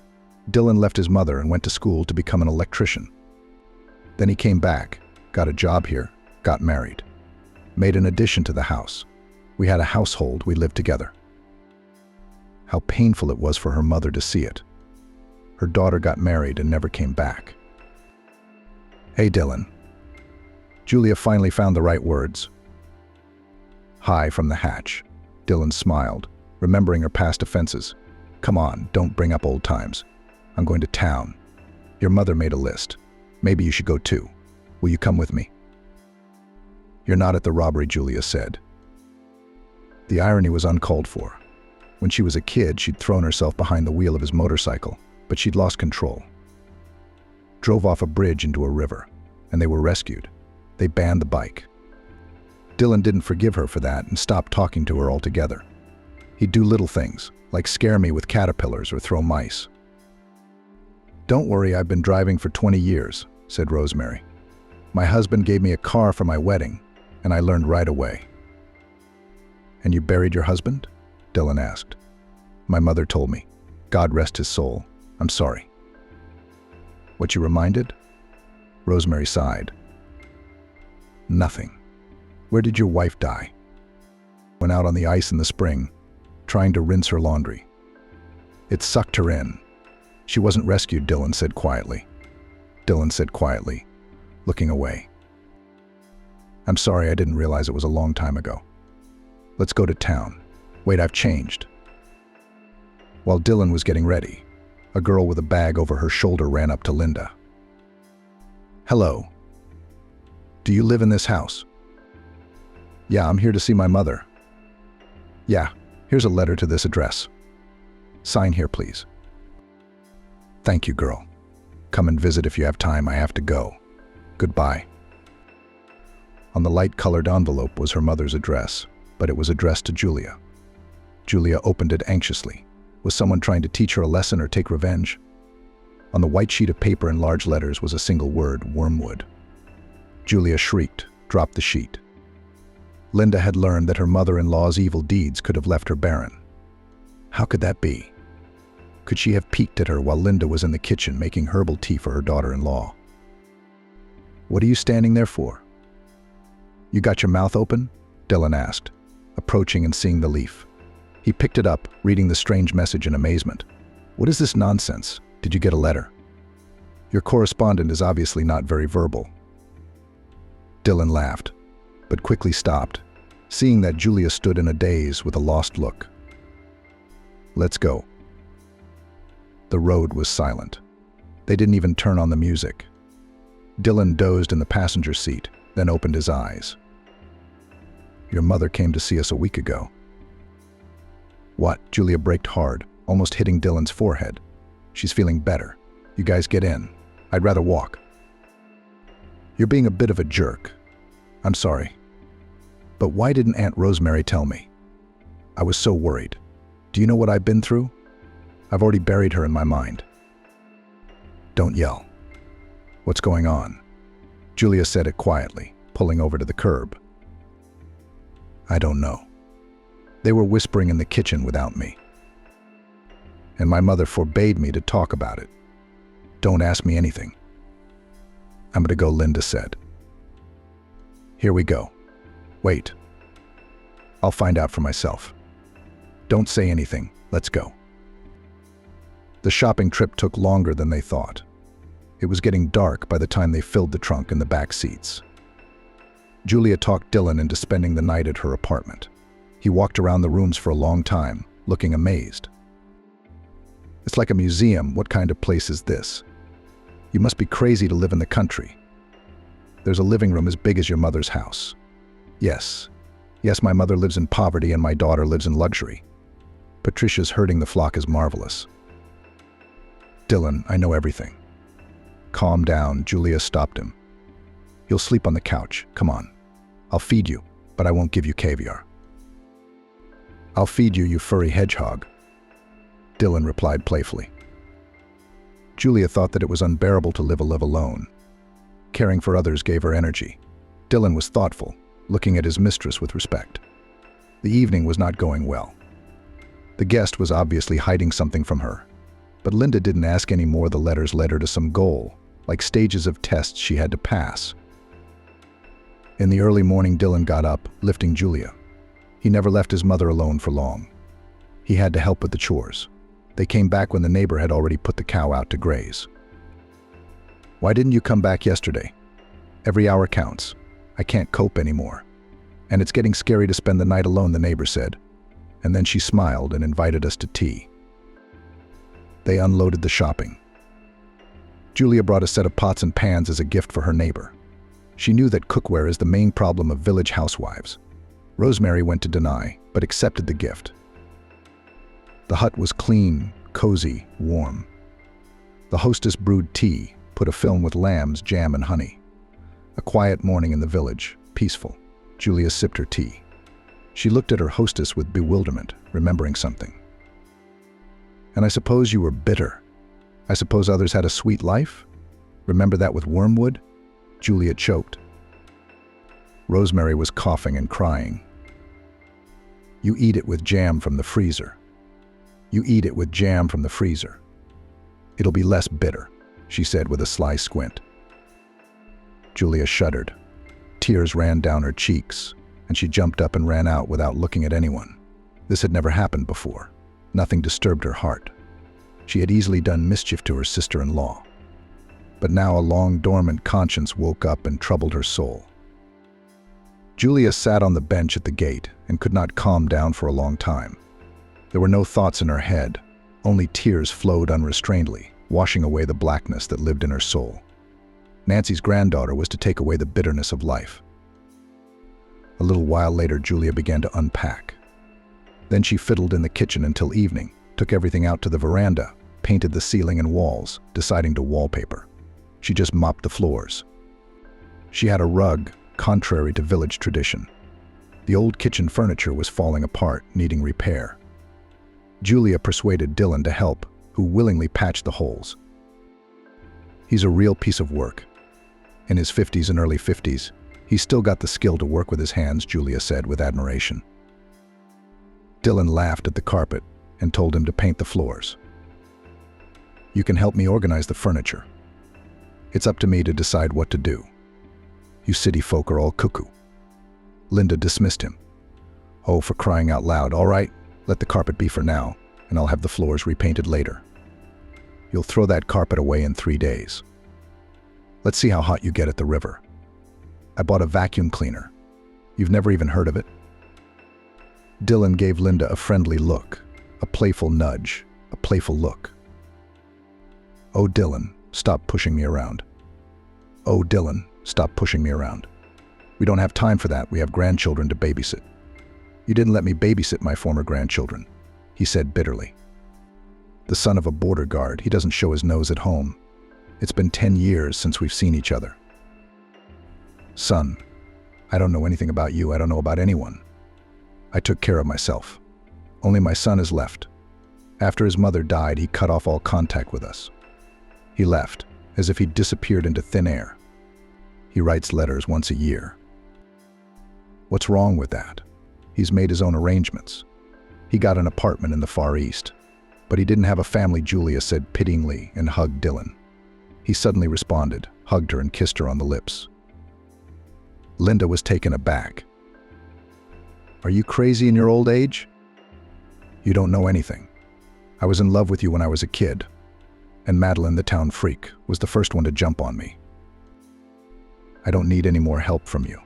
[SPEAKER 1] Dylan left his mother and went to school to become an electrician. Then he came back, got a job here, got married, made an addition to the house. We had a household, we lived together. How painful it was for her mother to see it. Her daughter got married and never came back. "Hey, Dylan." Julia finally found the right words. "Hi," from the hatch. Dylan smiled, remembering her past offenses. "Come on, don't bring up old times. I'm going to town. Your mother made a list. Maybe you should go too. Will you come with me?" "You're not at the robbery," Julia said. The irony was uncalled for. When she was a kid, she'd thrown herself behind the wheel of his motorcycle, but she'd lost control. Drove off a bridge into a river, and they were rescued. They banned the bike. Dylan didn't forgive her for that and stopped talking to her altogether. He'd do little things, like scare me with caterpillars or throw mice. "Don't worry, I've been driving for 20 years, said Rosemary. "My husband gave me a car for my wedding, and I learned right away." "And you buried your husband?" Dylan asked. "My mother told me. God rest his soul. I'm sorry." "What you reminded?" Rosemary sighed. "Nothing. Where did your wife die?" "Went out on the ice in the spring, trying to rinse her laundry. It sucked her in. She wasn't rescued," Dylan said quietly. Looking away. "I'm sorry, I didn't realize it was a long time ago. Let's go to town. Wait, I've changed." While Dylan was getting ready, a girl with a bag over her shoulder ran up to Linda. "Hello. Do you live in this house?" "Yeah, I'm here to see my mother." "Yeah, here's a letter to this address. Sign here, please." "Thank you, girl. Come and visit if you have time. I have to go. Goodbye." On the light-colored envelope was her mother's address, but it was addressed to Julia. Julia opened it anxiously. Was someone trying to teach her a lesson or take revenge? On the white sheet of paper in large letters was a single word, wormwood. Julia shrieked, dropped the sheet. Linda had learned that her mother-in-law's evil deeds could have left her barren. How could that be? Could she have peeked at her while Linda was in the kitchen making herbal tea for her daughter-in-law? "What are you standing there for?" "You got your mouth open?" Dylan asked, approaching and seeing the leaf. He picked it up, reading the strange message in amazement. "What is this nonsense? Did you get a letter? Your correspondent is obviously not very verbal." Dylan laughed, but quickly stopped, seeing that Julia stood in a daze with a lost look. "Let's go." The road was silent. They didn't even turn on the music. Dylan dozed in the passenger seat, then opened his eyes. "Your mother came to see us a week ago." "What?" Julia braked hard, almost hitting Dylan's forehead. "She's feeling better. You guys get in. I'd rather walk." You're being a bit of a jerk. I'm sorry. But why didn't Aunt Rosemary tell me? I was so worried. Do you know what I've been through? I've already buried her in my mind. Don't yell. What's going on? Julia said it quietly, pulling over to the curb. I don't know. They were whispering in the kitchen without me. And my mother forbade me to talk about it. Don't ask me anything. I'm going to go, Linda said. Here we go. Wait. I'll find out for myself. Don't say anything. Let's go. The shopping trip took longer than they thought. It was getting dark by the time they filled the trunk and the back seats. Julia talked Dylan into spending the night at her apartment. He walked around the rooms for a long time, looking amazed. It's like a museum. What kind of place is this? You must be crazy to live in the country. There's a living room as big as your mother's house. Yes, my mother lives in poverty and my daughter lives in luxury. Patricia's herding the flock is marvelous. Dylan, I know everything. Calm down, Julia stopped him. You'll sleep on the couch, come on. I'll feed you, but I won't give you caviar. I'll feed you, you furry hedgehog. Dylan replied playfully. Julia thought that it was unbearable to live alone. Caring for others gave her energy. Dylan was thoughtful, looking at his mistress with respect. The evening was not going well. The guest was obviously hiding something from her, but Linda didn't ask any more. The letters led her to some goal, like stages of tests she had to pass. In the early morning, Dylan got up, lifting Julia. He never left his mother alone for long. He had to help with the chores. They came back when the neighbor had already put the cow out to graze. Why didn't you come back yesterday? Every hour counts. I can't cope anymore. And it's getting scary to spend the night alone, the neighbor said. And then she smiled and invited us to tea. They unloaded the shopping. Julia brought a set of pots and pans as a gift for her neighbor. She knew that cookware is the main problem of village housewives. Rosemary went to deny, but accepted the gift. The hut was clean, cozy, warm. The hostess brewed tea, put a film with lambs, jam, and honey. A quiet morning in the village, peaceful. Julia sipped her tea. She looked at her hostess with bewilderment, remembering something. And I suppose you were bitter. I suppose others had a sweet life? Remember that with wormwood? Julia choked. Rosemary was coughing and crying. You eat it with jam from the freezer. You eat it with jam from the freezer. It'll be less bitter, she said with a sly squint. Julia shuddered. Tears ran down her cheeks, and she jumped up and ran out without looking at anyone. This had never happened before. Nothing disturbed her heart. She had easily done mischief to her sister-in-law. But now a long dormant conscience woke up and troubled her soul. Julia sat on the bench at the gate and could not calm down for a long time. There were no thoughts in her head, only tears flowed unrestrainedly, washing away the blackness that lived in her soul. Nancy's granddaughter was to take away the bitterness of life. A little while later, Julia began to unpack. Then she fiddled in the kitchen until evening, took everything out to the veranda, painted the ceiling and walls, deciding to wallpaper. She just mopped the floors. She had a rug, contrary to village tradition. The old kitchen furniture was falling apart, needing repair. Julia persuaded Dylan to help, who willingly patched the holes. He's a real piece of work. In his 50s and early 50s, he's still got the skill to work with his hands, Julia said with admiration. Dylan laughed at the carpet and told him to paint the floors. You can help me organize the furniture. It's up to me to decide what to do. You city folk are all cuckoo. Linda dismissed him. Oh, for crying out loud. All right, let the carpet be for now, and I'll have the floors repainted later. You'll throw that carpet away in 3 days. Let's see how hot you get at the river. I bought a vacuum cleaner. You've never even heard of it? Dylan gave Linda a friendly look, a playful nudge, a playful look. Oh, Dylan, stop pushing me around. Oh, Dylan, stop pushing me around. We don't have time for that. We have grandchildren to babysit. You didn't let me babysit my former grandchildren, he said bitterly. The son of a border guard, he doesn't show his nose at home. It's been 10 years since we've seen each other. "Son, I don't know anything about you. I don't know about anyone. I took care of myself. Only my son is left. After his mother died, he cut off all contact with us. He left, as if he'd disappeared into thin air. He writes letters once a year. What's wrong with that? He's made his own arrangements. He got an apartment in the Far East. But he didn't have a family," Julia said pityingly and hugged Dylan. He suddenly responded, hugged her and kissed her on the lips. Linda was taken aback. "Are you crazy in your old age? You don't know anything. I was in love with you when I was a kid, and Madeline, the town freak, was the first one to jump on me. I don't need any more help from you.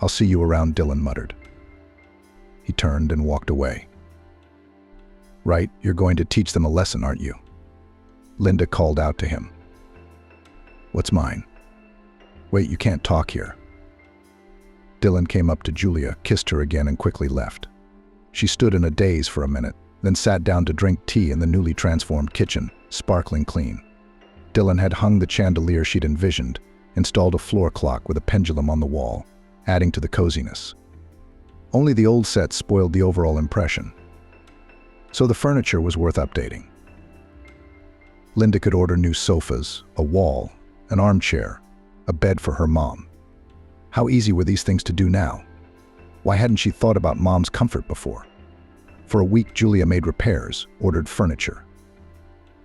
[SPEAKER 1] I'll see you around," Dylan muttered. He turned and walked away. "Right, you're going to teach them a lesson, aren't you?" Linda called out to him. "What's mine? Wait, you can't talk here." Dylan came up to Julia, kissed her again, and quickly left. She stood in a daze for a minute, then sat down to drink tea in the newly transformed kitchen, sparkling clean. Dylan had hung the chandelier she'd envisioned, installed a floor clock with a pendulum on the wall, adding to the coziness. Only the old set spoiled the overall impression. So the furniture was worth updating. Linda could order new sofas, a wall, an armchair, a bed for her mom. How easy were these things to do now? Why hadn't she thought about Mom's comfort before? For a week, Julia made repairs, ordered furniture.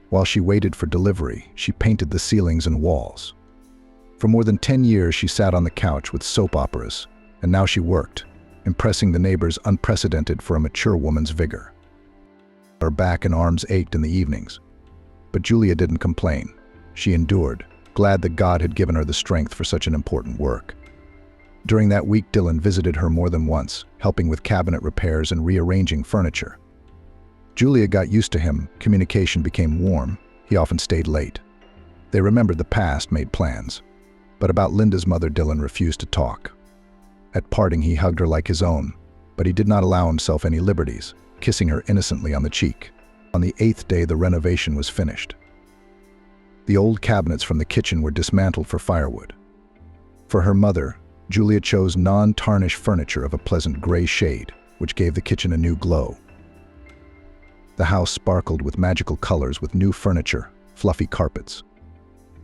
[SPEAKER 1] While she waited for delivery, she painted the ceilings and walls. For more than 10 years, she sat on the couch with soap operas, and now she worked, impressing the neighbors, unprecedented for a mature woman's vigor. Her back and arms ached in the evenings. But Julia didn't complain. She endured, glad that God had given her the strength for such an important work. During that week, Dylan visited her more than once, helping with cabinet repairs and rearranging furniture. Julia got used to him, communication became warm, he often stayed late. They remembered the past, made plans. But about Linda's mother, Dylan refused to talk. At parting, he hugged her like his own, but he did not allow himself any liberties, kissing her innocently on the cheek. On the 8th day, the renovation was finished. The old cabinets from the kitchen were dismantled for firewood. For her mother, Julia chose non-tarnished furniture of a pleasant gray shade, which gave the kitchen a new glow. The house sparkled with magical colors, with new furniture, fluffy carpets.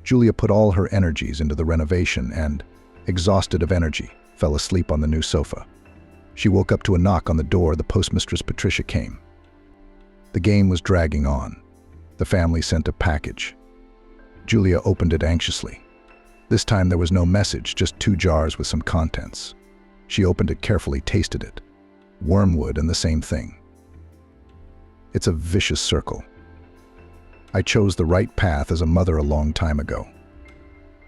[SPEAKER 1] Julia put all her energies into the renovation and, exhausted of energy, fell asleep on the new sofa. She woke up to a knock on the door. The postmistress Patricia came. The game was dragging on. The family sent a package. Julia opened it anxiously. This time there was no message, just 2 jars with some contents. She opened it carefully, tasted it. Wormwood and the same thing. It's a vicious circle. I chose the right path as a mother a long time ago.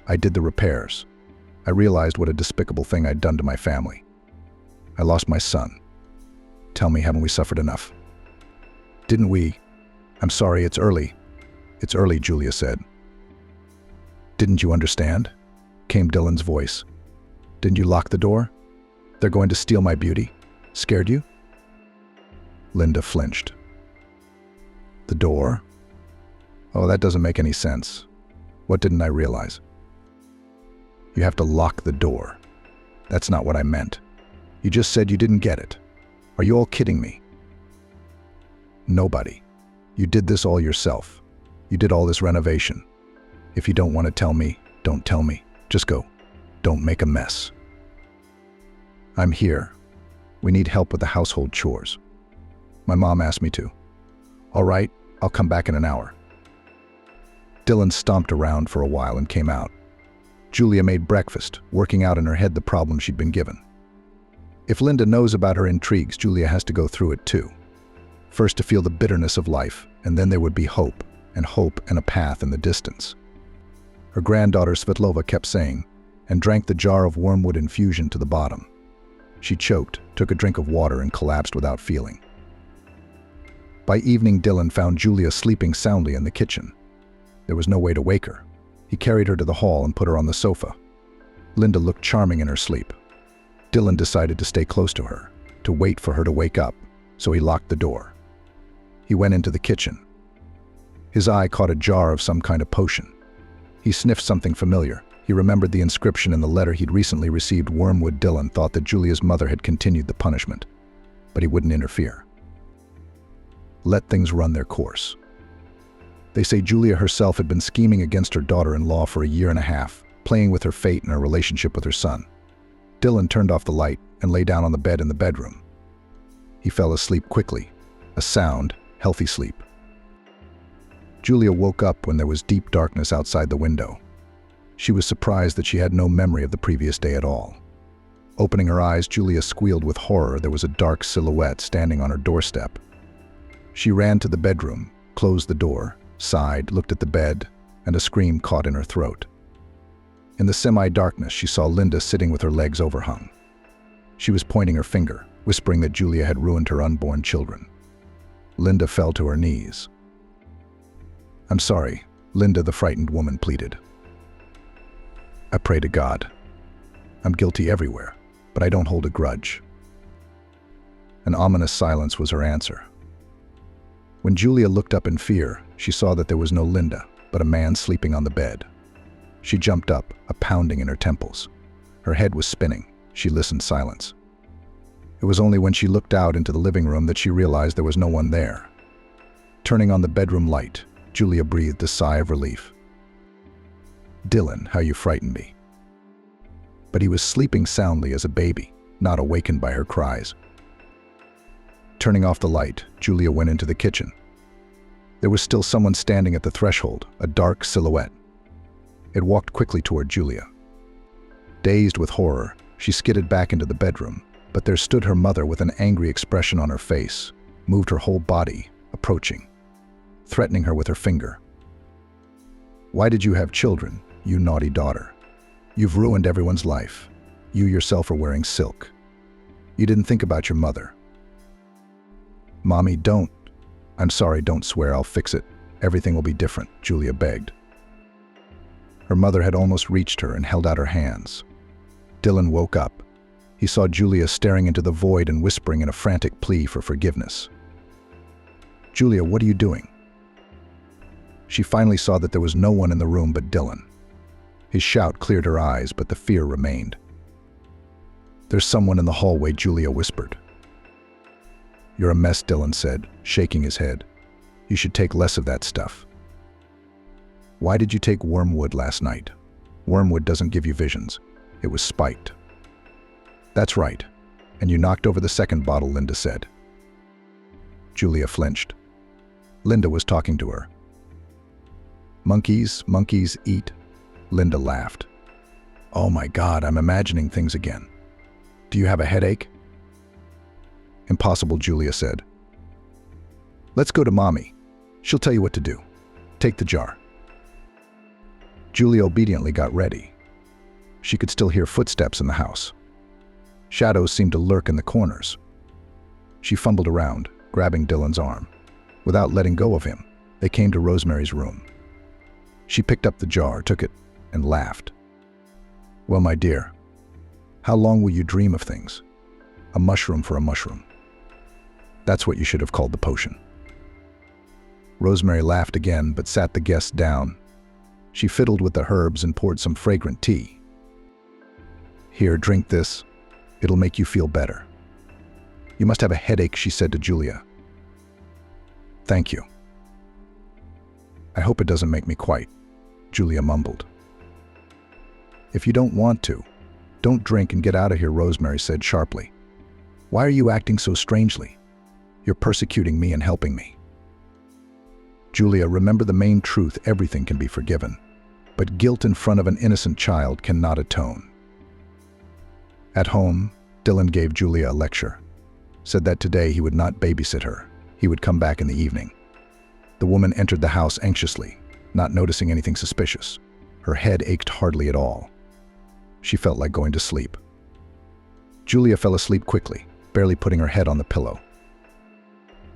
[SPEAKER 1] I did the repairs. I realized what a despicable thing I'd done to my family. I lost my son. Tell me, haven't we suffered enough? Didn't we? I'm sorry, it's early. It's early, Julia said. Didn't you understand? Came Dylan's voice. Didn't you lock the door? They're going to steal my beauty. Scared you? Linda flinched. The door? Oh, that doesn't make any sense. What didn't I realize? You have to lock the door. That's not what I meant. You just said you didn't get it. Are you all kidding me? Nobody. You did this all yourself. You did all this renovation. If you don't want to tell me, don't tell me. Just go. Don't make a mess. I'm here. We need help with the household chores. My mom asked me to. All right, I'll come back in an hour. Dylan stomped around for a while and came out. Julia made breakfast, working out in her head the problem she'd been given. If Linda knows about her intrigues, Julia has to go through it too. First to feel the bitterness of life, and then there would be hope and a path in the distance. Her granddaughter Svetlova kept saying, and drank the jar of wormwood infusion to the bottom. She choked, took a drink of water, and collapsed without feeling. By evening, Dylan found Julia sleeping soundly in the kitchen. There was no way to wake her. He carried her to the hall and put her on the sofa. Linda looked charming in her sleep. Dylan decided to stay close to her, to wait for her to wake up, so he locked the door. He went into the kitchen. His eye caught a jar of some kind of potion. He sniffed something familiar. He remembered the inscription in the letter he'd recently received. Wormwood. Dylan thought that Julia's mother had continued the punishment, but he wouldn't interfere. Let things run their course. They say Julia herself had been scheming against her daughter-in-law for a year and a half, playing with her fate and her relationship with her son. Dylan turned off the light and lay down on the bed in the bedroom. He fell asleep quickly, a sound, healthy sleep. Julia woke up when there was deep darkness outside the window. She was surprised that she had no memory of the previous day at all. Opening her eyes, Julia squealed with horror. There was a dark silhouette standing on her doorstep. She ran to the bedroom, closed the door, sighed, looked at the bed, and a scream caught in her throat. In the semi-darkness, she saw Linda sitting with her legs overhung. She was pointing her finger, whispering that Julia had ruined her unborn children. Linda fell to her knees. "I'm sorry," Linda, the frightened woman, pleaded. "I pray to God. I'm guilty everywhere, but I don't hold a grudge." An ominous silence was her answer. When Julia looked up in fear, she saw that there was no Linda, but a man sleeping on the bed. She jumped up, a pounding in her temples. Her head was spinning. She listened silence. It was only when she looked out into the living room that she realized there was no one there. Turning on the bedroom light, Julia breathed a sigh of relief. "Dylan, how you frightened me." But he was sleeping soundly as a baby, not awakened by her cries. Turning off the light, Julia went into the kitchen. There was still someone standing at the threshold, a dark silhouette. It walked quickly toward Julia. Dazed with horror, she skidded back into the bedroom, but there stood her mother with an angry expression on her face, moved her whole body, approaching, threatening her with her finger. "Why did you have children, you naughty daughter? You've ruined everyone's life. You yourself are wearing silk. You didn't think about your mother." "Mommy, don't." "I'm sorry, don't swear, I'll fix it. Everything will be different," Julia begged. Her mother had almost reached her and held out her hands. Dylan woke up. He saw Julia staring into the void and whispering in a frantic plea for forgiveness. "Julia, what are you doing?" She finally saw that there was no one in the room but Dylan. His shout cleared her eyes, but the fear remained. "There's someone in the hallway," Julia whispered. "You're a mess," Dylan said, shaking his head. "You should take less of that stuff." "Why did you take wormwood last night?" "Wormwood doesn't give you visions. It was spiked." "That's right. And you knocked over the second bottle," Linda said. Julia flinched. Linda was talking to her. Monkeys eat." Linda laughed. "Oh my God, I'm imagining things again. Do you have a headache?" "Impossible," Julia said. "Let's go to Mommy. She'll tell you what to do. Take the jar." Julia obediently got ready. She could still hear footsteps in the house. Shadows seemed to lurk in the corners. She fumbled around, grabbing Dylan's arm. Without letting go of him, they came to Rosemary's room. She picked up the jar, took it, and laughed. "Well, my dear, how long will you dream of things? A mushroom for a mushroom. That's what you should have called the potion." Rosemary laughed again, but sat the guests down. She fiddled with the herbs and poured some fragrant tea. "Here, drink this. It'll make you feel better." "You must have a headache," she said to Julia. "Thank you." "I hope it doesn't make me quite," Julia mumbled. "If you don't want to, don't drink and get out of here," Rosemary said sharply. "Why are you acting so strangely? You're persecuting me and helping me." "Julia, remember the main truth: everything can be forgiven. But guilt in front of an innocent child cannot atone." At home, Dylan gave Julia a lecture. Said that today he would not babysit her. He would come back in the evening. The woman entered the house anxiously, not noticing anything suspicious. Her head ached hardly at all. She felt like going to sleep. Julia fell asleep quickly, barely putting her head on the pillow.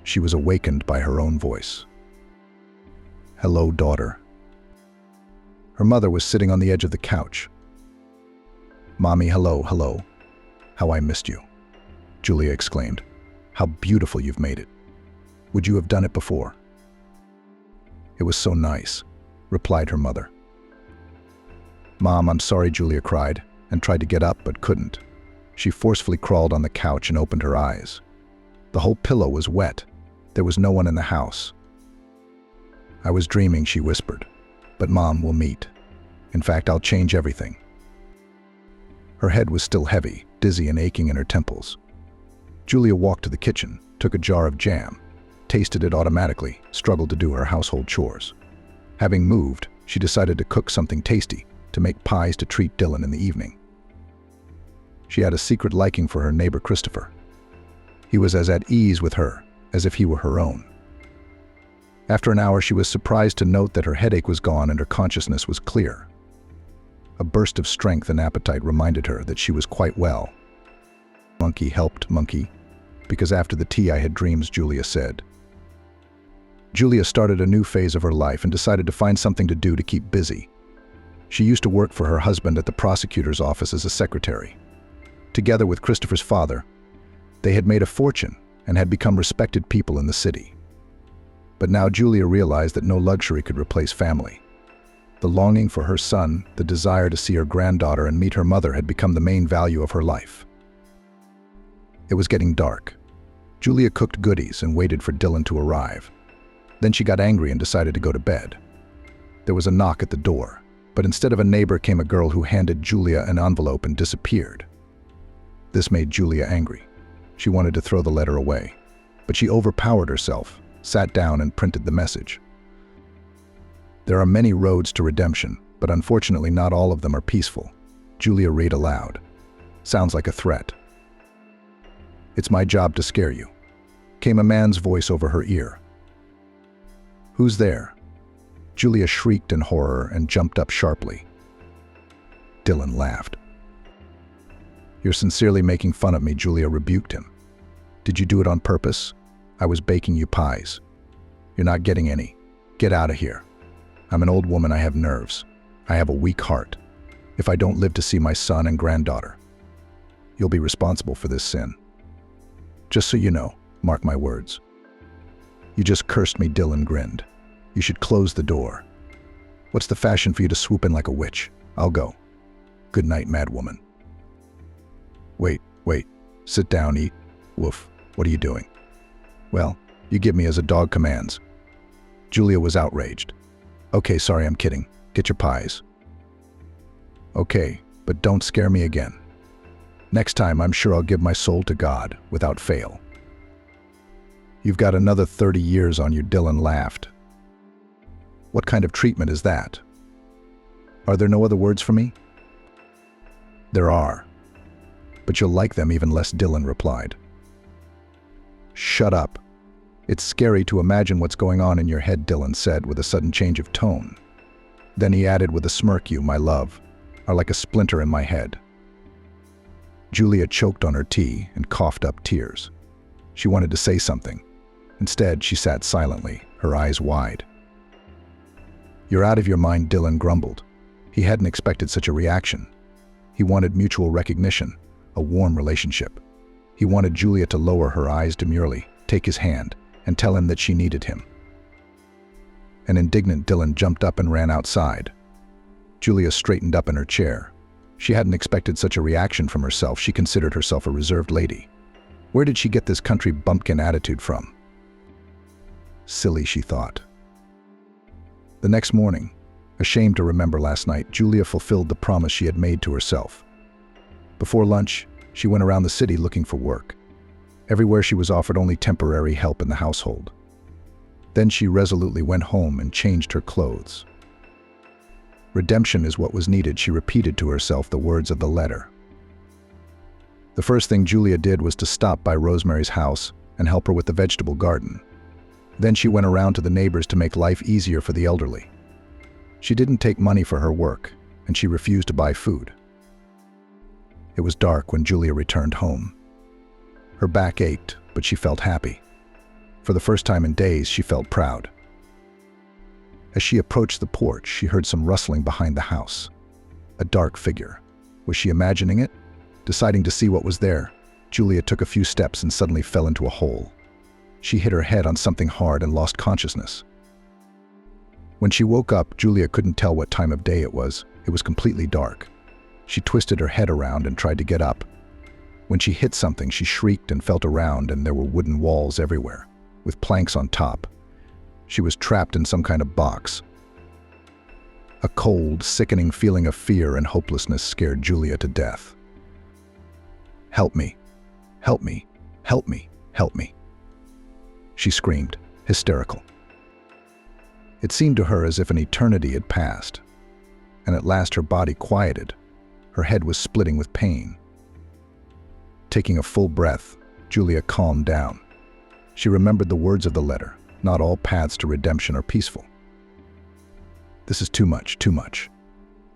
[SPEAKER 1] She was awakened by her own voice. "Hello, daughter." Her mother was sitting on the edge of the couch. "Mommy, hello, hello. How I missed you," Julia exclaimed. "How beautiful you've made it. Would you have done it before?" "It was so nice," replied her mother. "Mom, I'm sorry," Julia cried, and tried to get up but couldn't. She forcefully crawled on the couch and opened her eyes. The whole pillow was wet. There was no one in the house. "I was dreaming," she whispered. "But Mom, we'll meet. In fact, I'll change everything." Her head was still heavy, dizzy and aching in her temples. Julia walked to the kitchen, took a jar of jam, tasted it automatically, struggled to do her household chores. Having moved, she decided to cook something tasty, to make pies to treat Dylan in the evening. She had a secret liking for her neighbor Christopher. He was as at ease with her as if he were her own. After an hour, she was surprised to note that her headache was gone and her consciousness was clear. A burst of strength and appetite reminded her that she was quite well. "Monkey helped monkey, because after the tea I had dreams," Julia said. Julia started a new phase of her life and decided to find something to do to keep busy. She used to work for her husband at the prosecutor's office as a secretary. Together with Christopher's father, they had made a fortune and had become respected people in the city. But now Julia realized that no luxury could replace family. The longing for her son, the desire to see her granddaughter and meet her mother had become the main value of her life. It was getting dark. Julia cooked goodies and waited for Dylan to arrive. Then she got angry and decided to go to bed. There was a knock at the door, but instead of a neighbor came a girl who handed Julia an envelope and disappeared. This made Julia angry. She wanted to throw the letter away, but she overpowered herself, sat down and printed the message. "There are many roads to redemption, but unfortunately not all of them are peaceful," Julia read aloud. "Sounds like a threat." "It's my job to scare you," came a man's voice over her ear. "Who's there?" Julia shrieked in horror and jumped up sharply. Dylan laughed. "You're sincerely making fun of me," Julia rebuked him. "Did you do it on purpose? I was baking you pies. You're not getting any. Get out of here. I'm an old woman, I have nerves. I have a weak heart. If I don't live to see my son and granddaughter, you'll be responsible for this sin. Just so you know, mark my words." "You just cursed me," Dylan grinned. "You should close the door. What's the fashion for you to swoop in like a witch? I'll go. Good night, mad woman." Wait, sit down, eat. Woof, what are you doing?" "Well, you give me as a dog commands." Julia was outraged. "Okay, sorry, I'm kidding. Get your pies." "Okay, but don't scare me again. Next time, I'm sure I'll give my soul to God, without fail." "You've got another 30 years on you," Dylan laughed. "What kind of treatment is that? Are there no other words for me?" "There are. But you'll like them even less," Dylan replied. "Shut up. It's scary to imagine what's going on in your head," Dylan said with a sudden change of tone. Then he added with a smirk, "You, my love, are like a splinter in my head." Julia choked on her tea and coughed up tears. She wanted to say something. Instead, she sat silently, her eyes wide. "You're out of your mind," Dylan grumbled. He hadn't expected such a reaction. He wanted mutual recognition, a warm relationship. He wanted Julia to lower her eyes demurely, take his hand, and tell him that she needed him. An indignant Dylan jumped up and ran outside. Julia straightened up in her chair. She hadn't expected such a reaction from herself. She considered herself a reserved lady. Where did she get this country bumpkin attitude from? Silly, she thought. The next morning, ashamed to remember last night, Julia fulfilled the promise she had made to herself. Before lunch, she went around the city looking for work. Everywhere she was offered only temporary help in the household. Then she resolutely went home and changed her clothes. Redemption is what was needed, she repeated to herself the words of the letter. The first thing Julia did was to stop by Rosemary's house and help her with the vegetable garden. Then she went around to the neighbors to make life easier for the elderly. She didn't take money for her work, and she refused to buy food. It was dark when Julia returned home. Her back ached, but she felt happy. For the first time in days, she felt proud. As she approached the porch, she heard some rustling behind the house. A dark figure. Was she imagining it? Deciding to see what was there, Julia took a few steps and suddenly fell into a hole. She hit her head on something hard and lost consciousness. When she woke up, Julia couldn't tell what time of day it was. It was completely dark. She twisted her head around and tried to get up. When she hit something, she shrieked and felt around, and there were wooden walls everywhere, with planks on top. She was trapped in some kind of box. A cold, sickening feeling of fear and hopelessness scared Julia to death. "Help me! Help me! Help me! Help me!" She screamed, hysterical. It seemed to her as if an eternity had passed, and at last her body quieted. Her head was splitting with pain. Taking a full breath, Julia calmed down. She remembered the words of the letter, "Not all paths to redemption are peaceful." "This is too much, too much.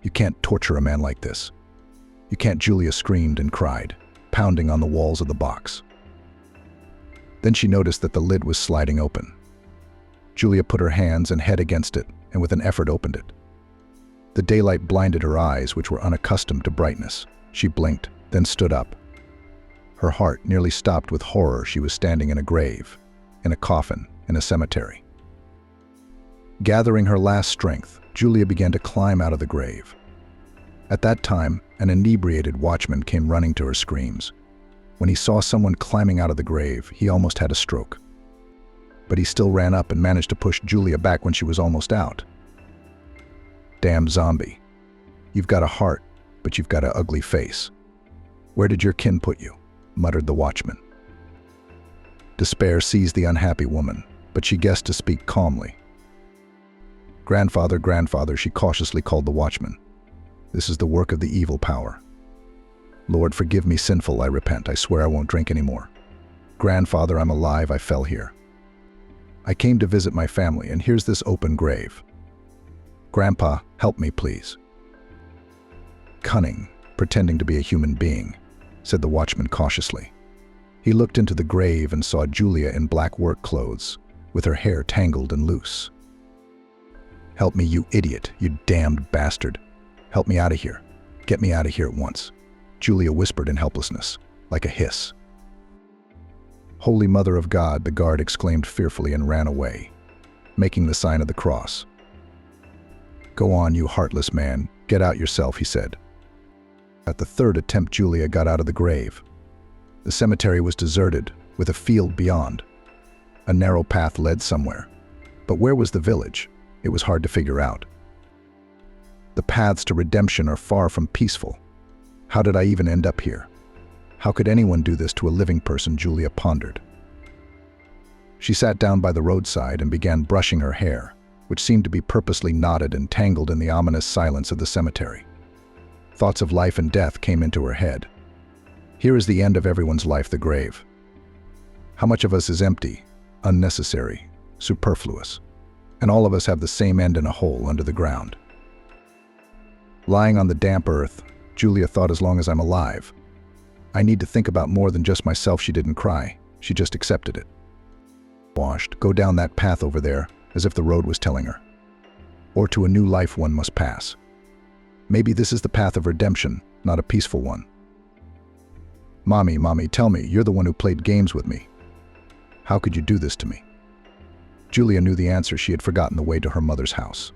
[SPEAKER 1] You can't torture a man like this. You can't," Julia screamed and cried, pounding on the walls of the box. Then she noticed that the lid was sliding open. Julia put her hands and head against it and with an effort opened it. The daylight blinded her eyes, which were unaccustomed to brightness. She blinked, then stood up. Her heart nearly stopped with horror. She was standing in a grave, in a coffin, in a cemetery. Gathering her last strength, Julia began to climb out of the grave. At that time, an inebriated watchman came running to her screams. When he saw someone climbing out of the grave, he almost had a stroke. But he still ran up and managed to push Julia back when she was almost out. "Damn zombie. You've got a heart, but you've got an ugly face. Where did your kin put you?" muttered the watchman. Despair seized the unhappy woman, but she guessed to speak calmly. "Grandfather, grandfather," she cautiously called the watchman. "This is the work of the evil power. Lord, forgive me, sinful, I repent. I swear I won't drink anymore. Grandfather, I'm alive, I fell here. I came to visit my family, and here's this open grave. Grandpa, help me, please." "Cunning, pretending to be a human being," said the watchman cautiously. He looked into the grave and saw Julia in black work clothes, with her hair tangled and loose. "Help me, you idiot, you damned bastard. Help me out of here. Get me out of here at once," Julia whispered in helplessness, like a hiss. "Holy Mother of God," the guard exclaimed fearfully and ran away, making the sign of the cross. "Go on, you heartless man. Get out yourself," he said. At the third attempt, Julia got out of the grave. The cemetery was deserted, with a field beyond. A narrow path led somewhere. But where was the village? It was hard to figure out. The paths to redemption are far from peaceful. How did I even end up here? How could anyone do this to a living person? Julia pondered. She sat down by the roadside and began brushing her hair, which seemed to be purposely knotted and tangled in the ominous silence of the cemetery. Thoughts of life and death came into her head. Here is the end of everyone's life, the grave. How much of us is empty, unnecessary, superfluous, and all of us have the same end in a hole under the ground. Lying on the damp earth, Julia thought, as long as I'm alive, I need to think about more than just myself. She didn't cry. She just accepted it. Washed, go down that path over there, as if the road was telling her. Or to a new life one must pass. Maybe this is the path of redemption, not a peaceful one. Mommy, Mommy, tell me, you're the one who played games with me. How could you do this to me? Julia knew the answer. She had forgotten the way to her mother's house.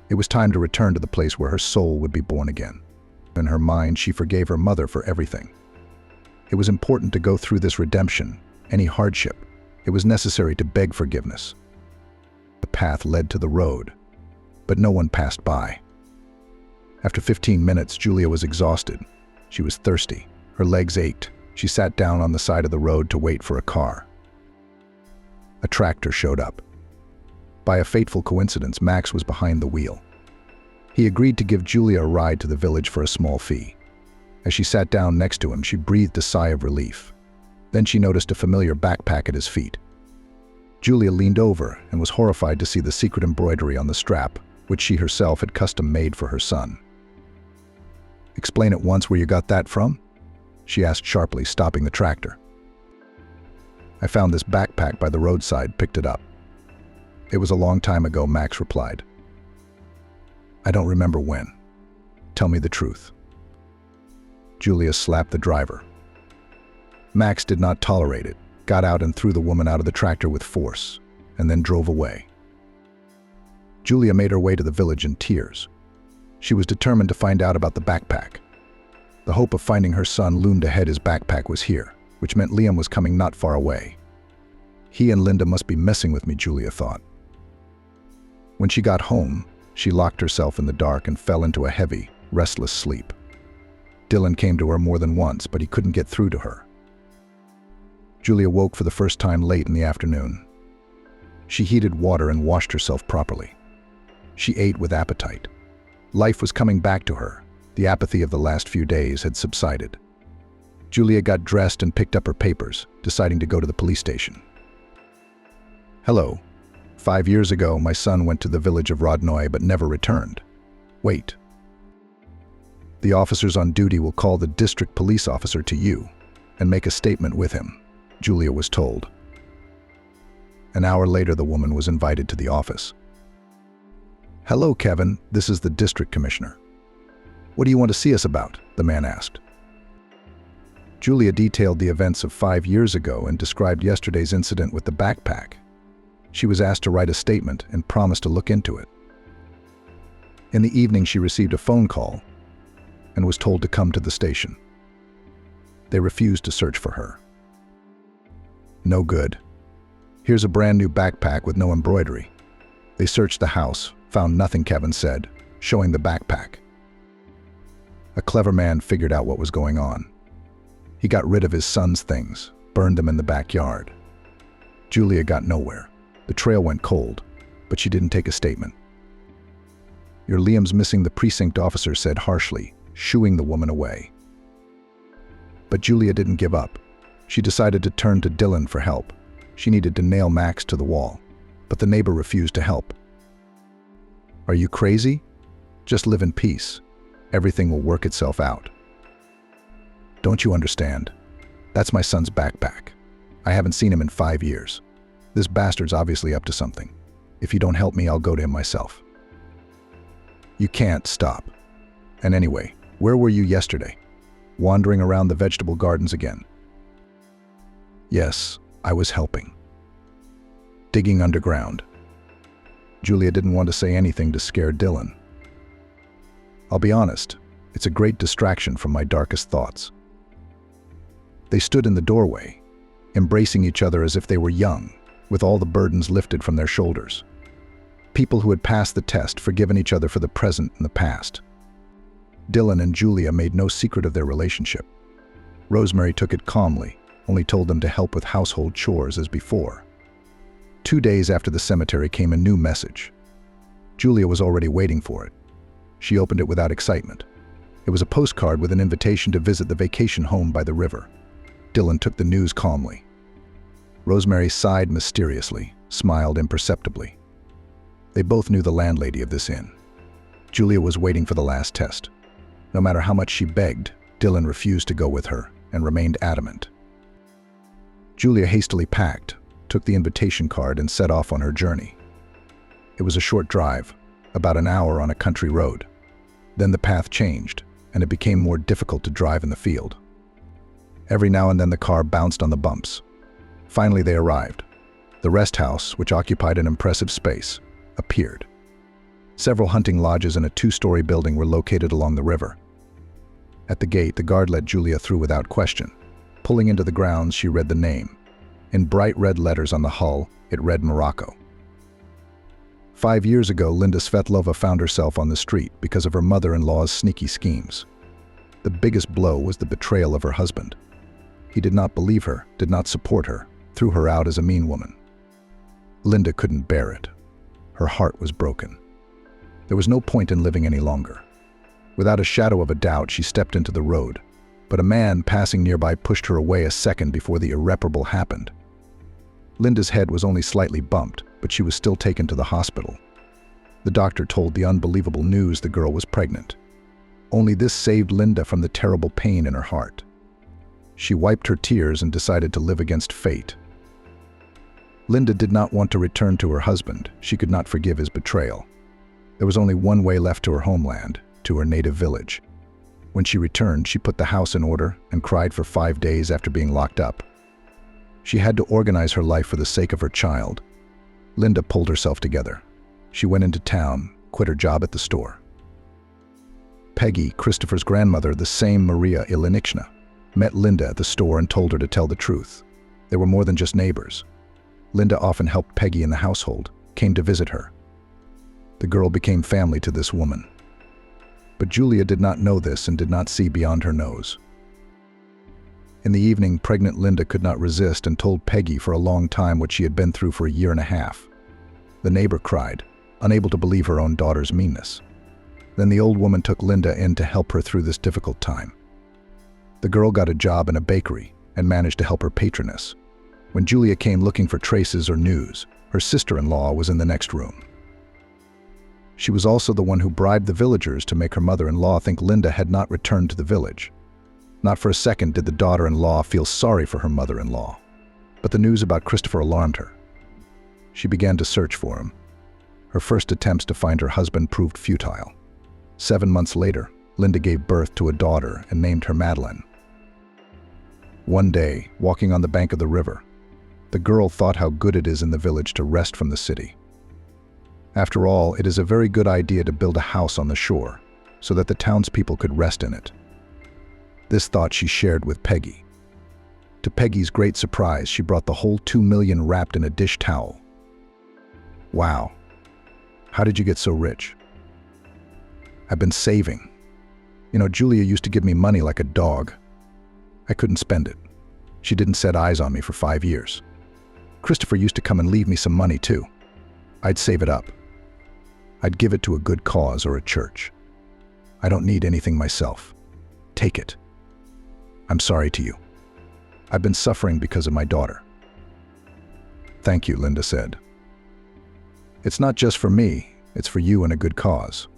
[SPEAKER 1] It was time to return to the place where her soul would be born again. In her mind, she forgave her mother for everything. It was important to go through this redemption, any hardship. It was necessary to beg forgiveness. The path led to the road, but no one passed by. After 15 minutes, Julia was exhausted. She was thirsty. Her legs ached. She sat down on the side of the road to wait for a car. A tractor showed up. By a fateful coincidence, Max was behind the wheel. He agreed to give Julia a ride to the village for a small fee. As she sat down next to him, she breathed a sigh of relief. Then she noticed a familiar backpack at his feet. Julia leaned over and was horrified to see the secret embroidery on the strap, which she herself had custom made for her son. "Explain at once where you got that from?" she asked sharply, stopping the tractor. "I found this backpack by the roadside, picked it up." "It was a long time ago," Max replied. "I don't remember when. Tell me the truth." Julia slapped the driver. Max did not tolerate it, got out and threw the woman out of the tractor with force, and then drove away. Julia made her way to the village in tears. She was determined to find out about the backpack. The hope of finding her son loomed ahead. His backpack was here, which meant Liam was coming not far away. He and Linda must be messing with me, Julia thought. When she got home, she locked herself in the dark and fell into a heavy, restless sleep. Dylan came to her more than once, but he couldn't get through to her. Julia woke for the first time late in the afternoon. She heated water and washed herself properly. She ate with appetite. Life was coming back to her. The apathy of the last few days had subsided. Julia got dressed and picked up her papers, deciding to go to the police station. Hello. 5 years ago, my son went to the village of Rodnoy but never returned. Wait. The officers on duty will call the district police officer to you and make a statement with him, Julia was told. An hour later, the woman was invited to the office. Hello, Kevin. This is the district commissioner. What do you want to see us about? The man asked. Julia detailed the events of 5 years ago and described yesterday's incident with the backpack. She was asked to write a statement and promised to look into it. In the evening, she received a phone call and was told to come to the station. They refused to search for her. No good. Here's a brand new backpack with no embroidery. They searched the house, found nothing, Kevin said, showing the backpack. A clever man figured out what was going on. He got rid of his son's things, burned them in the backyard. Julia got nowhere. The trail went cold, but she didn't take a statement. Your Liam's missing, the precinct officer said harshly, shooing the woman away. But Julia didn't give up. She decided to turn to Dylan for help. She needed to nail Max to the wall, but the neighbor refused to help. Are you crazy? Just live in peace. Everything will work itself out. Don't you understand? That's my son's backpack. I haven't seen him in 5 years. This bastard's obviously up to something. If you don't help me, I'll go to him myself. You can't stop. And anyway, where were you yesterday? Wandering around the vegetable gardens again? Yes, I was helping. Digging underground. Julia didn't want to say anything to scare Dylan. I'll be honest, it's a great distraction from my darkest thoughts. They stood in the doorway, embracing each other as if they were young, with all the burdens lifted from their shoulders. People who had passed the test, forgiven each other for the present and the past. Dylan and Julia made no secret of their relationship. Rosemary took it calmly, only told them to help with household chores as before. 2 days after the cemetery came a new message. Julia was already waiting for it. She opened it without excitement. It was a postcard with an invitation to visit the vacation home by the river. Dylan took the news calmly. Rosemary sighed mysteriously, smiled imperceptibly. They both knew the landlady of this inn. Julia was waiting for the last test. No matter how much she begged, Dylan refused to go with her and remained adamant. Julia hastily packed, took the invitation card and set off on her journey. It was a short drive, about an hour on a country road. Then the path changed, and it became more difficult to drive in the field. Every now and then the car bounced on the bumps. Finally they arrived. The rest house, which occupied an impressive space, appeared. Several hunting lodges and a 2-story building were located along the river. At the gate, the guard let Julia through without question. Pulling into the grounds, she read the name. In bright red letters on the hull, it read Morocco. 5 years ago, Linda Svetlova found herself on the street because of her mother-in-law's sneaky schemes. The biggest blow was the betrayal of her husband. He did not believe her, did not support her, threw her out as a mean woman. Linda couldn't bear it. Her heart was broken. There was no point in living any longer. Without a shadow of a doubt, she stepped into the road, but a man passing nearby pushed her away a second before the irreparable happened. Linda's head was only slightly bumped, but she was still taken to the hospital. The doctor told the unbelievable news the girl was pregnant. Only this saved Linda from the terrible pain in her heart. She wiped her tears and decided to live against fate. Linda did not want to return to her husband. She could not forgive his betrayal. There was only one way left to her homeland, to her native village. When she returned, she put the house in order and cried for 5 days after being locked up. She had to organize her life for the sake of her child. Linda pulled herself together. She went into town, quit her job at the store. Peggy, Christopher's grandmother, the same Maria Ilinichna, met Linda at the store and told her to tell the truth. They were more than just neighbors. Linda often helped Peggy in the household, came to visit her. The girl became family to this woman. But Julia did not know this and did not see beyond her nose. In the evening, pregnant Linda could not resist and told Peggy for a long time what she had been through for a year and a half. The neighbor cried, unable to believe her own daughter's meanness. Then the old woman took Linda in to help her through this difficult time. The girl got a job in a bakery and managed to help her patroness. When Julia came looking for traces or news, her sister-in-law was in the next room. She was also the one who bribed the villagers to make her mother-in-law think Linda had not returned to the village. Not for a second did the daughter-in-law feel sorry for her mother-in-law, but the news about Christopher alarmed her. She began to search for him. Her first attempts to find her husband proved futile. 7 months later, Linda gave birth to a daughter and named her Madeline. One day, walking on the bank of the river, the girl thought how good it is in the village to rest from the city. After all, it is a very good idea to build a house on the shore so that the townspeople could rest in it. This thought she shared with Peggy. To Peggy's great surprise, she brought the whole 2 million wrapped in a dish towel. Wow. How did you get so rich? I've been saving. Julia used to give me money like a dog. I couldn't spend it. She didn't set eyes on me for 5 years. Christopher used to come and leave me some money too. I'd save it up. I'd give it to a good cause or a church. I don't need anything myself. Take it. I'm sorry to you. I've been suffering because of my daughter. Thank you, Linda said. It's not just for me, it's for you and a good cause.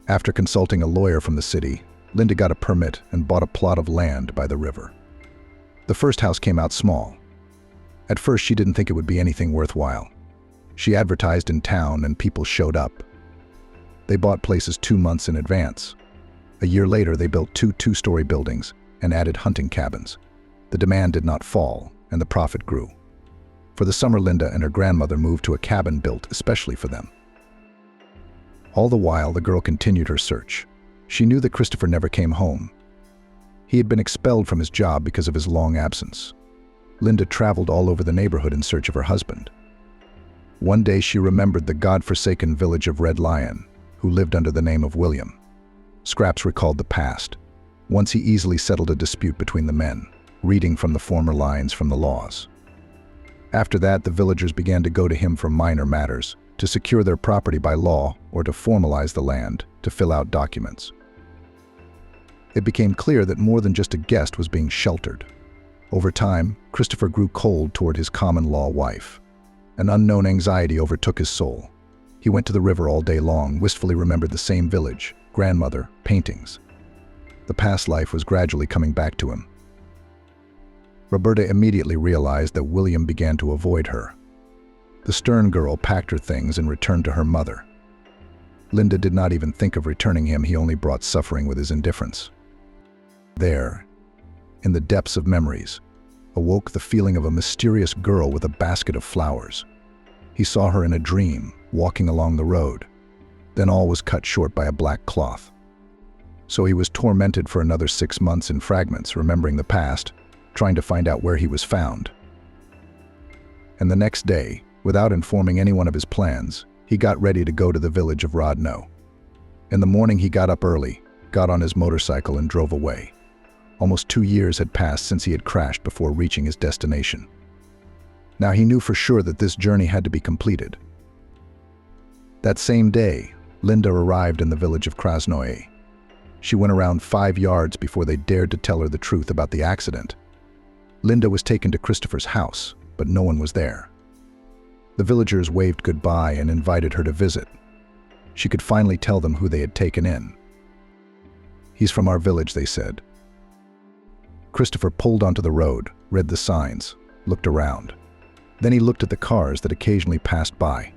[SPEAKER 1] After consulting a lawyer from the city, Linda got a permit and bought a plot of land by the river. The first house came out small. At first, she didn't think it would be anything worthwhile. She advertised in town and people showed up. They bought places 2 months in advance. A year later, they built 2 two-story buildings and added hunting cabins. The demand did not fall, and the profit grew. For the summer, Linda and her grandmother moved to a cabin built especially for them. All the while, the girl continued her search. She knew that Christopher never came home. He had been expelled from his job because of his long absence. Linda traveled all over the neighborhood in search of her husband. One day, she remembered the God-forsaken village of Red Lion, who lived under the name of William. Scraps recalled the past. Once he easily settled a dispute between the men, reading from the former lines from the laws. After that, the villagers began to go to him for minor matters, to secure their property by law or to formalize the land, to fill out documents. It became clear that more than just a guest was being sheltered. Over time, Christopher grew cold toward his common-law wife. An unknown anxiety overtook his soul. He went to the river all day long, wistfully remembered the same village, grandmother, paintings. The past life was gradually coming back to him. Roberta immediately realized that William began to avoid her. The stern girl packed her things and returned to her mother. Linda did not even think of returning him. He only brought suffering with his indifference. There, in the depths of memories, awoke the feeling of a mysterious girl with a basket of flowers. He saw her in a dream, walking along the road. Then all was cut short by a black cloth. So he was tormented for another 6 months in fragments, remembering the past, trying to find out where he was found. And the next day, without informing anyone of his plans, he got ready to go to the village of Rodno. In the morning, he got up early, got on his motorcycle and drove away. Almost 2 years had passed since he had crashed before reaching his destination. Now he knew for sure that this journey had to be completed. That same day, Linda arrived in the village of Krasnoye. She went around 5 yards before they dared to tell her the truth about the accident. Linda was taken to Christopher's house, but no one was there. The villagers waved goodbye and invited her to visit. She could finally tell them who they had taken in. "He's from our village," they said. Christopher pulled onto the road, read the signs, looked around. Then he looked at the cars that occasionally passed by.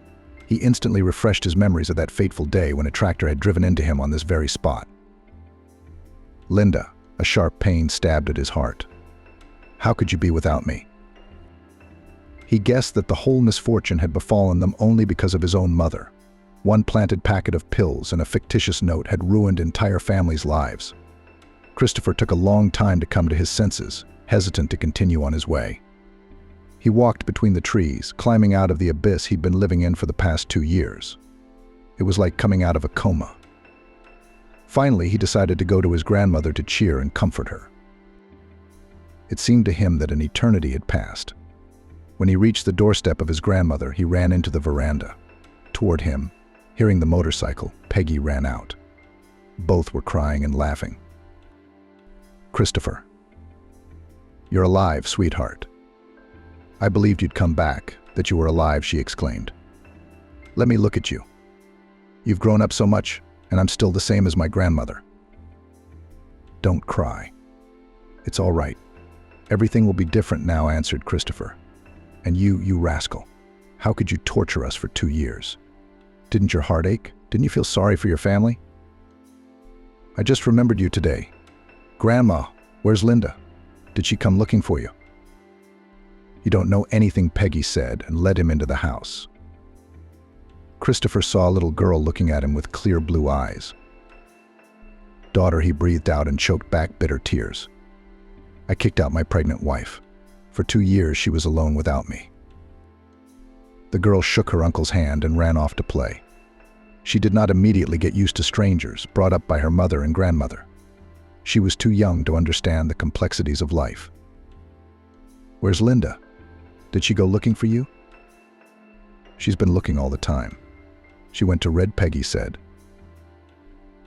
[SPEAKER 1] He instantly refreshed his memories of that fateful day when a tractor had driven into him on this very spot. "Linda," a sharp pain stabbed at his heart. "How could you be without me?" He guessed that the whole misfortune had befallen them only because of his own mother. One planted packet of pills and a fictitious note had ruined entire families' lives. Christopher took a long time to come to his senses, hesitant to continue on his way. He walked between the trees, climbing out of the abyss he'd been living in for the past 2 years. It was like coming out of a coma. Finally, he decided to go to his grandmother to cheer and comfort her. It seemed to him that an eternity had passed. When he reached the doorstep of his grandmother, he ran into the veranda. Toward him, hearing the motorcycle, Peggy ran out. Both were crying and laughing. "Christopher, you're alive, sweetheart. I believed you'd come back, that you were alive," she exclaimed. "Let me look at you. You've grown up so much, and I'm still the same as my grandmother." "Don't cry. It's all right. Everything will be different now," answered Christopher. "And you rascal, how could you torture us for 2 years? Didn't your heart ache? Didn't you feel sorry for your family?" "I just remembered you today. Grandma, where's Linda? Did she come looking for you?" "You don't know anything," Peggy said, and led him into the house. Christopher saw a little girl looking at him with clear blue eyes. "Daughter," he breathed out and choked back bitter tears. "I kicked out my pregnant wife. For 2 years she was alone without me." The girl shook her uncle's hand and ran off to play. She did not immediately get used to strangers, brought up by her mother and grandmother. She was too young to understand the complexities of life. "Where's Linda? Did she go looking for you?" "She's been looking all the time. She went to Red," Peggy said.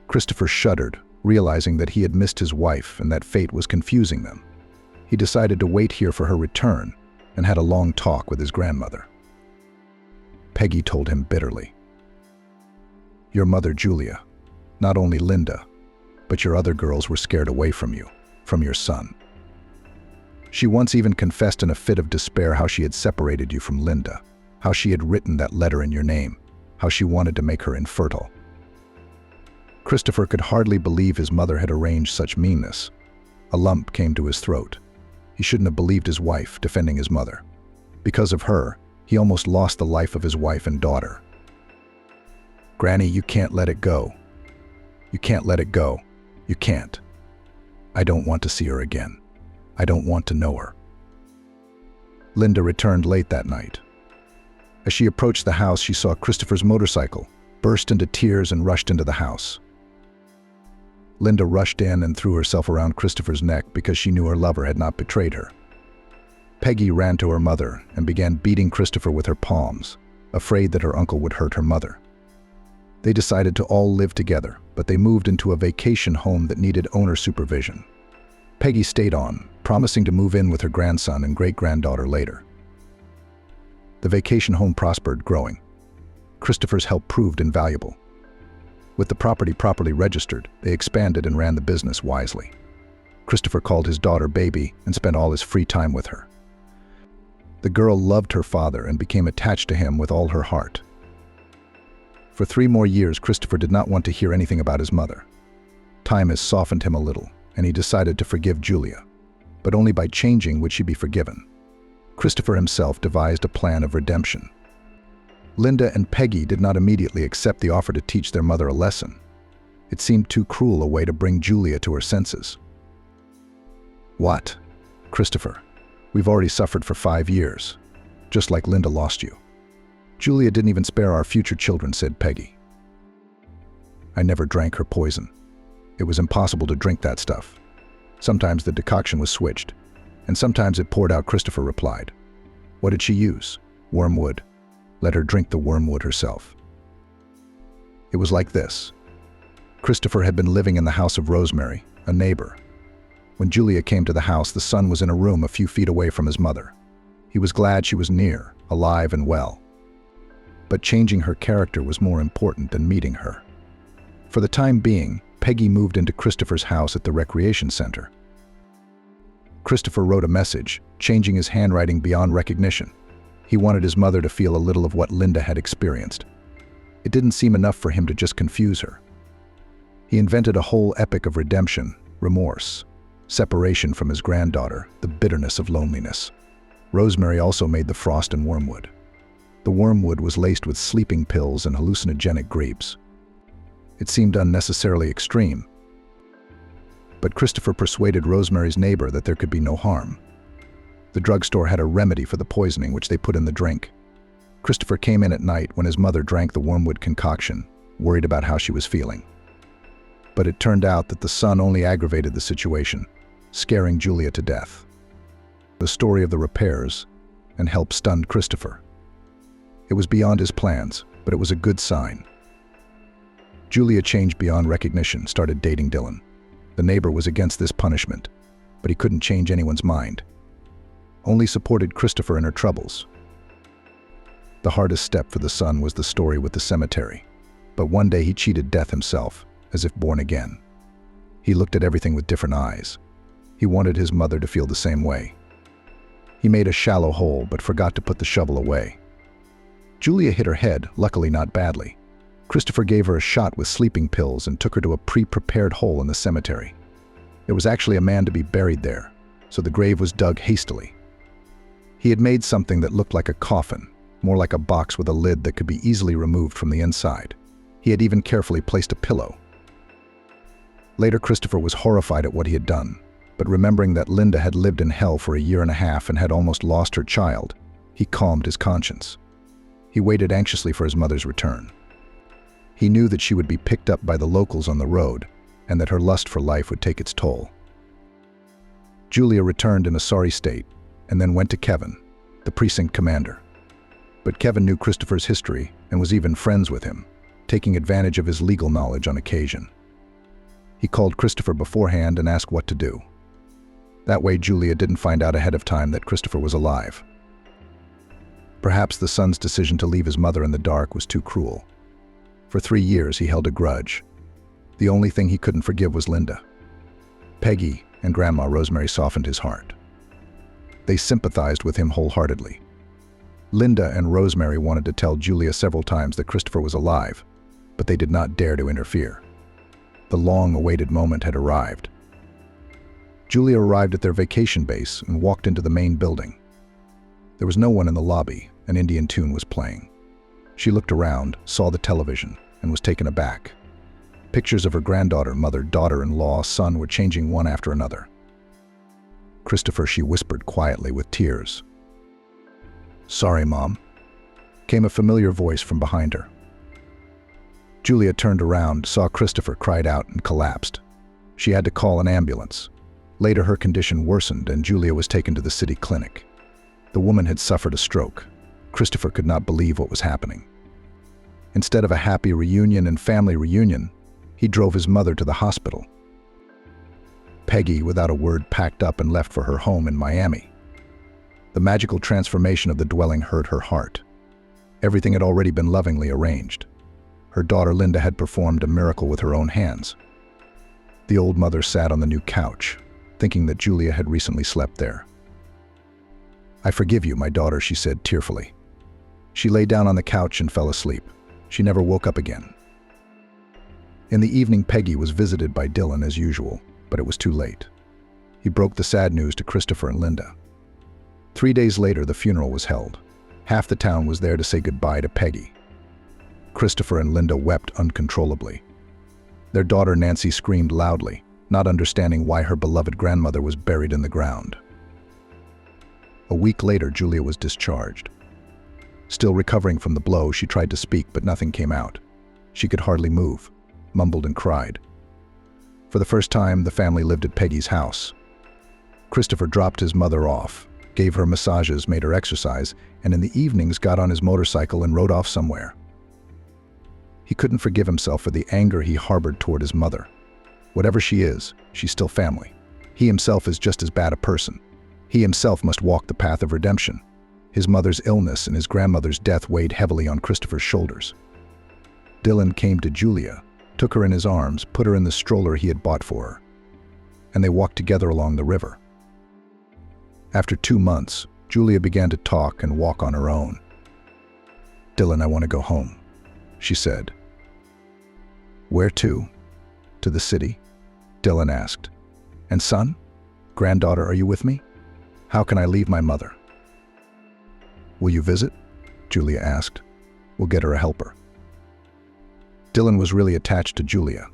[SPEAKER 1] Christopher shuddered, realizing that he had missed his wife and that fate was confusing them. He decided to wait here for her return and had a long talk with his grandmother. Peggy told him bitterly, "Your mother, Julia, not only Linda, but your other girls were scared away from you, from your son. She once even confessed in a fit of despair how she had separated you from Linda, how she had written that letter in your name, how she wanted to make her infertile." Christopher could hardly believe his mother had arranged such meanness. A lump came to his throat. He shouldn't have believed his wife defending his mother. Because of her, he almost lost the life of his wife and daughter. "Granny, you can't let it go. You can't let it go. You can't. I don't want to see her again. I don't want to know her." Linda returned late that night. As she approached the house, she saw Christopher's motorcycle, burst into tears and rushed into the house. Linda rushed in and threw herself around Christopher's neck because she knew her lover had not betrayed her. Peggy ran to her mother and began beating Christopher with her palms, afraid that her uncle would hurt her mother. They decided to all live together, but they moved into a vacation home that needed owner supervision. Peggy stayed on, promising to move in with her grandson and great-granddaughter later. The vacation home prospered, growing. Christopher's help proved invaluable. With the property properly registered, they expanded and ran the business wisely. Christopher called his daughter Baby and spent all his free time with her. The girl loved her father and became attached to him with all her heart. For 3 more years, Christopher did not want to hear anything about his mother. Time has softened him a little, and he decided to forgive Julia. But only by changing would she be forgiven. Christopher himself devised a plan of redemption. Linda and Peggy did not immediately accept the offer to teach their mother a lesson. It seemed too cruel a way to bring Julia to her senses. "What? Christopher, we've already suffered for 5 years, just like Linda lost you. Julia didn't even spare our future children," said Peggy. "I never drank her poison. It was impossible to drink that stuff. Sometimes the decoction was switched, and sometimes it poured out," Christopher replied. "What did she use? Wormwood. Let her drink the wormwood herself." It was like this. Christopher had been living in the house of Rosemary, a neighbor. When Julia came to the house, the son was in a room a few feet away from his mother. He was glad she was near, alive and well. But changing her character was more important than meeting her. For the time being, Peggy moved into Christopher's house at the recreation center. Christopher wrote a message, changing his handwriting beyond recognition. He wanted his mother to feel a little of what Linda had experienced. It didn't seem enough for him to just confuse her. He invented a whole epic of redemption, remorse, separation from his granddaughter, the bitterness of loneliness. Rosemary also made the frost and wormwood. The wormwood was laced with sleeping pills and hallucinogenic grapes. It seemed unnecessarily extreme, but Christopher persuaded Rosemary's neighbor that there could be no harm. The drugstore had a remedy for the poisoning, which they put in the drink. Christopher came in at night when his mother drank the wormwood concoction, worried about how she was feeling. But it turned out that the son only aggravated the situation, scaring Julia to death. The story of the repairs and help stunned Christopher. It was beyond his plans, but it was a good sign. Julia changed beyond recognition, started dating Dylan. The neighbor was against this punishment, but he couldn't change anyone's mind. Only supported Christopher in her troubles. The hardest step for the son was the story with the cemetery. But one day he cheated death himself, as if born again. He looked at everything with different eyes. He wanted his mother to feel the same way. He made a shallow hole, but forgot to put the shovel away. Julia hit her head, luckily not badly. Christopher gave her a shot with sleeping pills and took her to a pre-prepared hole in the cemetery. There was actually a man to be buried there, so the grave was dug hastily. He had made something that looked like a coffin, more like a box with a lid that could be easily removed from the inside. He had even carefully placed a pillow. Later, Christopher was horrified at what he had done, but remembering that Linda had lived in hell for 1.5 years and had almost lost her child, he calmed his conscience. He waited anxiously for his mother's return. He knew that she would be picked up by the locals on the road, and that her lust for life would take its toll. Julia returned in a sorry state, and then went to Kevin, the precinct commander. But Kevin knew Christopher's history and was even friends with him, taking advantage of his legal knowledge on occasion. He called Christopher beforehand and asked what to do. That way Julia didn't find out ahead of time that Christopher was alive. Perhaps the son's decision to leave his mother in the dark was too cruel. For 3 years he held a grudge. The only thing he couldn't forgive was Linda. Peggy and Grandma Rosemary softened his heart. They sympathized with him wholeheartedly. Linda and Rosemary wanted to tell Julia several times that Christopher was alive, but they did not dare to interfere. The long-awaited moment had arrived. Julia arrived at their vacation base and walked into the main building. There was no one in the lobby. An Indian tune was playing. She looked around, saw the television, and was taken aback. Pictures of her granddaughter, mother, daughter-in-law, son were changing one after another. Christopher, she whispered quietly with tears. "Sorry, Mom," came a familiar voice from behind her. Julia turned around, saw Christopher, cried out, and collapsed. She had to call an ambulance. Later, her condition worsened, and Julia was taken to the city clinic. The woman had suffered a stroke. Christopher could not believe what was happening. Instead of a happy reunion and family reunion, he drove his mother to the hospital. Peggy, without a word, packed up and left for her home in Miami. The magical transformation of the dwelling hurt her heart. Everything had already been lovingly arranged. Her daughter Linda had performed a miracle with her own hands. The old mother sat on the new couch, thinking that Julia had recently slept there. "I forgive you, my daughter," she said tearfully. She lay down on the couch and fell asleep. She never woke up again. In the evening, Peggy was visited by Dylan as usual, but it was too late. He broke the sad news to Christopher and Linda. 3 days later, the funeral was held. Half the town was there to say goodbye to Peggy. Christopher and Linda wept uncontrollably. Their daughter Nancy screamed loudly, not understanding why her beloved grandmother was buried in the ground. A week later, Julia was discharged. Still recovering from the blow, she tried to speak, but nothing came out. She could hardly move, mumbled and cried. For the first time, the family lived at Peggy's house. Christopher dropped his mother off, gave her massages, made her exercise, and in the evenings got on his motorcycle and rode off somewhere. He couldn't forgive himself for the anger he harbored toward his mother. Whatever she is, she's still family. He himself is just as bad a person. He himself must walk the path of redemption. His mother's illness and his grandmother's death weighed heavily on Christopher's shoulders. Dylan came to Julia, took her in his arms, put her in the stroller he had bought for her, and they walked together along the river. After 2 months, Julia began to talk and walk on her own. "Dylan, I want to go home," she said. "Where to?" "To the city," Dylan asked. "And son? Granddaughter, are you with me? How can I leave my mother?" "Will you visit?" Julia asked. "We'll get her a helper." Dylan was really attached to Julia.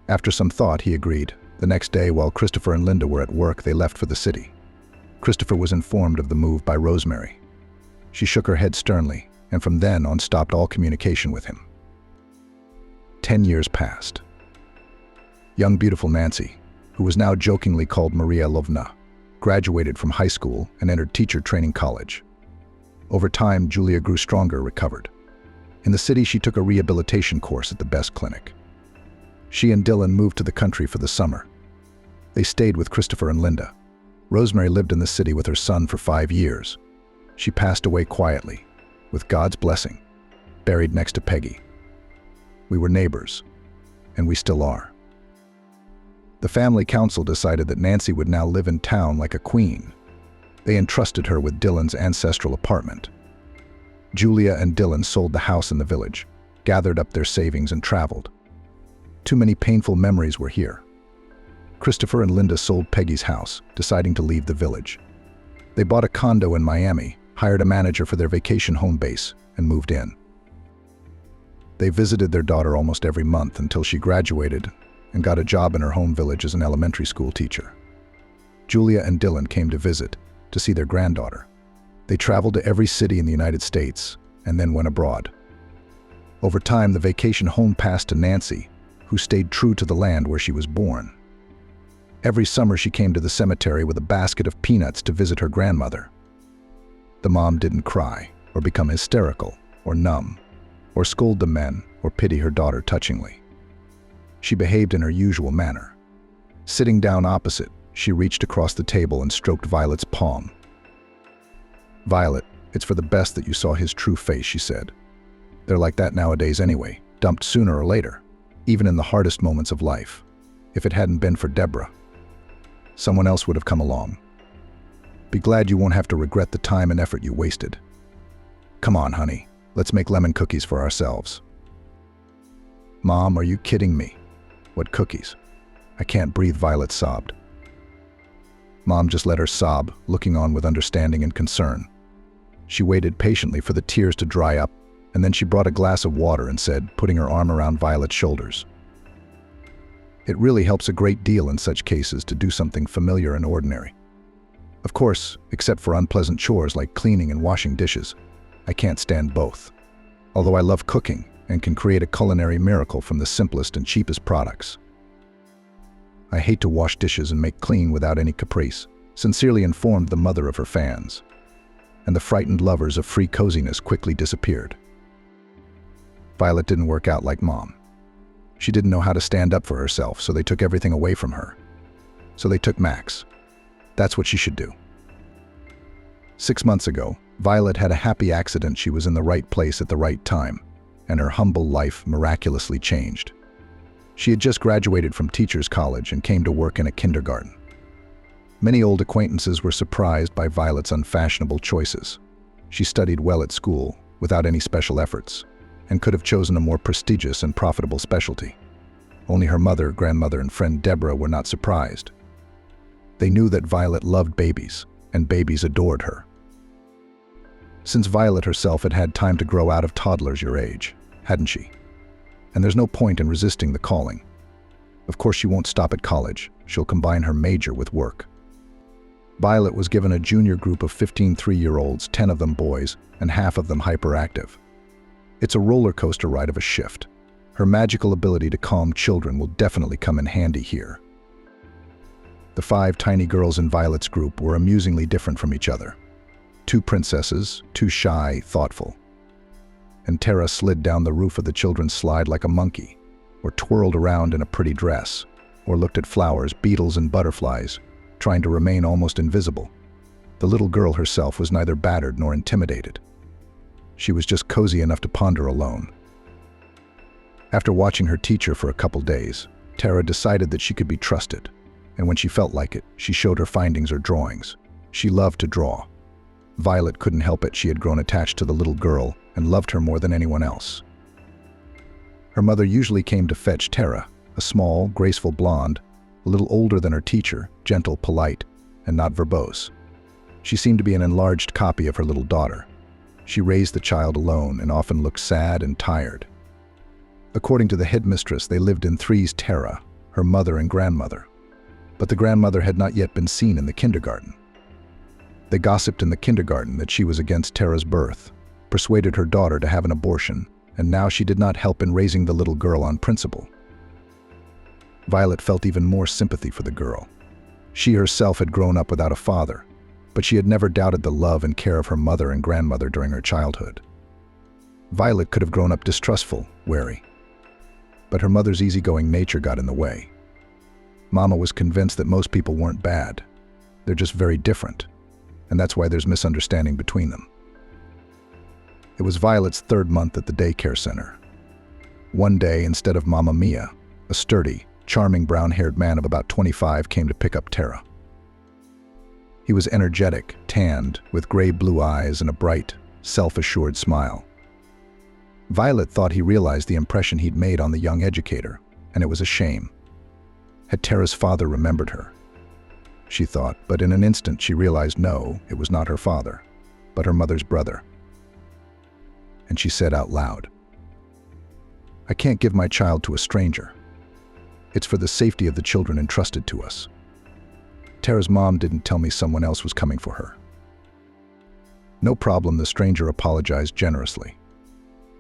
[SPEAKER 1] After some thought, he agreed. The next day, while Christopher and Linda were at work, they left for the city. Christopher was informed of the move by Rosemary. She shook her head sternly, and from then on stopped all communication with him. 10 years passed. Young beautiful Nancy, who was now jokingly called Maria Lovna, graduated from high school and entered teacher training college. Over time, Julia grew stronger, recovered. In the city, she took a rehabilitation course at the best clinic. She and Dylan moved to the country for the summer. They stayed with Christopher and Linda. Rosemary lived in the city with her son for 5 years. She passed away quietly, with God's blessing, buried next to Peggy. We were neighbors, and we still are. The family council decided that Nancy would now live in town like a queen. They entrusted her with Dylan's ancestral apartment. Julia and Dylan sold the house in the village, gathered up their savings and traveled. Too many painful memories were here. Christopher and Linda sold Peggy's house, deciding to leave the village. They bought a condo in Miami, hired a manager for their vacation home base, and moved in. They visited their daughter almost every month until she graduated and got a job in her home village as an elementary school teacher. Julia and Dylan came to visit to see their granddaughter. They traveled to every city in the United States and then went abroad. Over time, the vacation home passed to Nancy, who stayed true to the land where she was born. Every summer she came to the cemetery with a basket of peanuts to visit her grandmother. The mom didn't cry, or become hysterical, or numb, or scold the men, or pity her daughter touchingly. She behaved in her usual manner. Sitting down opposite, she reached across the table and stroked Violet's palm. "Violet, it's for the best that you saw his true face," she said. "They're like that nowadays anyway, dumped sooner or later, even in the hardest moments of life. If it hadn't been for Deborah, someone else would have come along. Be glad you won't have to regret the time and effort you wasted. Come on, honey, let's make lemon cookies for ourselves." "Mom, are you kidding me? What cookies? I can't breathe," Violet sobbed. Mom just let her sob, looking on with understanding and concern. She waited patiently for the tears to dry up, and then she brought a glass of water and said, putting her arm around Violet's shoulders, "It really helps a great deal in such cases to do something familiar and ordinary. Of course, except for unpleasant chores like cleaning and washing dishes. I can't stand both. Although I love cooking and can create a culinary miracle from the simplest and cheapest products. I hate to wash dishes and make clean without any caprice," sincerely informed the mother of her fans. And the frightened lovers of free coziness quickly disappeared. Violet didn't work out like Mom. She didn't know how to stand up for herself, so they took everything away from her. So they took Max. That's what she should do. 6 months ago, Violet had a happy accident. She was in the right place at the right time, and her humble life miraculously changed. She had just graduated from teacher's college and came to work in a kindergarten. Many old acquaintances were surprised by Violet's unfashionable choices. She studied well at school, without any special efforts, and could have chosen a more prestigious and profitable specialty. Only her mother, grandmother, and friend Deborah were not surprised. They knew that Violet loved babies, and babies adored her. Since Violet herself had had time to grow out of toddler's your age, hadn't she? And there's no point in resisting the calling. Of course she won't stop at college. She'll combine her major with work. Violet was given a junior group of 15 3-year-olds, 10 of them boys, and half of them hyperactive. It's a roller coaster ride of a shift. Her magical ability to calm children will definitely come in handy here. The 5 tiny girls in Violet's group were amusingly different from each other. 2 princesses, 2 shy, thoughtful. And Tara slid down the roof of the children's slide like a monkey, or twirled around in a pretty dress, or looked at flowers, beetles, and butterflies, trying to remain almost invisible. The little girl herself was neither battered nor intimidated. She was just cozy enough to ponder alone. After watching her teacher for a couple days, Tara decided that she could be trusted, and when she felt like it, she showed her findings or drawings. She loved to draw. Violet couldn't help it. She had grown attached to the little girl and loved her more than anyone else. Her mother usually came to fetch Tara, a small, graceful blonde, a little older than her teacher, gentle, polite, and not verbose. She seemed to be an enlarged copy of her little daughter. She raised the child alone and often looked sad and tired. According to the headmistress, they lived in threes Tara, her mother and grandmother. But the grandmother had not yet been seen in the kindergarten. They gossiped in the kindergarten that she was against Tara's birth, persuaded her daughter to have an abortion, and now she did not help in raising the little girl on principle. Violet felt even more sympathy for the girl. She herself had grown up without a father, but she had never doubted the love and care of her mother and grandmother during her childhood. Violet could have grown up distrustful, wary. But her mother's easygoing nature got in the way. Mama was convinced that most people weren't bad. They're just very different, and that's why there's misunderstanding between them. It was Violet's third month at the daycare center. One day, instead of Mama Mia, a sturdy, charming brown-haired man of about 25 came to pick up Tara. He was energetic, tanned, with gray-blue eyes and a bright, self-assured smile. Violet thought he realized the impression he'd made on the young educator, and it was a shame. Had Tara's father remembered her? She thought, but in an instant she realized no, it was not her father, but her mother's brother. And she said out loud, "I can't give my child to a stranger. It's for the safety of the children entrusted to us. Tara's mom didn't tell me someone else was coming for her." "No problem," the stranger apologized generously.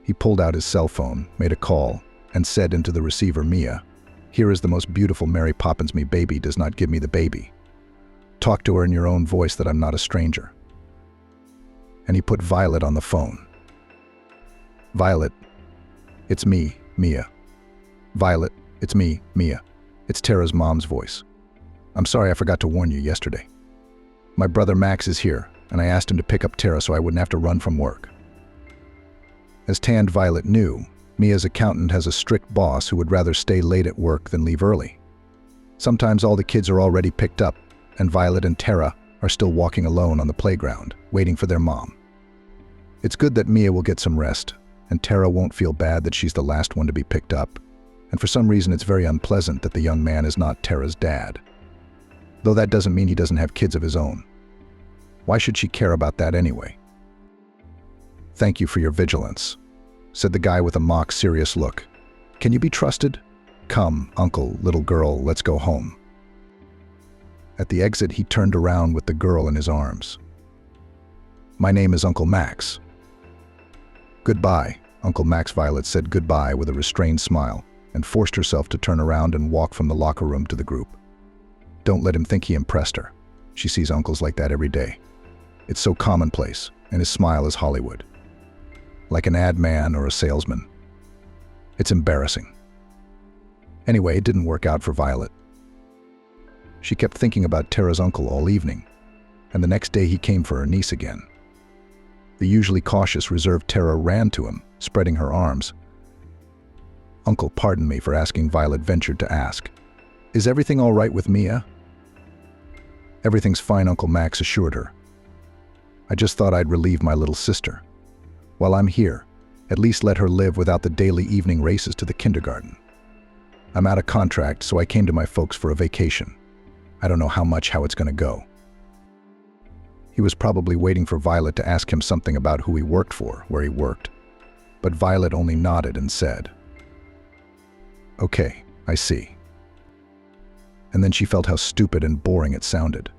[SPEAKER 1] He pulled out his cell phone, made a call, and said into the receiver, "Mia, here is the most beautiful Mary Poppins me baby does not give me the baby. Talk to her in your own voice that I'm not a stranger." And he put Violet on the phone. "Violet, it's me, Mia. Violet, it's me, Mia. It's Tara's mom's voice. I'm sorry I forgot to warn you yesterday. My brother Max is here, and I asked him to pick up Tara so I wouldn't have to run from work." As tanned Violet knew, Mia's accountant has a strict boss who would rather stay late at work than leave early. Sometimes all the kids are already picked up, and Violet and Tara are still walking alone on the playground, waiting for their mom. It's good that Mia will get some rest, and Tara won't feel bad that she's the last one to be picked up, and for some reason it's very unpleasant that the young man is not Tara's dad. Though that doesn't mean he doesn't have kids of his own. Why should she care about that anyway? "Thank you for your vigilance," said the guy with a mock serious look. "Can you be trusted? Come, uncle, little girl, let's go home." At the exit, he turned around with the girl in his arms. "My name is Uncle Max." "Goodbye," Uncle Max. Violet said goodbye with a restrained smile and forced herself to turn around and walk from the locker room to the group. Don't let him think he impressed her. She sees uncles like that every day. It's so commonplace, and his smile is Hollywood. Like an ad man or a salesman. It's embarrassing. Anyway, it didn't work out for Violet. She kept thinking about Tara's uncle all evening, and the next day he came for her niece again. The usually cautious, reserved Tara ran to him, spreading her arms. "Uncle, pardon me for asking," Violet ventured to ask. "Is everything all right with Mia?" "Everything's fine," Uncle Max assured her. "I just thought I'd relieve my little sister. While I'm here, at least let her live without the daily evening races to the kindergarten. I'm out of contract, so I came to my folks for a vacation. I don't know how it's going to go." He was probably waiting for Violet to ask him something about who he worked for, where he worked. But Violet only nodded and said, "Okay, I see." And then she felt how stupid and boring it sounded.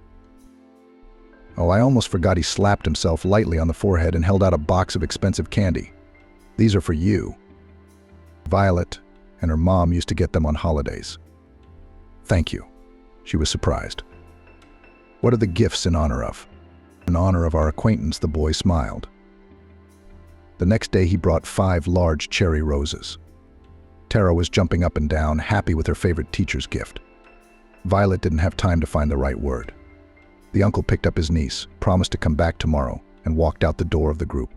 [SPEAKER 1] "Oh, I almost forgot." He slapped himself lightly on the forehead and held out a box of expensive candy. "These are for you. Violet and her mom used to get them on holidays." "Thank you." She was surprised. "What are the gifts in honor of?" "In honor of our acquaintance," the boy smiled. The next day he brought 5 large cherry roses. Tara was jumping up and down, happy with her favorite teacher's gift. Violet didn't have time to find the right word. The uncle picked up his niece, promised to come back tomorrow, and walked out the door of the group.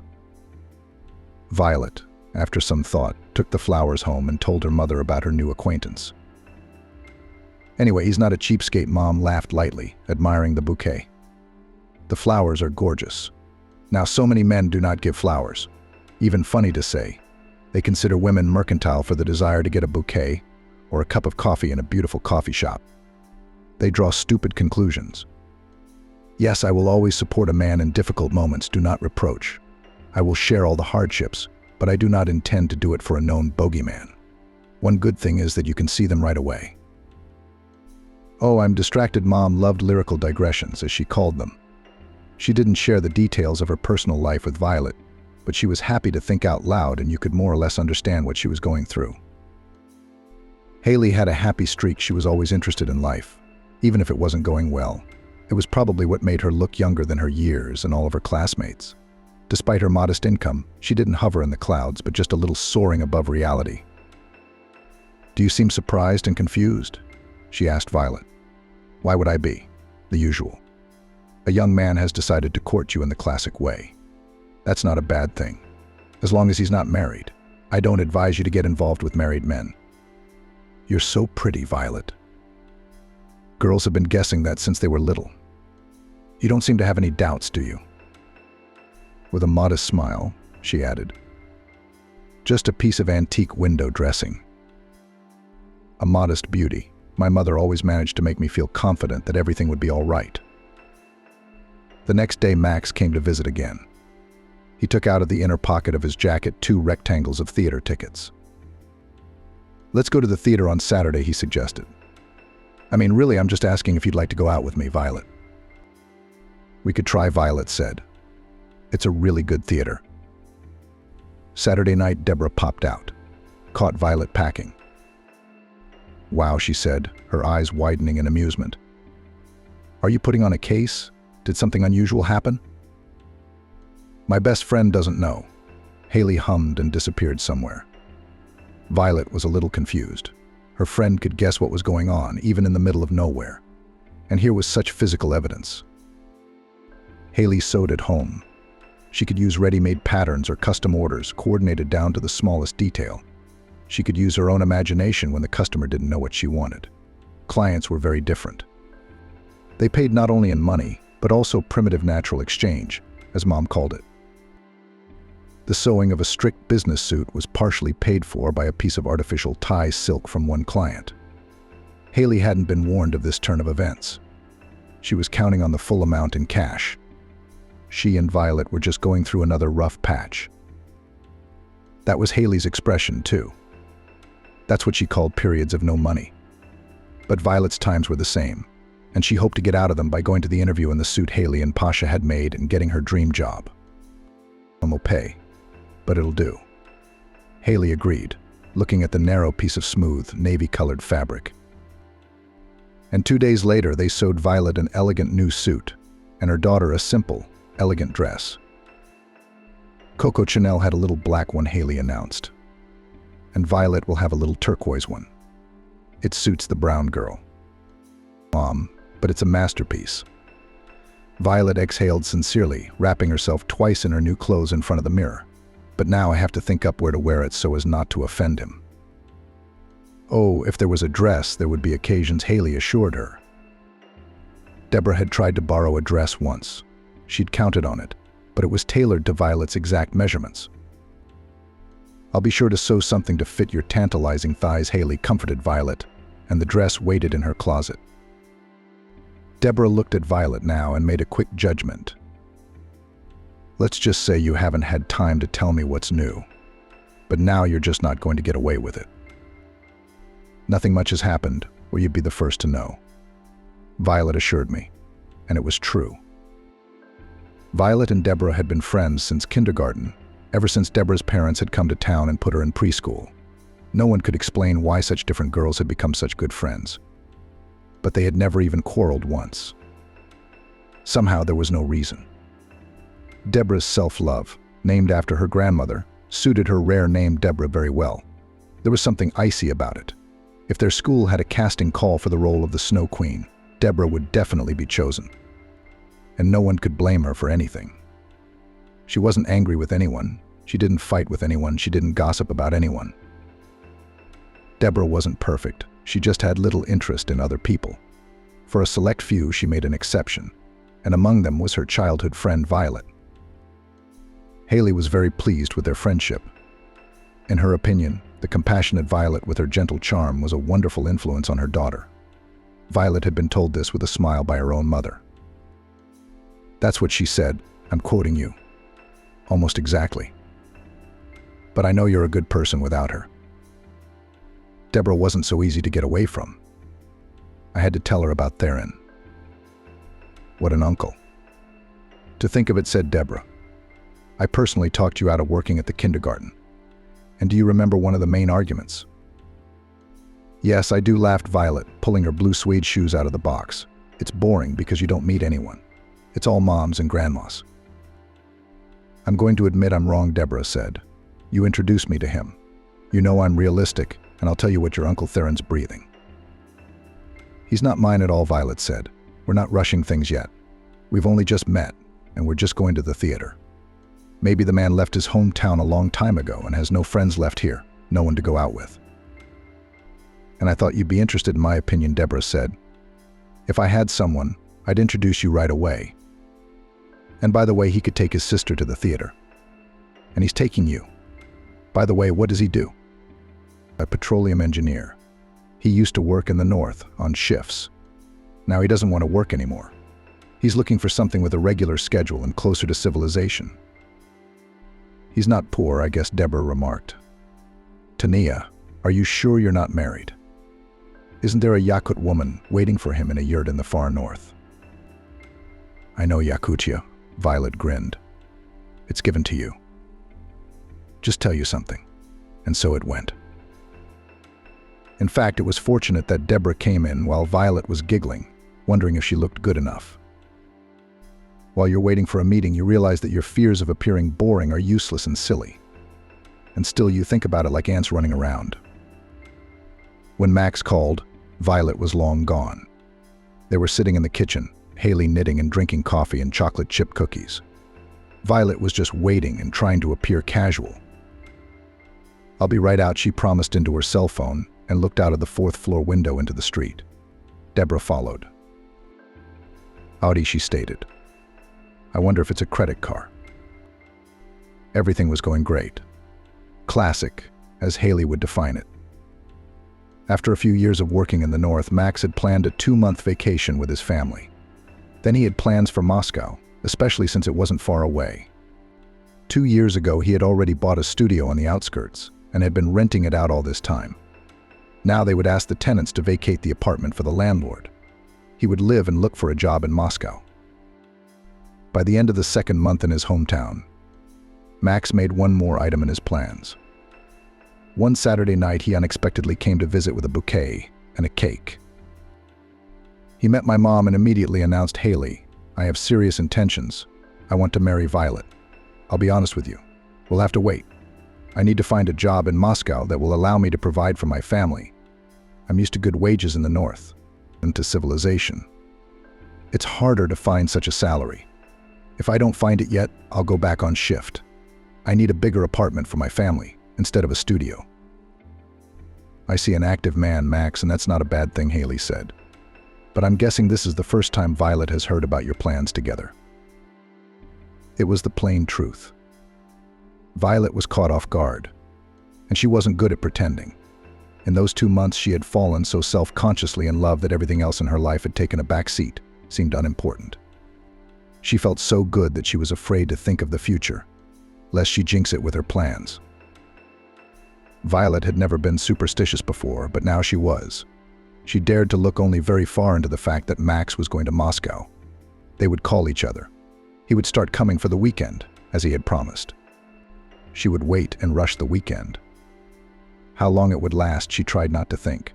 [SPEAKER 1] Violet, after some thought, took the flowers home and told her mother about her new acquaintance. "Anyway, he's not a cheapskate," Mom laughed lightly, admiring the bouquet. "The flowers are gorgeous. Now, so many men do not give flowers. Even funny to say, they consider women mercantile for the desire to get a bouquet or a cup of coffee in a beautiful coffee shop. They draw stupid conclusions. Yes, I will always support a man in difficult moments, do not reproach. I will share all the hardships, but I do not intend to do it for a known bogeyman. One good thing is that you can see them right away. Oh, I'm distracted. Mom loved lyrical digressions, as she called them. She didn't share the details of her personal life with Violet, but she was happy to think out loud and you could more or less understand what she was going through. Haley had a happy streak. She was always interested in life, even if it wasn't going well. It was probably what made her look younger than her years and all of her classmates. Despite her modest income, she didn't hover in the clouds, but just a little soaring above reality. Do you seem surprised and confused? She asked Violet. Why would I be? The usual. A young man has decided to court you in the classic way. That's not a bad thing, as long as he's not married. I don't advise you to get involved with married men. You're so pretty, Violet. Girls have been guessing that since they were little. You don't seem to have any doubts, do you? With a modest smile, she added. Just a piece of antique window dressing. A modest beauty. My mother always managed to make me feel confident that everything would be all right. The next day, Max came to visit again. He took out of the inner pocket of his jacket 2 rectangles of theater tickets. Let's go to the theater on Saturday, he suggested. I mean, really, I'm just asking if you'd like to go out with me, Violet. We could try, Violet said. It's a really good theater. Saturday night, Deborah popped out, caught Violet packing. Wow, she said, her eyes widening in amusement. Are you putting on a case? Did something unusual happen? My best friend doesn't know. Haley hummed and disappeared somewhere. Violet was a little confused. Her friend could guess what was going on, even in the middle of nowhere. And here was such physical evidence. Haley sewed at home. She could use ready-made patterns or custom orders, coordinated down to the smallest detail. She could use her own imagination when the customer didn't know what she wanted. Clients were very different. They paid not only in money, but also primitive natural exchange, as Mom called it. The sewing of a strict business suit was partially paid for by a piece of artificial tie silk from one client. Haley hadn't been warned of this turn of events. She was counting on the full amount in cash. She and Violet were just going through another rough patch. That was Haley's expression, too. That's what she called periods of no money. But Violet's times were the same, and she hoped to get out of them by going to the interview in the suit Haley and Pasha had made and getting her dream job. Will pay, but it'll do. Haley agreed, looking at the narrow piece of smooth, navy-colored fabric. And 2 days later, they sewed Violet an elegant new suit, and her daughter a simple, elegant dress. Coco Chanel had a little black one, Haley announced. And Violet will have a little turquoise one. It suits the brown girl. Mom, but it's a masterpiece. Violet exhaled sincerely, wrapping herself twice in her new clothes in front of the mirror. But now I have to think up where to wear it so as not to offend him. Oh, if there was a dress, there would be occasions, Haley assured her. Deborah had tried to borrow a dress once. She'd counted on it, but it was tailored to Violet's exact measurements. I'll be sure to sew something to fit your tantalizing thighs, Haley comforted Violet, and the dress waited in her closet. Deborah looked at Violet now and made a quick judgment. Let's just say you haven't had time to tell me what's new, but now you're just not going to get away with it. Nothing much has happened, or you'd be the first to know. Violet assured me, and it was true. Violet and Deborah had been friends since kindergarten, ever since Deborah's parents had come to town and put her in preschool. No one could explain why such different girls had become such good friends. But they had never even quarreled once. Somehow there was no reason. Deborah's self-love, named after her grandmother, suited her rare name Deborah very well. There was something icy about it. If their school had a casting call for the role of the Snow Queen, Deborah would definitely be chosen. And no one could blame her for anything. She wasn't angry with anyone. She didn't fight with anyone. She didn't gossip about anyone. Deborah wasn't perfect. She just had little interest in other people. For a select few, she made an exception, and among them was her childhood friend Violet. Haley was very pleased with their friendship. In her opinion, the compassionate Violet with her gentle charm was a wonderful influence on her daughter. Violet had been told this with a smile by her own mother. That's what she said. I'm quoting you. Almost exactly. But I know you're a good person without her. Deborah wasn't so easy to get away from. I had to tell her about Theron. What an uncle. To think of it, said Deborah. I personally talked you out of working at the kindergarten. And do you remember one of the main arguments? Yes, I do, laughed Violet, pulling her blue suede shoes out of the box. It's boring because you don't meet anyone. It's all moms and grandmas. I'm going to admit I'm wrong, Deborah said. You introduced me to him. You know I'm realistic, and I'll tell you what your Uncle Theron's breathing. He's not mine at all, Violet said. We're not rushing things yet. We've only just met, and we're just going to the theater. Maybe the man left his hometown a long time ago and has no friends left here, no one to go out with. And I thought you'd be interested in my opinion, Deborah said. If I had someone, I'd introduce you right away. And by the way, he could take his sister to the theater. And he's taking you. By the way, what does he do? A petroleum engineer. He used to work in the north, on shifts. Now he doesn't want to work anymore. He's looking for something with a regular schedule and closer to civilization. He's not poor, I guess, Deborah remarked. Tania, are you sure you're not married? Isn't there a Yakut woman waiting for him in a yurt in the far north? I know Yakutia, Violet grinned. It's given to you. Just tell you something. And so it went. In fact, it was fortunate that Deborah came in while Violet was giggling, wondering if she looked good enough. While you're waiting for a meeting, you realize that your fears of appearing boring are useless and silly. And still you think about it like ants running around. When Max called, Violet was long gone. They were sitting in the kitchen, Haley knitting and drinking coffee and chocolate chip cookies. Violet was just waiting and trying to appear casual. I'll be right out, she promised into her cell phone and looked out of the fourth-floor window into the street. Deborah followed. Audi, she stated. I wonder if it's a credit car. Everything was going great. Classic, as Haley would define it. After a few years of working in the north, Max had planned a 2-month vacation with his family. Then he had plans for Moscow, especially since it wasn't far away. 2 years ago, he had already bought a studio on the outskirts and had been renting it out all this time. Now they would ask the tenants to vacate the apartment for the landlord. He would live and look for a job in Moscow. By the end of the 2nd month in his hometown, Max made one more item in his plans. One Saturday night, he unexpectedly came to visit with a bouquet and a cake. He met my mom and immediately announced, Haley, I have serious intentions. I want to marry Violet. I'll be honest with you. We'll have to wait. I need to find a job in Moscow that will allow me to provide for my family. I'm used to good wages in the north and to civilization. It's harder to find such a salary. If I don't find it yet, I'll go back on shift. I need a bigger apartment for my family instead of a studio. I see an active man, Max, and that's not a bad thing, Haley said. But I'm guessing this is the first time Violet has heard about your plans together. It was the plain truth. Violet was caught off guard, and she wasn't good at pretending. In those 2 months, she had fallen so self-consciously in love that everything else in her life had taken a back seat, seemed unimportant. She felt so good that she was afraid to think of the future, lest she jinx it with her plans. Violet had never been superstitious before, but now she was. She dared to look only very far into the fact that Max was going to Moscow. They would call each other. He would start coming for the weekend, as he had promised. She would wait and rush the weekend. How long it would last, she tried not to think.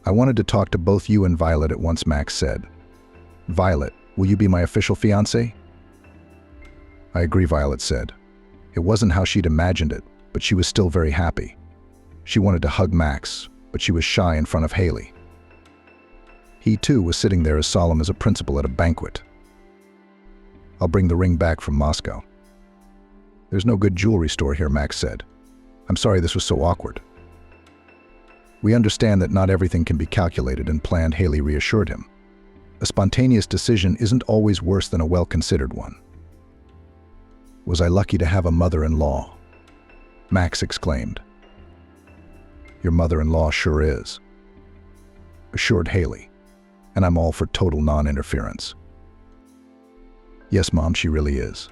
[SPEAKER 1] I wanted to talk to both you and Violet at once, Max said. Violet, will you be my official fiancé? I agree, Violet said. It wasn't how she'd imagined it, but she was still very happy. She wanted to hug Max, but she was shy in front of Haley. He, too, was sitting there as solemn as a principal at a banquet. I'll bring the ring back from Moscow. There's no good jewelry store here, Max said. I'm sorry this was so awkward. We understand that not everything can be calculated and planned, Haley reassured him. A spontaneous decision isn't always worse than a well-considered one. Was I lucky to have a mother-in-law? Max exclaimed. Your mother-in-law sure is, assured Haley, and I'm all for total non-interference. Yes, Mom, she really is.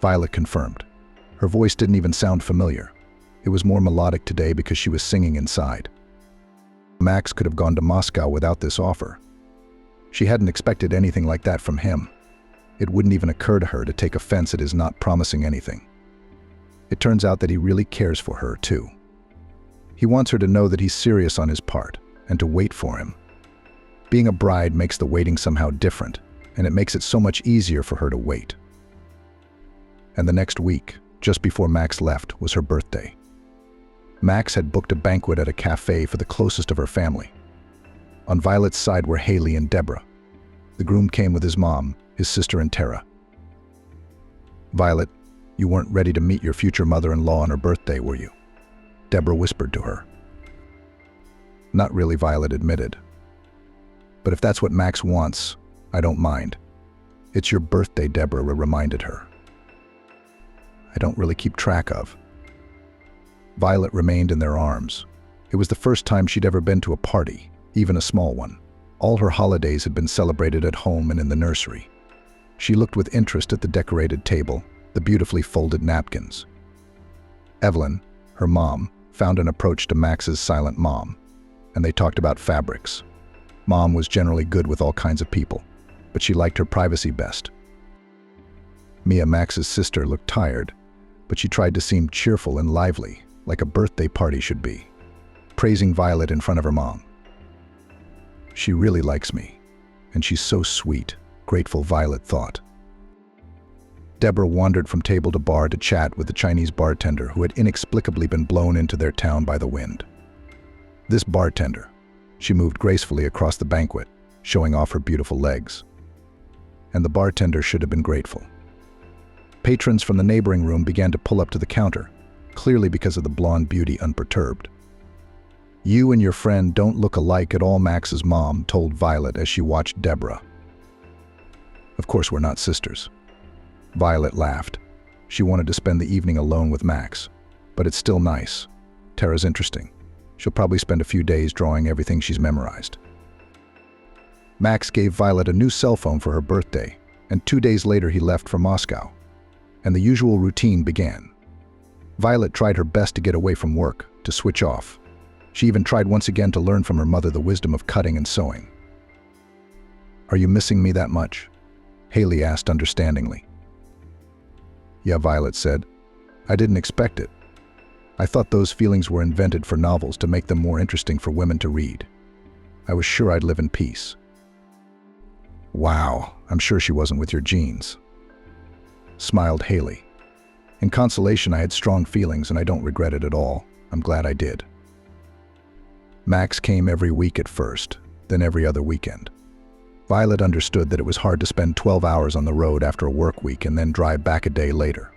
[SPEAKER 1] Violet confirmed. Her voice didn't even sound familiar. It was more melodic today because she was singing inside. Max could have gone to Moscow without this offer. She hadn't expected anything like that from him. It wouldn't even occur to her to take offense at his not promising anything. It turns out that he really cares for her, too. He wants her to know that he's serious on his part, and to wait for him. Being a bride makes the waiting somehow different, and it makes it so much easier for her to wait. And the next week, just before Max left, was her birthday. Max had booked a banquet at a cafe for the closest of her family. On Violet's side were Haley and Deborah. The groom came with his mom, his sister, and Tara. "Violet, you weren't ready to meet your future mother-in-law on her birthday, were you?" Deborah whispered to her. "Not really," Violet admitted. "But if that's what Max wants, I don't mind." "It's your birthday," Deborah reminded her. "I don't really keep track of." Violet remained in their arms. It was the first time she'd ever been to a party, even a small one. All her holidays had been celebrated at home and in the nursery. She looked with interest at the decorated table, the beautifully folded napkins. Evelyn, her mom, found an approach to Max's silent mom, and they talked about fabrics. Mom was generally good with all kinds of people, but she liked her privacy best. Mia, Max's sister, looked tired, but she tried to seem cheerful and lively, like a birthday party should be, praising Violet in front of her mom. "She really likes me, and she's so sweet," grateful Violet thought. Deborah wandered from table to bar to chat with the Chinese bartender who had inexplicably been blown into their town by the wind. This bartender, she moved gracefully across the banquet, showing off her beautiful legs. And the bartender should have been grateful. Patrons from the neighboring room began to pull up to the counter, clearly because of the blonde beauty unperturbed. "You and your friend don't look alike at all," Max's mom told Violet as she watched Deborah. "Of course we're not sisters." Violet laughed. She wanted to spend the evening alone with Max. But it's still nice. Tara's interesting. She'll probably spend a few days drawing everything she's memorized. Max gave Violet a new cell phone for her birthday, and 2 days later he left for Moscow. And the usual routine began. Violet tried her best to get away from work, to switch off. She even tried once again to learn from her mother the wisdom of cutting and sewing. "Are you missing me that much?" Haley asked understandingly. "Yeah," Violet said. "I didn't expect it. I thought those feelings were invented for novels to make them more interesting for women to read. I was sure I'd live in peace." "Wow, I'm sure she wasn't with your genes," smiled Haley. "In consolation, I had strong feelings and I don't regret it at all. I'm glad I did." Max came every week at first, then every other weekend. Violet understood that it was hard to spend 12 hours on the road after a work week and then drive back a day later.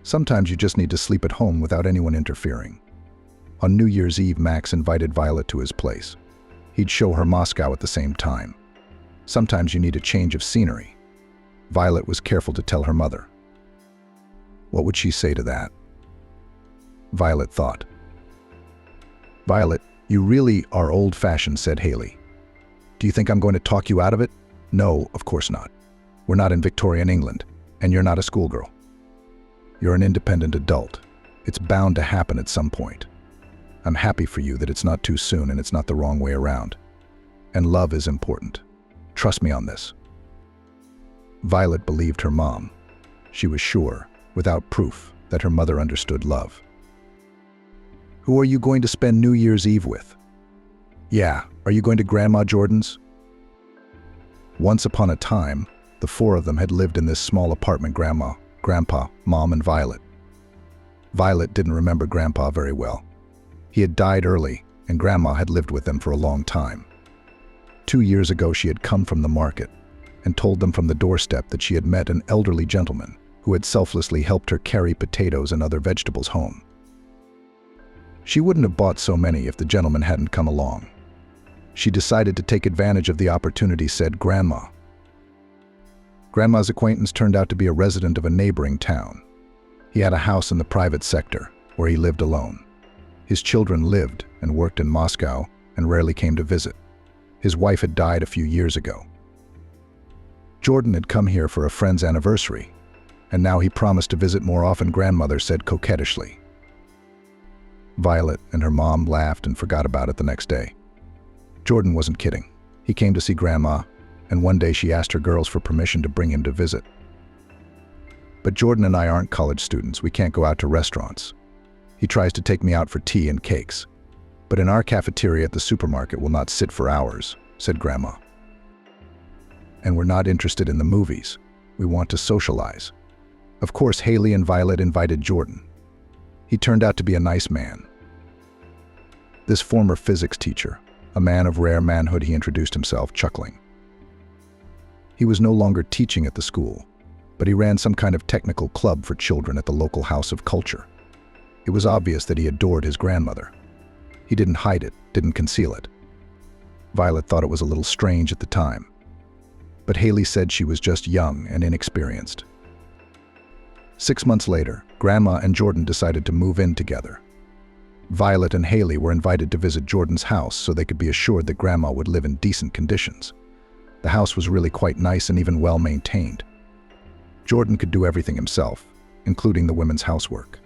[SPEAKER 1] Sometimes you just need to sleep at home without anyone interfering. On New Year's Eve, Max invited Violet to his place. He'd show her Moscow at the same time. Sometimes you need a change of scenery. Violet was careful to tell her mother. What would she say to that? Violet thought. "Violet, you really are old-fashioned," said Haley. "Do you think I'm going to talk you out of it?" "No, of course not. We're not in Victorian England, and you're not a schoolgirl. You're an independent adult. It's bound to happen at some point. I'm happy for you that it's not too soon and it's not the wrong way around. And love is important. Trust me on this." Violet believed her mom. She was sure, without proof, that her mother understood love. "Who are you going to spend New Year's Eve with?" "Yeah, are you going to Grandma Jordan's?" Once upon a time, the four of them had lived in this small apartment: Grandma, Grandpa, Mom, and Violet. Violet didn't remember Grandpa very well. He had died early, and Grandma had lived with them for a long time. 2 years ago, she had come from the market and told them from the doorstep that she had met an elderly gentleman who had selflessly helped her carry potatoes and other vegetables home. She wouldn't have bought so many if the gentleman hadn't come along. She decided to take advantage of the opportunity, said Grandma. Grandma's acquaintance turned out to be a resident of a neighboring town. He had a house in the private sector, where he lived alone. His children lived and worked in Moscow and rarely came to visit. His wife had died a few years ago. Jordan had come here for a friend's anniversary, And now he promised to visit more often, grandmother said coquettishly. Violet and her mom laughed and forgot about it the next day. Jordan wasn't kidding. He came to see Grandma, and one day she asked her girls for permission to bring him to visit. But Jordan and I aren't college students. We can't go out to restaurants. He tries to take me out for tea and cakes, but in our cafeteria at the supermarket will not sit for hours, said Grandma. And we're not interested in the movies. We want to socialize. Of course, Haley and Violet invited Jordan. He turned out to be a nice man. This former physics teacher, a man of rare manhood, he introduced himself, chuckling. He was no longer teaching at the school, but he ran some kind of technical club for children at the local house of culture. It was obvious that he adored his grandmother. He didn't hide it, didn't conceal it. Violet thought it was a little strange at the time, but Haley said she was just young and inexperienced. 6 months later, Grandma and Jordan decided to move in together. Violet and Haley were invited to visit Jordan's house so they could be assured that Grandma would live in decent conditions. The house was really quite nice and even well maintained. Jordan could do everything himself, including the women's housework.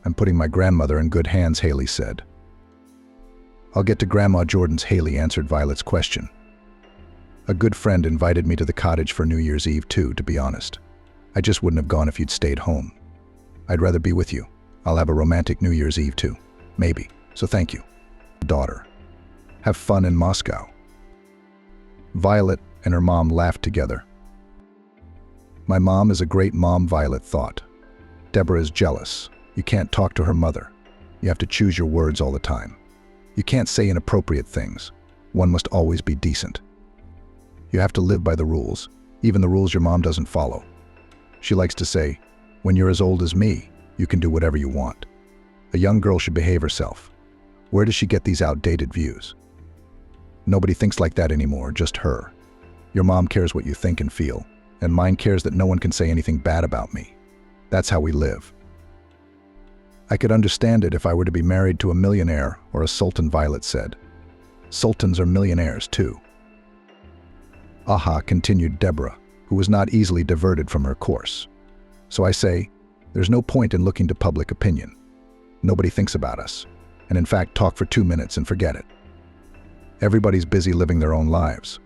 [SPEAKER 1] I'm putting my grandmother in good hands, Haley said. I'll get to Grandma Jordan's. Haley answered Violet's question. A good friend invited me to the cottage for New Year's Eve too, to be honest. I just wouldn't have gone if you'd stayed home. I'd rather be with you. I'll have a romantic New Year's Eve too. Maybe. So thank you. Daughter. Have fun in Moscow. Violet and her mom laughed together. My mom is a great mom, Violet thought. Deborah is jealous. You can't talk to her mother. You have to choose your words all the time. You can't say inappropriate things. One must always be decent. You have to live by the rules, even the rules your mom doesn't follow. She likes to say, when you're as old as me, you can do whatever you want. A young girl should behave herself. Where does she get these outdated views? Nobody thinks like that anymore, just her. Your mom cares what you think and feel, and mine cares that no one can say anything bad about me. That's how we live. I could understand it if I were to be married to a millionaire or a sultan, Violet said. Sultans are millionaires too. Aha, continued Deborah, who was not easily diverted from her course. So I say, there's no point in looking to public opinion. Nobody thinks about us, and in fact talk for 2 minutes and forget it. Everybody's busy living their own lives.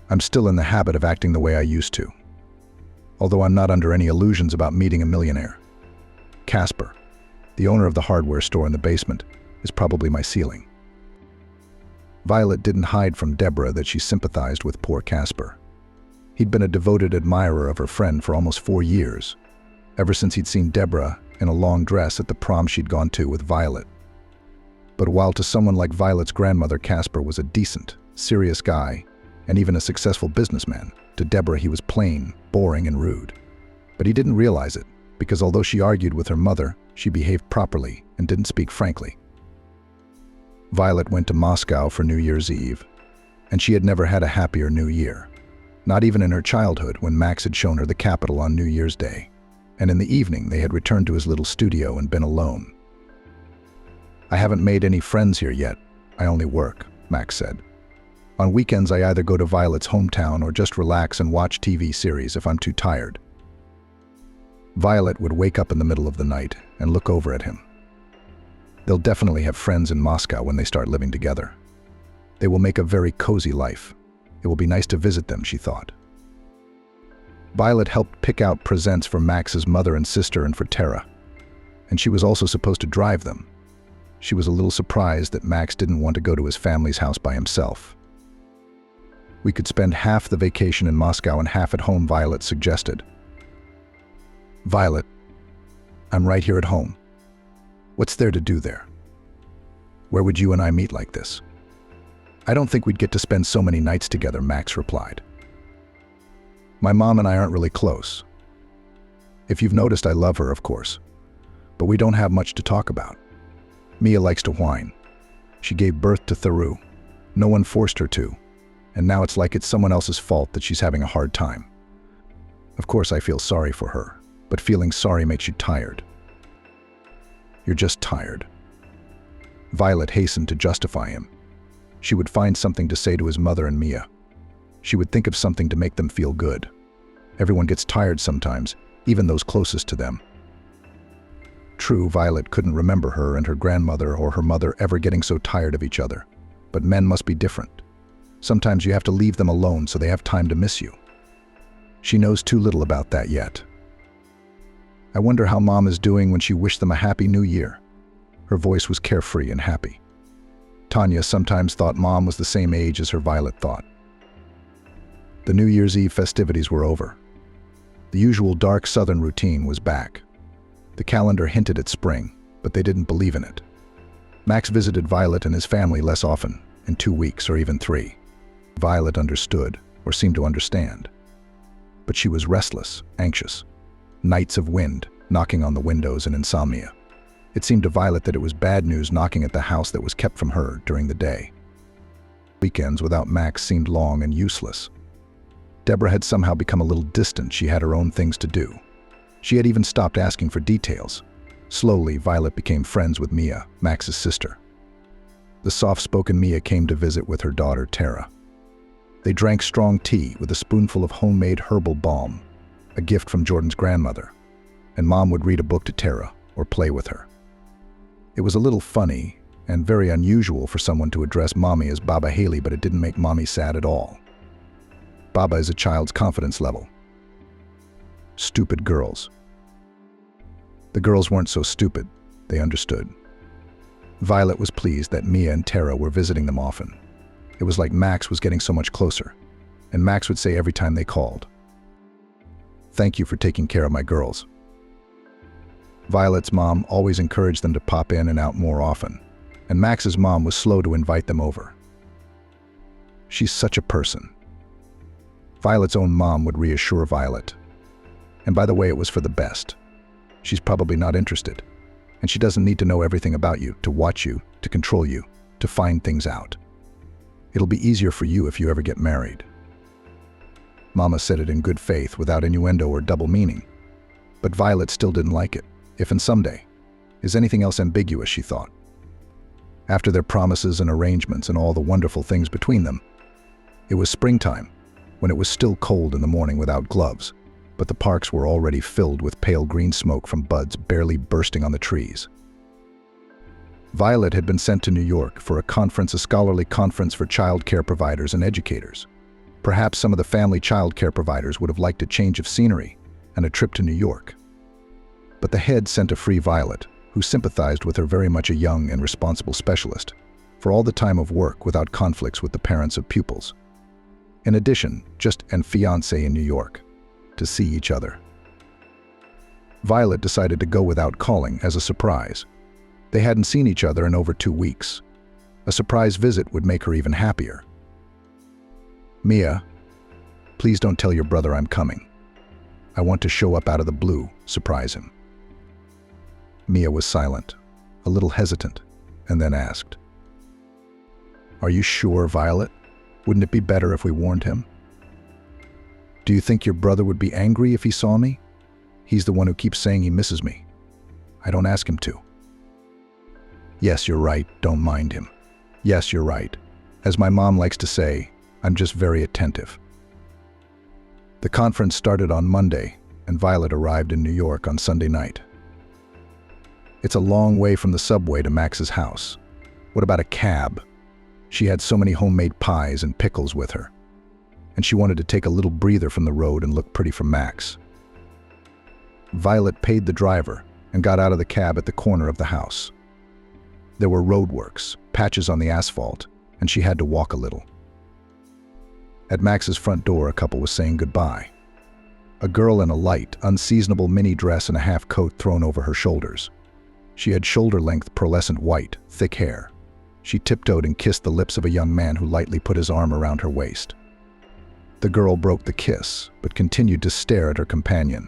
[SPEAKER 1] I'm still in the habit of acting the way I used to, although I'm not under any illusions about meeting a millionaire. Casper, the owner of the hardware store in the basement, is probably my ceiling. Violet didn't hide from Deborah that she sympathized with poor Casper. He'd been a devoted admirer of her friend for almost 4 years, ever since he'd seen Deborah in a long dress at the prom she'd gone to with Violet. But while to someone like Violet's grandmother, Casper was a decent, serious guy, and even a successful businessman, to Deborah he was plain, boring, and rude. But he didn't realize it, because although she argued with her mother, she behaved properly and didn't speak frankly. Violet went to Moscow for New Year's Eve, and she had never had a happier New Year. Not even in her childhood, when Max had shown her the capital on New Year's Day, and in the evening they had returned to his little studio and been alone. I haven't made any friends here yet. I only work, Max said. On weekends I either go to Violet's hometown or just relax and watch TV series if I'm too tired. Violet would wake up in the middle of the night and look over at him. They'll definitely have friends in Moscow when they start living together. They will make a very cozy life. It will be nice to visit them, she thought. Violet helped pick out presents for Max's mother and sister and for Tara, and she was also supposed to drive them. She was a little surprised that Max didn't want to go to his family's house by himself. We could spend half the vacation in Moscow and half at home, Violet suggested. Violet, I'm right here at home. What's there to do there? Where would you and I meet like this? I don't think we'd get to spend so many nights together, Max replied. My mom and I aren't really close. If you've noticed, I love her, of course, but we don't have much to talk about. Mia likes to whine. She gave birth to Theru. No one forced her to, and now it's like it's someone else's fault that she's having a hard time. Of course, I feel sorry for her, but feeling sorry makes you tired. You're just tired. Violet hastened to justify him. She would find something to say to his mother and Mia. She would think of something to make them feel good. Everyone gets tired sometimes, even those closest to them. True, Violet couldn't remember her and her grandmother or her mother ever getting so tired of each other. But men must be different. Sometimes you have to leave them alone so they have time to miss you. She knows too little about that yet. I wonder how Mom is doing when she wished them a happy new year. Her voice was carefree and happy. Tanya sometimes thought Mom was the same age as her Violet thought. The New Year's Eve festivities were over. The usual dark Southern routine was back. The calendar hinted at spring, but they didn't believe in it. Max visited Violet and his family less often, in 2 weeks or even 3. Violet understood, or seemed to understand. But she was restless, anxious. Nights of wind, knocking on the windows and insomnia. It seemed to Violet that it was bad news knocking at the house that was kept from her during the day. Weekends without Max seemed long and useless. Deborah had somehow become a little distant. She had her own things to do. She had even stopped asking for details. Slowly, Violet became friends with Mia, Max's sister. The soft-spoken Mia came to visit with her daughter, Tara. They drank strong tea with a spoonful of homemade herbal balm, a gift from Jordan's grandmother, and Mom would read a book to Tara or play with her. It was a little funny and very unusual for someone to address Mommy as Baba Haley, but it didn't make Mommy sad at all. Baba is a child's confidence level. Stupid girls. The girls weren't so stupid. They understood. Violet was pleased that Mia and Tara were visiting them often. It was like Max was getting so much closer, and Max would say every time they called, "Thank you for taking care of my girls." Violet's mom always encouraged them to pop in and out more often, and Max's mom was slow to invite them over. She's such a person. Violet's own mom would reassure Violet. And by the way, it was for the best. She's probably not interested, and she doesn't need to know everything about you, to watch you, to control you, to find things out. It'll be easier for you if you ever get married. Mama said it in good faith, without innuendo or double meaning. But Violet still didn't like it. If and someday. Is anything else ambiguous, she thought. After their promises and arrangements and all the wonderful things between them, it was springtime, when it was still cold in the morning without gloves, but the parks were already filled with pale green smoke from buds barely bursting on the trees. Violet had been sent to New York for a scholarly conference for child care providers and educators. Perhaps some of the family child care providers would have liked a change of scenery and a trip to New York. But the head sent a free Violet, who sympathized with her, very much a young and responsible specialist, for all the time of work without conflicts with the parents of pupils. In addition, just and fiancé in New York, to see each other. Violet decided to go without calling as a surprise. They hadn't seen each other in over 2 weeks. A surprise visit would make her even happier. "Mia, please don't tell your brother I'm coming. I want to show up out of the blue, surprise him." Mia was silent, a little hesitant, and then asked, "Are you sure, Violet? Wouldn't it be better if we warned him? Do you think your brother would be angry if he saw me? He's the one who keeps saying he misses me. I don't ask him to." "Yes, you're right, don't mind him. Yes, you're right. As my mom likes to say, I'm just very attentive." The conference started on Monday, and Violet arrived in New York on Sunday night. It's a long way from the subway to Max's house. What about a cab? She had so many homemade pies and pickles with her, and she wanted to take a little breather from the road and look pretty for Max. Violet paid the driver and got out of the cab at the corner of the house. There were roadworks, patches on the asphalt, and she had to walk a little. At Max's front door, a couple was saying goodbye. A girl in a light, unseasonable mini dress and a half coat thrown over her shoulders. She had shoulder-length, pearlescent white, thick hair. She tiptoed and kissed the lips of a young man who lightly put his arm around her waist. The girl broke the kiss, but continued to stare at her companion.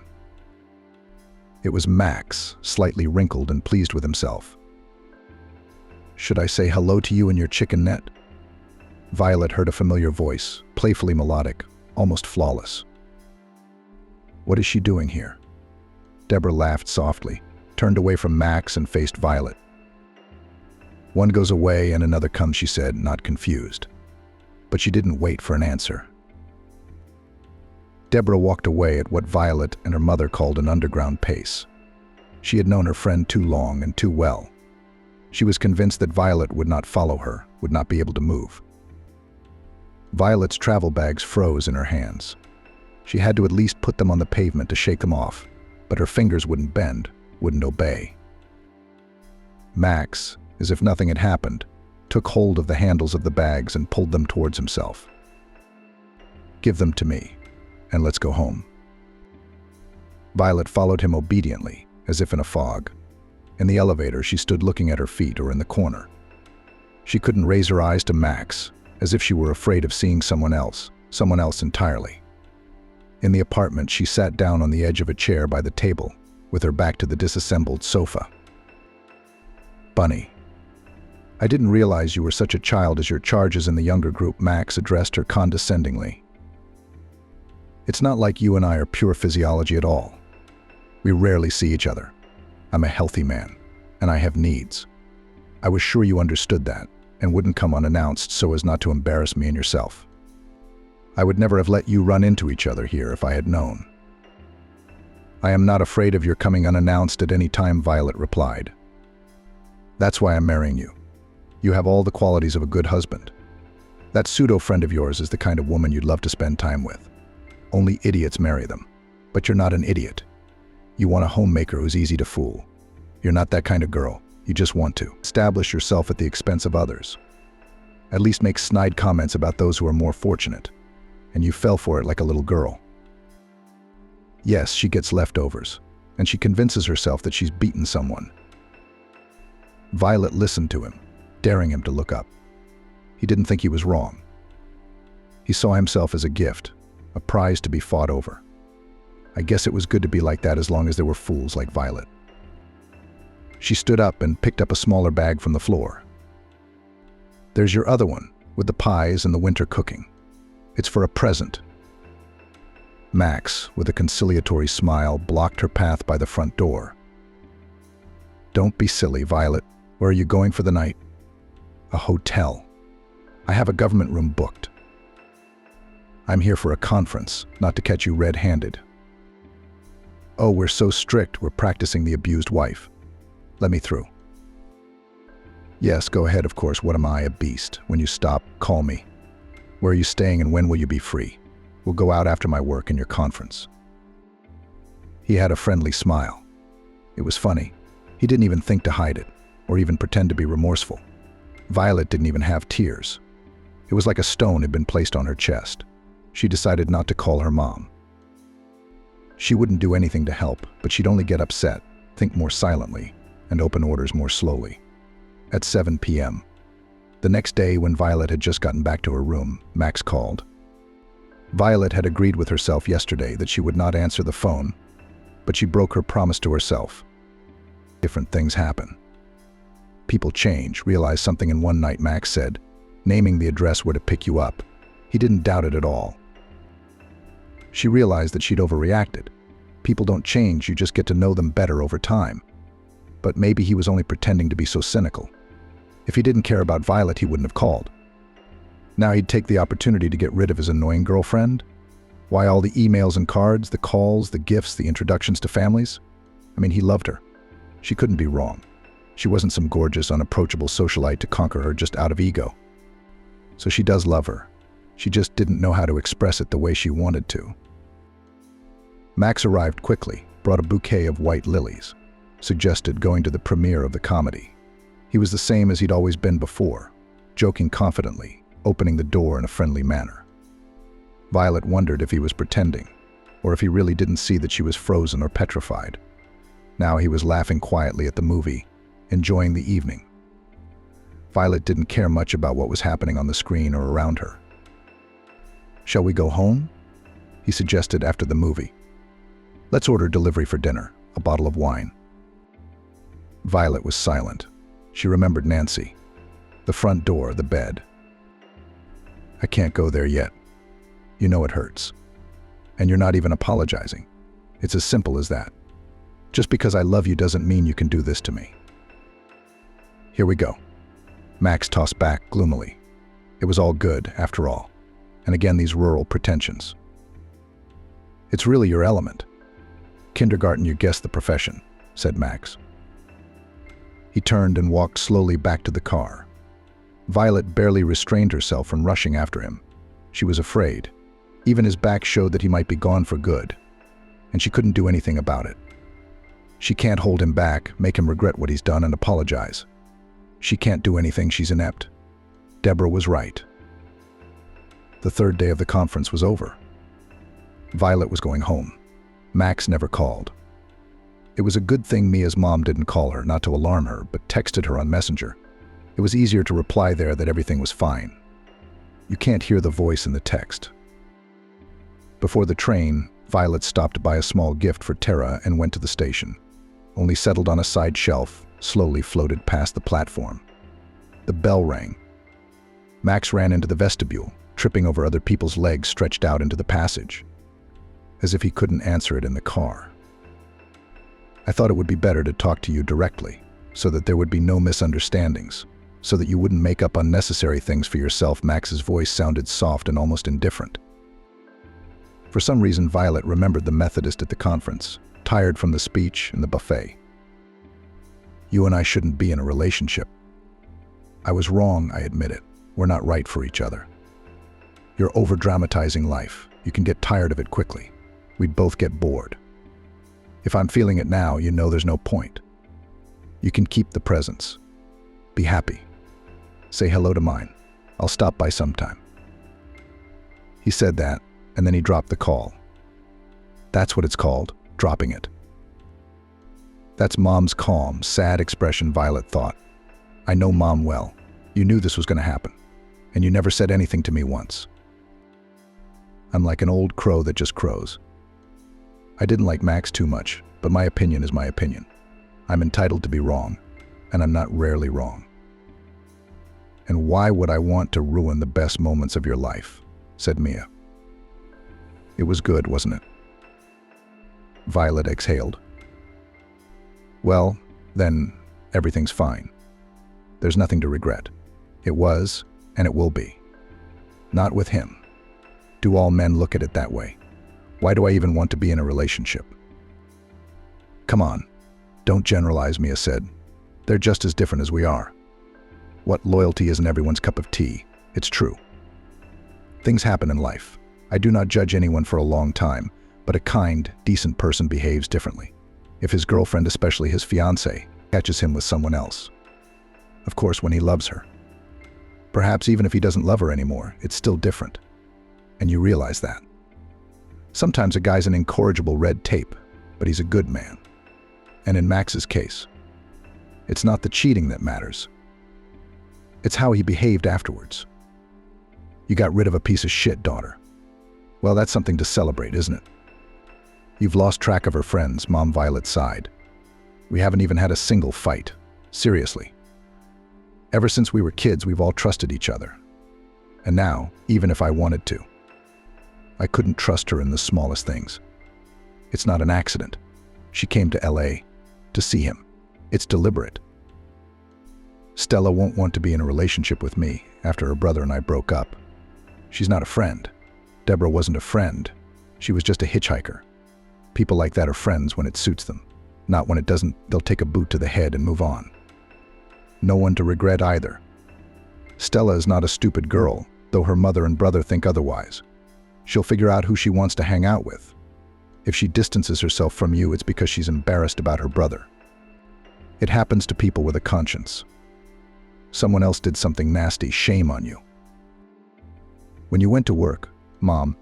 [SPEAKER 1] It was Max, slightly wrinkled and pleased with himself. "Should I say hello to you in your chicken net?" Violet heard a familiar voice, playfully melodic, almost flawless. "What is she doing here?" Deborah laughed softly, turned away from Max and faced Violet. "One goes away and another comes," she said, not confused. But she didn't wait for an answer. Deborah walked away at what Violet and her mother called an underground pace. She had known her friend too long and too well. She was convinced that Violet would not follow her, would not be able to move. Violet's travel bags froze in her hands. She had to at least put them on the pavement to shake them off, but her fingers wouldn't bend, wouldn't obey. Max, as if nothing had happened, took hold of the handles of the bags and pulled them towards himself. "Give them to me, and let's go home." Violet followed him obediently, as if in a fog. In the elevator, she stood looking at her feet or in the corner. She couldn't raise her eyes to Max, as if she were afraid of seeing someone else entirely. In the apartment, she sat down on the edge of a chair by the table, with her back to the disassembled sofa. "Bunny, I didn't realize you were such a child as your charges in the younger group," Max addressed her condescendingly. "It's not like you and I are pure physiology at all. We rarely see each other. I'm a healthy man, and I have needs. I was sure you understood that, and wouldn't come unannounced so as not to embarrass me and yourself. I would never have let you run into each other here if I had known." "I am not afraid of your coming unannounced at any time," Violet replied. "That's why I'm marrying you. You have all the qualities of a good husband. That pseudo-friend of yours is the kind of woman you'd love to spend time with. Only idiots marry them. But you're not an idiot. You want a homemaker who's easy to fool. You're not that kind of girl. You just want to establish yourself at the expense of others. At least make snide comments about those who are more fortunate. And you fell for it like a little girl. Yes, she gets leftovers, and she convinces herself that she's beaten someone." Violet listened to him, daring him to look up. He didn't think he was wrong. He saw himself as a gift, a prize to be fought over. I guess it was good to be like that as long as there were fools like Violet. She stood up and picked up a smaller bag from the floor. "There's your other one, with the pies and the winter cooking. It's for a present." Max, with a conciliatory smile, blocked her path by the front door. "Don't be silly, Violet. Where are you going for the night?" "A hotel. I have a government room booked. I'm here for a conference, not to catch you red-handed." "Oh, we're so strict, we're practicing the abused wife. Let me through." "Yes, go ahead, of course. What am I, a beast? When you stop, call me. Where are you staying and when will you be free? We'll go out after my work and your conference." He had a friendly smile. It was funny. He didn't even think to hide it, or even pretend to be remorseful. Violet didn't even have tears. It was like a stone had been placed on her chest. She decided not to call her mom. She wouldn't do anything to help, but she'd only get upset, think more silently, and open orders more slowly. At 7 p.m. The next day, when Violet had just gotten back to her room, Max called. Violet had agreed with herself yesterday that she would not answer the phone, but she broke her promise to herself. Different things happen. People change, realize something in one night, Max said, naming the address where to pick you up. He didn't doubt it at all. She realized that she'd overreacted. People don't change, you just get to know them better over time. But maybe he was only pretending to be so cynical. If he didn't care about Violet, he wouldn't have called. Now he'd take the opportunity to get rid of his annoying girlfriend? Why all the emails and cards, the calls, the gifts, the introductions to families? I mean, he loved her. She couldn't be wrong. She wasn't some gorgeous, unapproachable socialite to conquer her just out of ego. So she does love her. She just didn't know how to express it the way she wanted to. Max arrived quickly, brought a bouquet of white lilies, suggested going to the premiere of the comedy. He was the same as he'd always been before, joking confidently, opening the door in a friendly manner. Violet wondered if he was pretending, or if he really didn't see that she was frozen or petrified. Now he was laughing quietly at the movie, enjoying the evening. Violet didn't care much about what was happening on the screen or around her. "Shall we go home?" he suggested after the movie. "Let's order delivery for dinner, a bottle of wine." Violet was silent. She remembered Nancy, the front door, the bed. "I can't go there yet. You know it hurts. And you're not even apologizing. It's as simple as that. Just because I love you doesn't mean you can do this to me." "Here we go." Max tossed back gloomily. It was all good, after all. And again, these rural pretensions. It's really your element. Kindergarten, you guessed the profession, said Max. He turned and walked slowly back to the car. Violet barely restrained herself from rushing after him. She was afraid. Even his back showed that he might be gone for good, and she couldn't do anything about it. She can't hold him back, make him regret what he's done and apologize. She can't do anything, she's inept. Deborah was right. The third day of the conference was over. Violet was going home. Max never called. It was a good thing Mia's mom didn't call her, not to alarm her, but texted her on Messenger. It was easier to reply there that everything was fine. You can't hear the voice in the text. Before the train, Violet stopped to buy a small gift for Tara and went to the station. Only settled on a side shelf, slowly floated past the platform. The bell rang. Max ran into the vestibule, tripping over other people's legs stretched out into the passage, as if he couldn't answer it in the car. I thought it would be better to talk to you directly, so that there would be no misunderstandings, so that you wouldn't make up unnecessary things for yourself. Max's voice sounded soft and almost indifferent. For some reason, Violet remembered the Methodist at the conference, tired from the speech and the buffet. You and I shouldn't be in a relationship. I was wrong, I admit it. We're not right for each other. You're over-dramatizing life. You can get tired of it quickly. We'd both get bored. If I'm feeling it now, you know there's no point. You can keep the presents. Be happy. Say hello to mine. I'll stop by sometime. He said that, and then he dropped the call. That's what it's called, dropping it. That's Mom's calm, sad expression, Violet thought. I know Mom well. You knew this was going to happen, and you never said anything to me once. I'm like an old crow that just crows. I didn't like Max too much, but my opinion is my opinion. I'm entitled to be wrong, and I'm not rarely wrong. And why would I want to ruin the best moments of your life? Said Mia. It was good, wasn't it? Violet exhaled. Well, then everything's fine. There's nothing to regret. It was, and it will be. Not with him. Do all men look at it that way? Why do I even want to be in a relationship? Come on, don't generalize, Mia said. They're just as different as we are. What loyalty isn't everyone's cup of tea? It's true. Things happen in life. I do not judge anyone for a long time, but a kind, decent person behaves differently. If his girlfriend, especially his fiancée, catches him with someone else. Of course, when he loves her. Perhaps even if he doesn't love her anymore, it's still different. And you realize that. Sometimes a guy's an incorrigible red tape, but he's a good man. And in Max's case, it's not the cheating that matters. It's how he behaved afterwards. You got rid of a piece of shit daughter. Well, that's something to celebrate, isn't it? You've lost track of her friends, Mom Violet sighed. We haven't even had a single fight. Seriously. Ever since we were kids, we've all trusted each other. And now, even if I wanted to, I couldn't trust her in the smallest things. It's not an accident. She came to LA to see him. It's deliberate. Stella won't want to be in a relationship with me after her brother and I broke up. She's not a friend. Deborah wasn't a friend. She was just a hitchhiker. People like that are friends when it suits them. Not when it doesn't, they'll take a boot to the head and move on. No one to regret either. Stella is not a stupid girl, though her mother and brother think otherwise. She'll figure out who she wants to hang out with. If she distances herself from you, it's because she's embarrassed about her brother. It happens to people with a conscience. Someone else did something nasty, shame on you. When you went to work, Mom,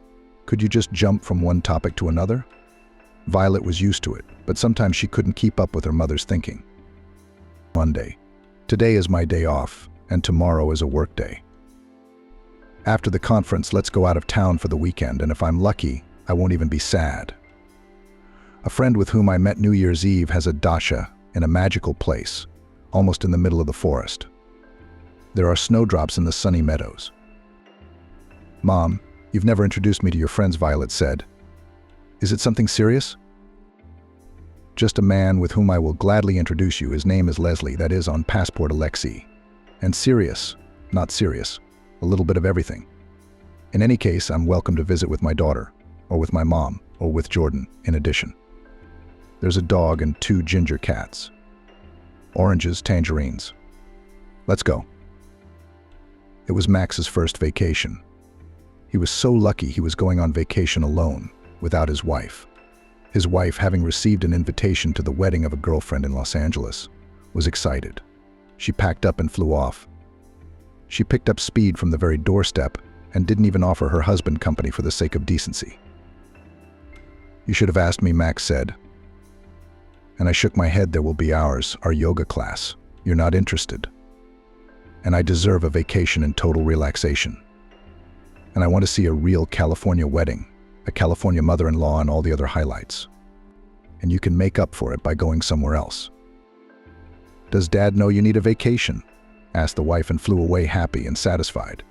[SPEAKER 1] could you just jump from one topic to another? Violet was used to it, but sometimes she couldn't keep up with her mother's thinking. Monday. Today is my day off, and tomorrow is a work day. After the conference, let's go out of town for the weekend, and if I'm lucky, I won't even be sad. A friend with whom I met New Year's Eve has a dacha in a magical place, almost in the middle of the forest. There are snowdrops in the sunny meadows. Mom, you've never introduced me to your friends, Violet said. Is it something serious? Just a man with whom I will gladly introduce you. His name is Leslie, that is on passport Alexei. And serious, not serious, a little bit of everything. In any case, I'm welcome to visit with my daughter. or with my mom, or with Jordan, in addition. There's a dog and 2 ginger cats. Oranges, tangerines. Let's go. It was Max's first vacation. He was so lucky he was going on vacation alone, without his wife. His wife, having received an invitation to the wedding of a girlfriend in Los Angeles, was excited. She packed up and flew off. She picked up speed from the very doorstep and didn't even offer her husband company for the sake of decency. "You should have asked me," Max said. And I shook my head. "There will be ours, our yoga class. You're not interested. And I deserve a vacation in total relaxation. And I want to see a real California wedding, a California mother-in-law and all the other highlights. And you can make up for it by going somewhere else." "Does Dad know you need a vacation?" asked the wife, and flew away happy and satisfied.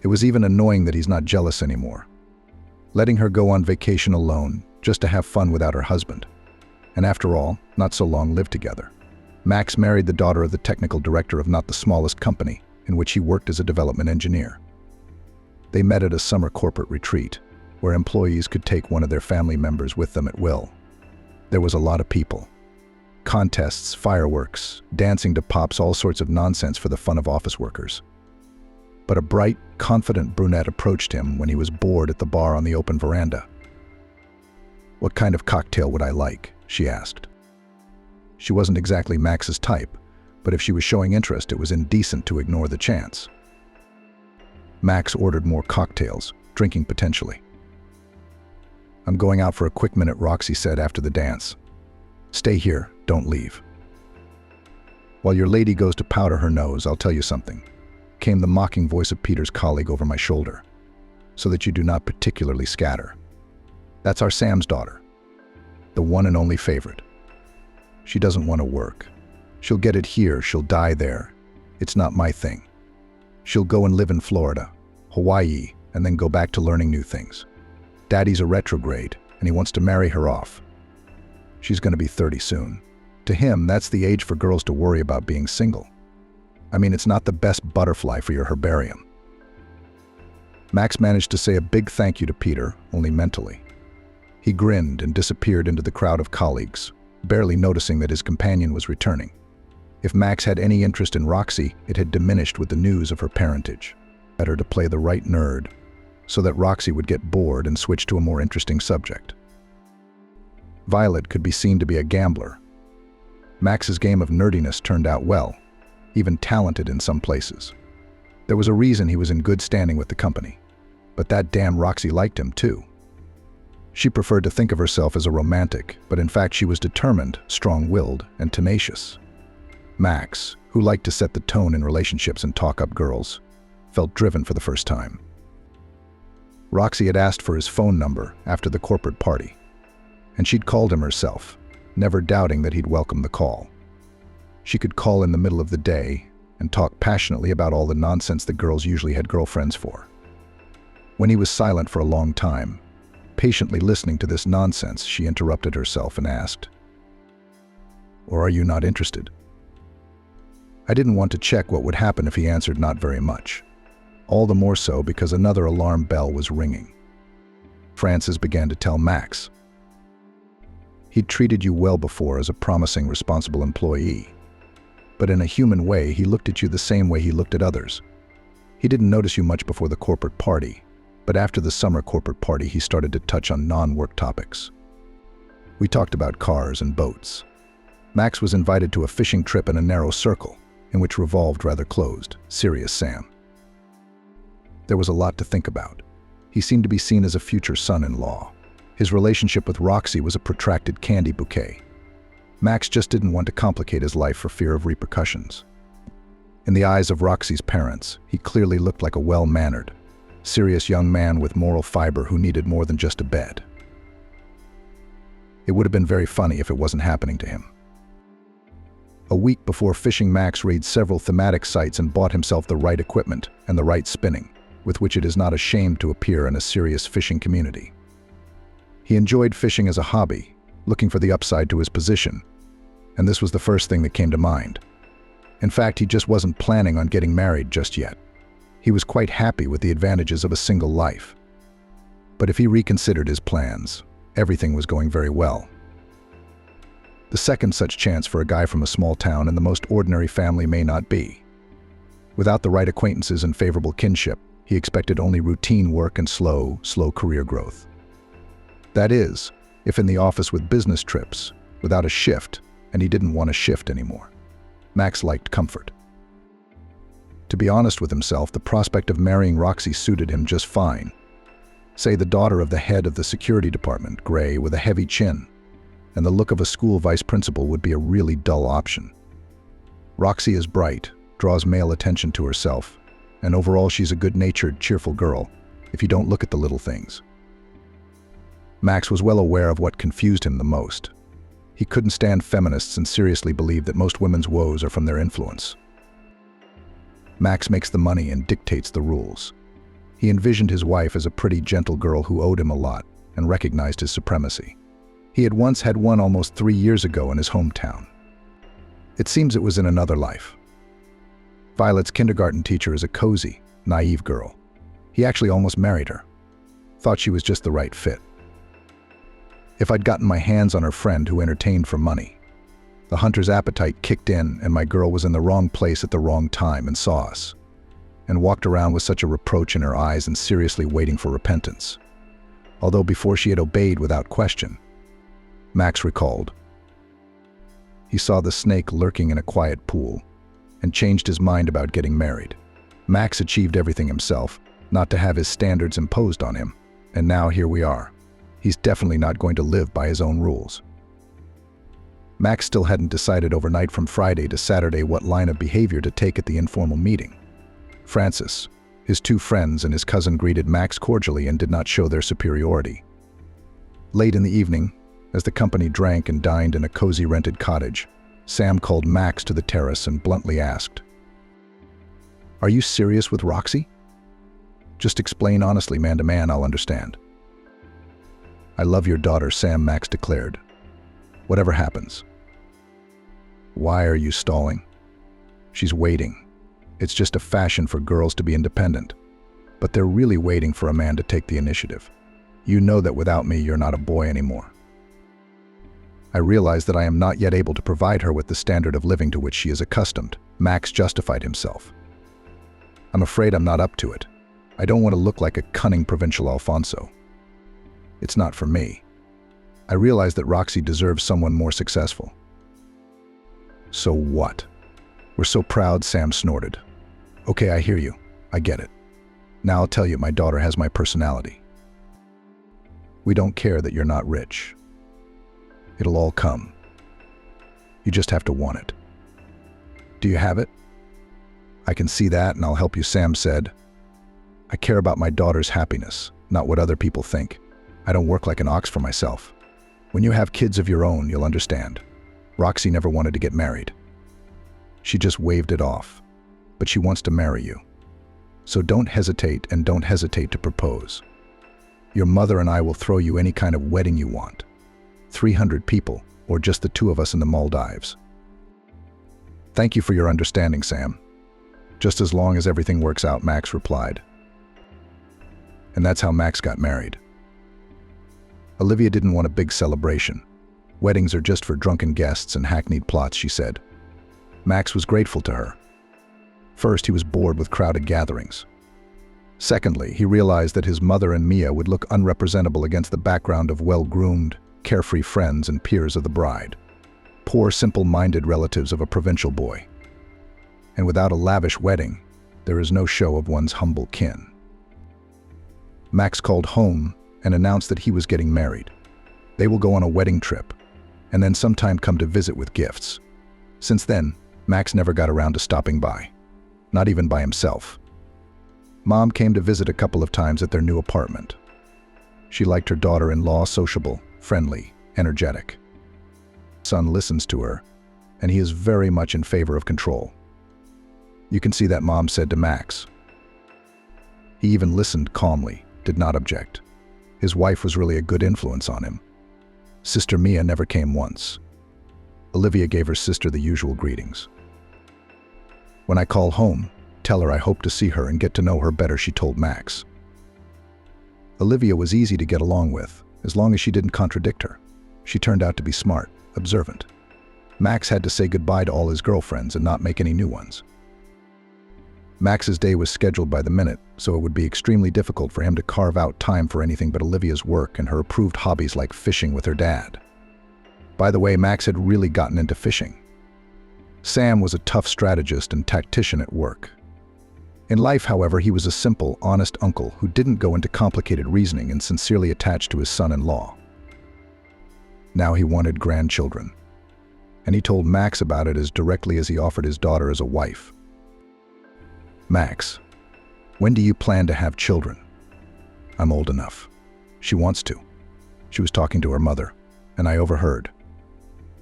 [SPEAKER 1] It was even annoying that he's not jealous anymore. Letting her go on vacation alone, just to have fun without her husband. And after all, not so long lived together. Max married the daughter of the technical director of not the smallest company, in which he worked as a development engineer. They met at a summer corporate retreat, where employees could take one of their family members with them at will. There was a lot of people. Contests, fireworks, dancing to pops, all sorts of nonsense for the fun of office workers. But a bright, confident brunette approached him when he was bored at the bar on the open veranda. "What kind of cocktail would I like?" she asked. She wasn't exactly Max's type, but if she was showing interest, it was indecent to ignore the chance. Max ordered more cocktails, drinking potentially. "I'm going out for a quick minute," Roxy said after the dance. "Stay here, don't leave." "While your lady goes to powder her nose, I'll tell you something," came the mocking voice of Peter's colleague over my shoulder, "so that you do not particularly scatter. That's our Sam's daughter, the one and only favorite. She doesn't want to work. She'll get it here, she'll die there. It's not my thing. She'll go and live in Florida, Hawaii, and then go back to learning new things. Daddy's a retrograde, and he wants to marry her off. She's going to be 30 soon. To him, that's the age for girls to worry about being single. I mean, it's not the best butterfly for your herbarium." Max managed to say a big thank you to Peter, only mentally. He grinned and disappeared into the crowd of colleagues, barely noticing that his companion was returning. If Max had any interest in Roxy, it had diminished with the news of her parentage. Better to play the right nerd, so that Roxy would get bored and switch to a more interesting subject. Violet could be seen to be a gambler. Max's game of nerdiness turned out well, even talented in some places. There was a reason he was in good standing with the company. But that damn Roxy liked him too. She preferred to think of herself as a romantic, but in fact she was determined, strong-willed, and tenacious. Max, who liked to set the tone in relationships and talk up girls, felt driven for the first time. Roxy had asked for his phone number after the corporate party, and she'd called him herself, never doubting that he'd welcome the call. She could call in the middle of the day and talk passionately about all the nonsense that girls usually had girlfriends for. When he was silent for a long time, patiently listening to this nonsense, she interrupted herself and asked, "Or are you not interested?" I didn't want to check what would happen if he answered not very much. All the more so because another alarm bell was ringing. Francis began to tell Max. He'd treated you well before as a promising, responsible employee. But in a human way, he looked at you the same way he looked at others. He didn't notice you much before the corporate party, but after the summer corporate party, he started to touch on non-work topics. We talked about cars and boats. Max was invited to a fishing trip in a narrow circle, in which revolved rather closed, serious Sam. There was a lot to think about. He seemed to be seen as a future son-in-law. His relationship with Roxy was a protracted candy bouquet. Max just didn't want to complicate his life for fear of repercussions. In the eyes of Roxy's parents, he clearly looked like a well-mannered, serious young man with moral fiber who needed more than just a bed. It would have been very funny if it wasn't happening to him. A week before fishing, Max raided several thematic sites and bought himself the right equipment and the right spinning, with which it is not ashamed to appear in a serious fishing community. He enjoyed fishing as a hobby, looking for the upside to his position, and this was the first thing that came to mind. In fact, he just wasn't planning on getting married just yet. He was quite happy with the advantages of a single life. But if he reconsidered his plans, everything was going very well. The second such chance for a guy from a small town in the most ordinary family may not be. Without the right acquaintances and favorable kinship, he expected only routine work and slow career growth. That is, if in the office with business trips, without a shift, and he didn't want a shift anymore. Max liked comfort. To be honest with himself, the prospect of marrying Roxy suited him just fine. Say the daughter of the head of the security department, gray, with a heavy chin, and the look of a school vice principal would be a really dull option. Roxy is bright, draws male attention to herself, and overall she's a good-natured, cheerful girl, if you don't look at the little things. Max was well aware of what confused him the most. He couldn't stand feminists and seriously believed that most women's woes are from their influence. Max makes the money and dictates the rules. He envisioned his wife as a pretty, gentle girl who owed him a lot and recognized his supremacy. He had once had one almost 3 years ago in his hometown. It seems it was in another life. Violet's kindergarten teacher is a cozy, naive girl. He actually almost married her. Thought she was just the right fit. If I'd gotten my hands on her friend who entertained for money, the hunter's appetite kicked in and my girl was in the wrong place at the wrong time and saw us, and walked around with such a reproach in her eyes and seriously waiting for repentance. Although before she had obeyed without question, Max recalled. He saw the snake lurking in a quiet pool and changed his mind about getting married. Max achieved everything himself, not to have his standards imposed on him, and now here we are. He's definitely not going to live by his own rules. Max still hadn't decided overnight from Friday to Saturday what line of behavior to take at the informal meeting. Francis, his 2 friends, and his cousin greeted Max cordially and did not show their superiority. Late in the evening, as the company drank and dined in a cozy rented cottage, Sam called Max to the terrace and bluntly asked, "Are you serious with Roxy? Just explain honestly, man to man, I'll understand." "I love your daughter, Sam," Max declared. "Whatever happens." "Why are you stalling?" "She's waiting. It's just a fashion for girls to be independent. But they're really waiting for a man to take the initiative. You know that without me, you're not a boy anymore. I realize that I am not yet able to provide her with the standard of living to which she is accustomed." Max justified himself. "I'm afraid I'm not up to it. I don't want to look like a cunning provincial Alfonso. It's not for me. I realize that Roxy deserves someone more successful." "So what? We're so proud," Sam snorted. "Okay, I hear you. I get it. Now I'll tell you, my daughter has my personality. We don't care that you're not rich. It'll all come. You just have to want it. Do you have it?" "I can see that, and I'll help you," Sam said. "I care about my daughter's happiness, not what other people think. I don't work like an ox for myself. When you have kids of your own, you'll understand. Roxy never wanted to get married. She just waved it off. But she wants to marry you. So don't hesitate, and don't hesitate to propose. Your mother and I will throw you any kind of wedding you want. 300 people, or just the 2 of us in the Maldives." "Thank you for your understanding, Sam. Just as long as everything works out," Max replied. And that's how Max got married. Olivia didn't want a big celebration. "Weddings are just for drunken guests and hackneyed plots," she said. Max was grateful to her. First, he was bored with crowded gatherings. Secondly, he realized that his mother and Mia would look unrepresentable against the background of well-groomed, carefree friends and peers of the bride. Poor, simple-minded relatives of a provincial boy. And without a lavish wedding, there is no show of one's humble kin. Max called home and announced that he was getting married. They will go on a wedding trip, and then sometime come to visit with gifts. Since then, Max never got around to stopping by, not even by himself. Mom came to visit a couple of times at their new apartment. She liked her daughter-in-law sociable, friendly, energetic. Son listens to her, and he is very much in favor of control. You can see that, Mom said to Max. He even listened calmly, did not object. His wife was really a good influence on him. Sister Mia never came once. Olivia gave her sister the usual greetings. When I call home, tell her I hope to see her and get to know her better, she told Max. Olivia was easy to get along with, as long as she didn't contradict her. She turned out to be smart, observant. Max had to say goodbye to all his girlfriends and not make any new ones. Max's day was scheduled by the minute, so it would be extremely difficult for him to carve out time for anything but Olivia's work and her approved hobbies like fishing with her dad. By the way, Max had really gotten into fishing. Sam was a tough strategist and tactician at work. In life, however, he was a simple, honest uncle who didn't go into complicated reasoning and sincerely attached to his son-in-law. Now he wanted grandchildren, and he told Max about it as directly as he offered his daughter as a wife. "Max, when do you plan to have children?" "I'm old enough." "She wants to." She was talking to her mother, and I overheard.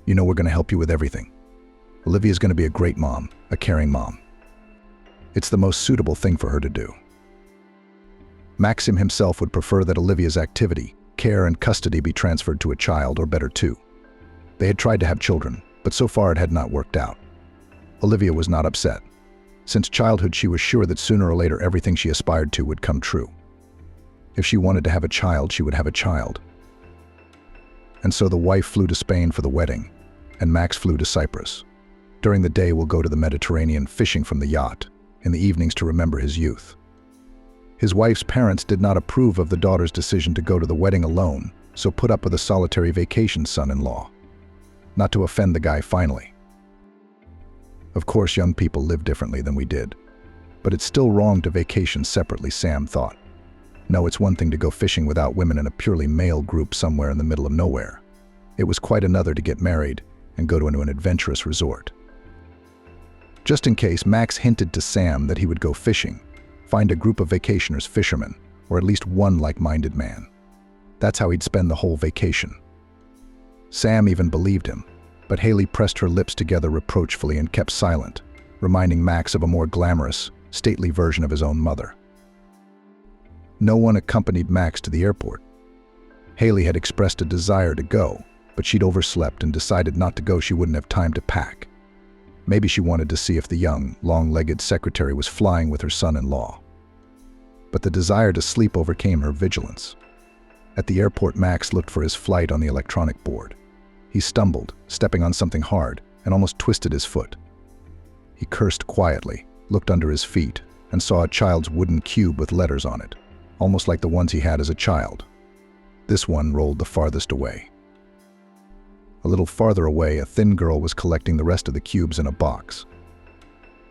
[SPEAKER 1] "You know we're going to help you with everything. Olivia's going to be a great mom, a caring mom. It's the most suitable thing for her to do." Maxim himself would prefer that Olivia's activity, care, and custody be transferred to a child, or better, two. They had tried to have children, but so far it had not worked out. Olivia was not upset. Since childhood, she was sure that sooner or later everything she aspired to would come true. If she wanted to have a child, she would have a child. And so the wife flew to Spain for the wedding, and Max flew to Cyprus. During the day, we'll go to the Mediterranean fishing from the yacht, in the evenings to remember his youth. His wife's parents did not approve of the daughter's decision to go to the wedding alone, so put up with a solitary vacation son-in-law. Not to offend the guy finally. Of course, young people live differently than we did. But it's still wrong to vacation separately, Sam thought. No, it's one thing to go fishing without women in a purely male group somewhere in the middle of nowhere. It was quite another to get married and go to an adventurous resort. Just in case, Max hinted to Sam that he would go fishing, find a group of vacationers, fishermen, or at least one like-minded man. That's how he'd spend the whole vacation. Sam even believed him, but Haley pressed her lips together reproachfully and kept silent, reminding Max of a more glamorous, stately version of his own mother. No one accompanied Max to the airport. Haley had expressed a desire to go, but she'd overslept and decided not to go. She wouldn't have time to pack. Maybe she wanted to see if the young, long-legged secretary was flying with her son-in-law. But the desire to sleep overcame her vigilance. At the airport, Max looked for his flight on the electronic board. He stumbled, stepping on something hard, and almost twisted his foot. He cursed quietly, looked under his feet, and saw a child's wooden cube with letters on it, almost like the ones he had as a child. This one rolled the farthest away. A little farther away, a thin girl was collecting the rest of the cubes in a box.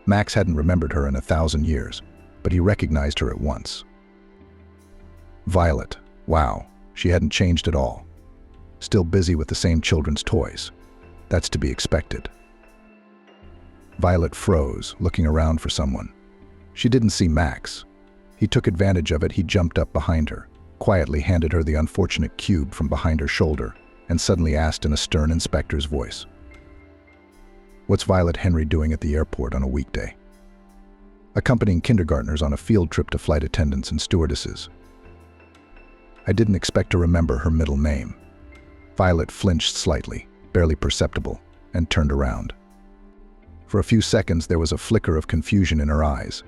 [SPEAKER 1] Max hadn't remembered her in 1,000 years, but he recognized her at once. Violet. Wow, she hadn't changed at all. Still busy with the same children's toys. That's to be expected. Violet froze, looking around for someone. She didn't see Max. He took advantage of it. He jumped up behind her, quietly handed her the unfortunate cube from behind her shoulder, and suddenly asked in a stern inspector's voice, "What's Violet Henry doing at the airport on a weekday?" "Accompanying kindergartners on a field trip to flight attendants and stewardesses." I didn't expect to remember her middle name. Violet flinched slightly, barely perceptible, and turned around. For a few seconds there was a flicker of confusion in her eyes,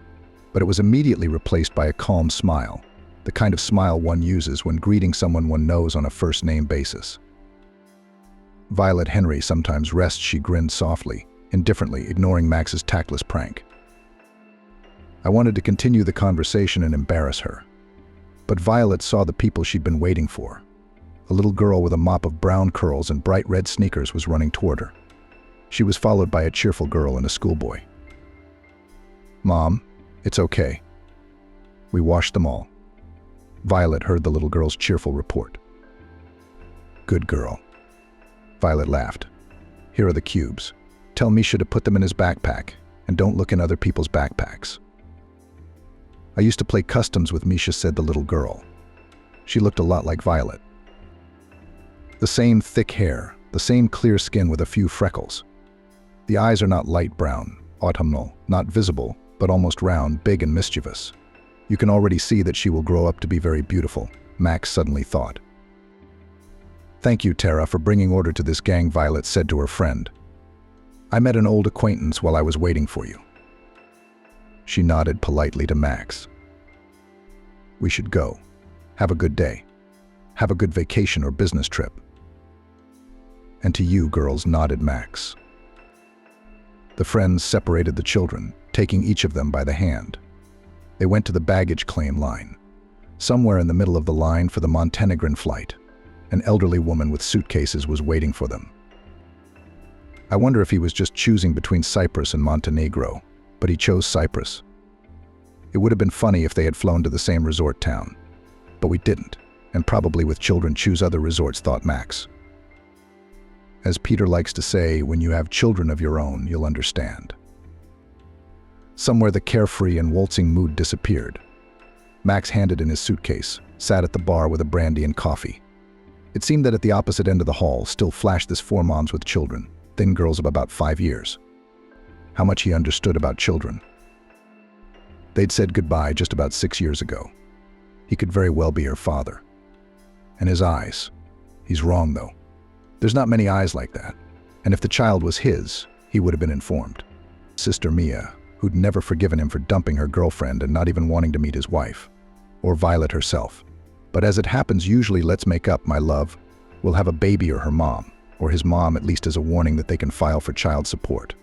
[SPEAKER 1] but it was immediately replaced by a calm smile, the kind of smile one uses when greeting someone one knows on a first-name basis. Violet Henry sometimes rests, she grinned softly, indifferently, ignoring Max's tactless prank. I wanted to continue the conversation and embarrass her. But Violet saw the people she'd been waiting for. A little girl with a mop of brown curls and bright red sneakers was running toward her. She was followed by a cheerful girl and a schoolboy. "Mom, it's okay. We washed them all." Violet heard the little girl's cheerful report. "Good girl." Violet laughed. "Here are the cubes. Tell Misha to put them in his backpack, and don't look in other people's backpacks." "I used to play customs with Misha," said the little girl. She looked a lot like Violet. The same thick hair, the same clear skin with a few freckles. The eyes are not light brown, autumnal, not visible, but almost round, big and mischievous. You can already see that she will grow up to be very beautiful, Max suddenly thought. "Thank you, Tara, for bringing order to this gang," Violet said to her friend. "I met an old acquaintance while I was waiting for you." She nodded politely to Max. "We should go." Have a good day. Have a good vacation or business trip." "And to you," girls nodded Max. The friends separated the children, taking each of them by the hand. They went to the baggage claim line. Somewhere in the middle of the line for the Montenegrin flight, an elderly woman with suitcases was waiting for them. I wonder if he was just choosing between Cyprus and Montenegro, but he chose Cyprus. It would have been funny if they had flown to the same resort town, but we didn't, and probably with children choose other resorts, thought Max. As Peter likes to say, when you have children of your own, you'll understand. Somewhere the carefree and waltzing mood disappeared. Max handed in his suitcase, sat at the bar with a brandy and coffee. It seemed that at the opposite end of the hall still flashed this four moms with children, thin girls of about 5 years. How much he understood about children. They'd said goodbye just about 6 years ago. He could very well be her father. And his eyes. He's wrong, though. There's not many eyes like that. And if the child was his, he would have been informed. Sister Mia, who'd never forgiven him for dumping her girlfriend and not even wanting to meet his wife. Or Violet herself. But as it happens, usually let's make up, my love. We'll have a baby or her mom, or his mom at least as a warning that they can file for child support.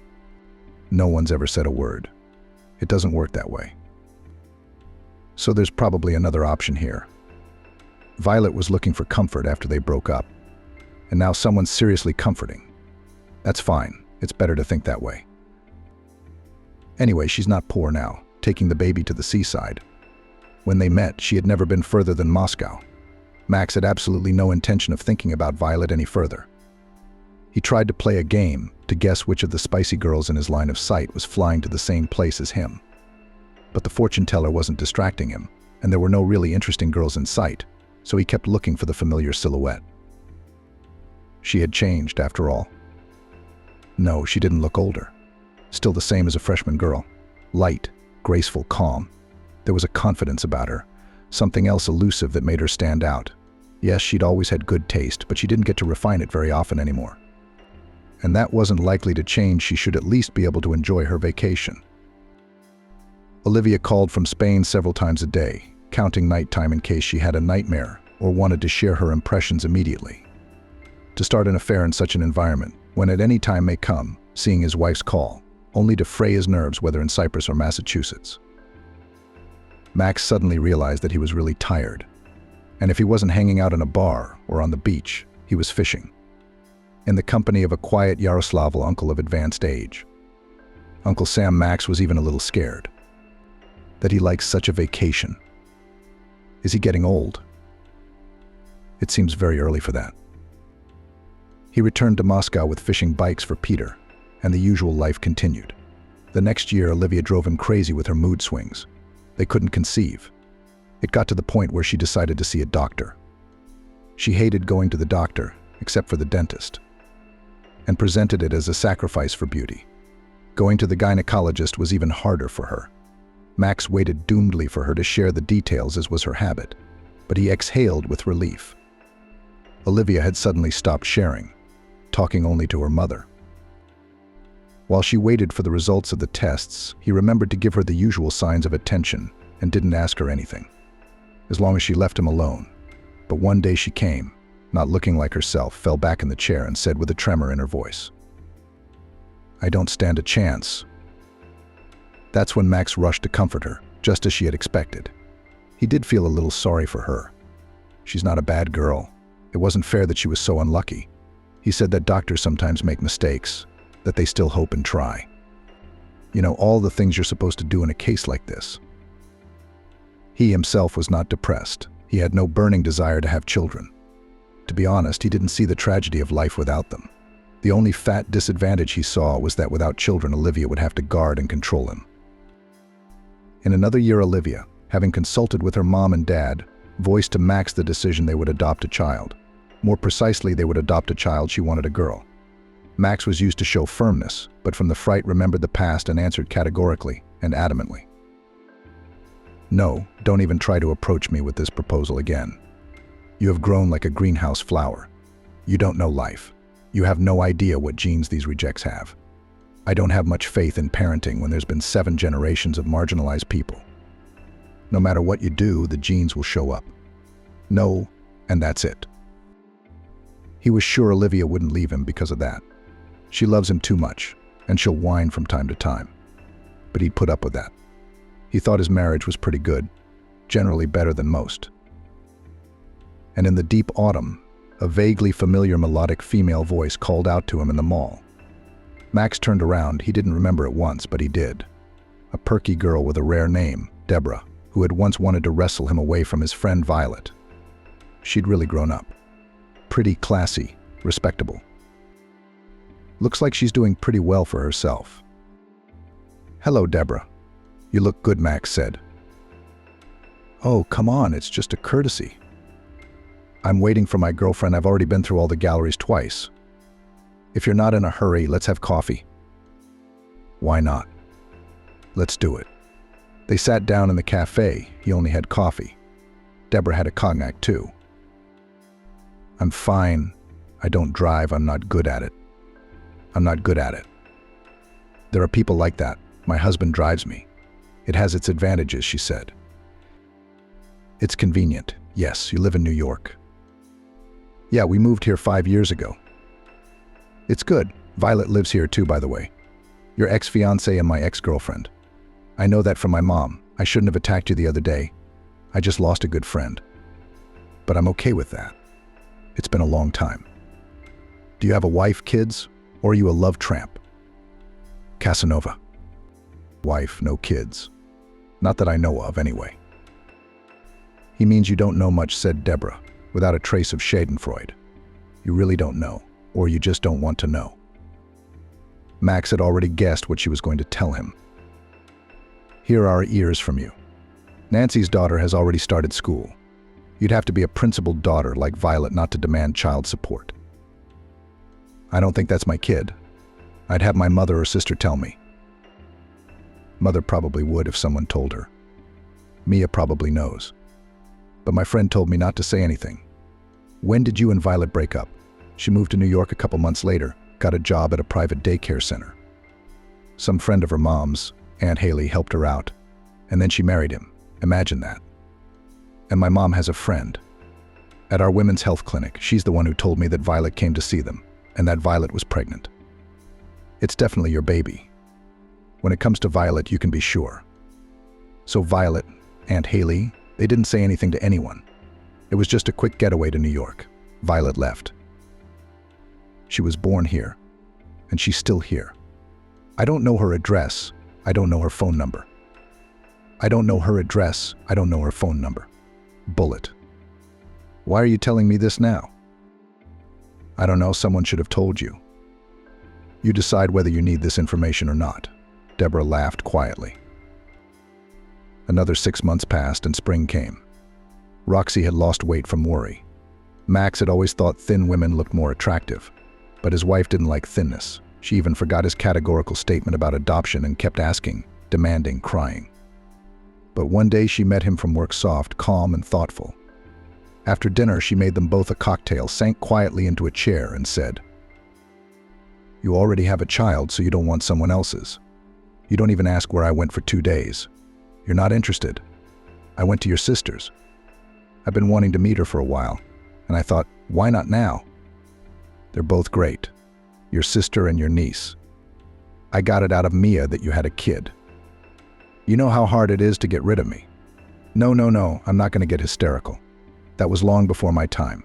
[SPEAKER 1] No one's ever said a word. It doesn't work that way. So there's probably another option here. Violet was looking for comfort after they broke up, and now someone's seriously comforting. That's fine. It's better to think that way. Anyway, she's not poor now, taking the baby to the seaside. When they met, she had never been further than Moscow. Max had absolutely no intention of thinking about Violet any further. He tried to play a game to guess which of the spicy girls in his line of sight was flying to the same place as him. But the fortune teller wasn't distracting him, and there were no really interesting girls in sight, so he kept looking for the familiar silhouette. She had changed, after all. No, she didn't look older. Still the same as a freshman girl. Light, graceful, calm. There was a confidence about her, something else elusive that made her stand out. Yes, she'd always had good taste, but she didn't get to refine it very often anymore. And that wasn't likely to change. She should at least be able to enjoy her vacation. Olivia called from Spain several times a day, counting nighttime in case she had a nightmare or wanted to share her impressions immediately. To start an affair in such an environment, when at any time may come, seeing his wife's call, only to fray his nerves whether in Cyprus or Massachusetts. Max suddenly realized that he was really tired, and if he wasn't hanging out in a bar or on the beach, he was fishing. In the company of a quiet Yaroslavl uncle of advanced age. Uncle Sam. Max was even a little scared. That he likes such a vacation. Is he getting old? It seems very early for that. He returned to Moscow with fishing bikes for Peter, and the usual life continued. The next year, Olivia drove him crazy with her mood swings. They couldn't conceive. It got to the point where she decided to see a doctor. She hated going to the doctor, except for the dentist, and presented it as a sacrifice for beauty. Going to the gynecologist was even harder for her. Max waited doomedly for her to share the details, as was her habit, but he exhaled with relief. Olivia had suddenly stopped sharing, talking only to her mother. While she waited for the results of the tests, he remembered to give her the usual signs of attention and didn't ask her anything, as long as she left him alone. But one day she came, not looking like herself, fell back in the chair and said with a tremor in her voice, "I don't stand a chance." That's when Max rushed to comfort her, just as she had expected. He did feel a little sorry for her. She's not a bad girl. It wasn't fair that she was so unlucky. He said that doctors sometimes make mistakes, that they still hope and try. You know, all the things you're supposed to do in a case like this. He himself was not depressed. He had no burning desire to have children. To be honest, he didn't see the tragedy of life without them. The only fat disadvantage he saw was that without children, Olivia would have to guard and control him. In another year, Olivia, having consulted with her mom and dad, voiced to Max the decision they would adopt a child. More precisely, they would adopt a child. She wanted a girl. Max was used to show firmness, but from the fright remembered the past and answered categorically and adamantly. "No, don't even try to approach me with this proposal again. You have grown like a greenhouse flower. You don't know life. You have no idea what genes these rejects have. I don't have much faith in parenting when there's been 7 generations of marginalized people. No matter what you do, the genes will show up. No, and that's it. He was sure Olivia wouldn't leave him because of that. She loves him too much, and she'll whine from time to time. But he'd put up with that. He thought his marriage was pretty good, generally better than most. And in the deep autumn, a vaguely familiar melodic female voice called out to him in the mall. Max turned around. He didn't remember it once, but he did. A perky girl with a rare name, Deborah, who had once wanted to wrestle him away from his friend Violet. She'd really grown up. Pretty classy, respectable. Looks like she's doing pretty well for herself. "Hello, Deborah. You look good," Max said. "Oh, come on, it's just a courtesy. I'm waiting for my girlfriend. I've already been through all the galleries twice. If you're not in a hurry, let's have coffee." "Why not? Let's do it." They sat down in the cafe. He only had coffee. Deborah had a cognac too. "I'm fine. I don't drive. I'm not good at it. I'm not good at it. There are people like that. My husband drives me. It has its advantages," she said. "It's convenient. Yes, you live in New York." "Yeah, we moved here 5 years ago." "It's good. Violet lives here too, by the way. Your ex-fiancé and my ex-girlfriend. I know that from my mom. I shouldn't have attacked you the other day. I just lost a good friend. But I'm okay with that. It's been a long time. Do you have a wife, kids, or are you a love tramp?" "Casanova. Wife, no kids. Not that I know of, anyway." "He means you don't know much," said Deborah, without a trace of schadenfreude. "You really don't know, or you just don't want to know." Max had already guessed what she was going to tell him. "Here are ears from you. Nancy's daughter has already started school. You'd have to be a principled daughter like Violet not to demand child support." "I don't think that's my kid. I'd have my mother or sister tell me." "Mother probably would if someone told her. Mia probably knows. But my friend told me not to say anything." "When did you and Violet break up?" "She moved to New York a couple months later, got a job at a private daycare center. Some friend of her mom's, Aunt Haley, helped her out, and then she married him. Imagine that. And my mom has a friend. At our women's health clinic, she's the one who told me that Violet came to see them, and that Violet was pregnant. It's definitely your baby. When it comes to Violet, you can be sure." So Violet, Aunt Haley, they didn't say anything to anyone. It was just a quick getaway to New York. Violet left. She was born here, and she's still here. I don't know her address. I don't know her phone number. I don't know her address. I don't know her phone number. Bullet. "Why are you telling me this now?" "I don't know. Someone should have told you. You decide whether you need this information or not." Deborah laughed quietly. Another 6 months passed and spring came. Roxy had lost weight from worry. Max had always thought thin women looked more attractive, but his wife didn't like thinness. She even forgot his categorical statement about adoption and kept asking, demanding, crying. But one day she met him from work, soft, calm, and thoughtful. After dinner, she made them both a cocktail, sank quietly into a chair, and said, "You already have a child, so you don't want someone else's. You don't even ask where I went for 2 days. You're not interested. I went to your sister's. I've been wanting to meet her for a while, and I thought, why not now? They're both great, your sister and your niece. I got it out of Mia that you had a kid. You know how hard it is to get rid of me." No, I'm not going to get hysterical. That was long before my time.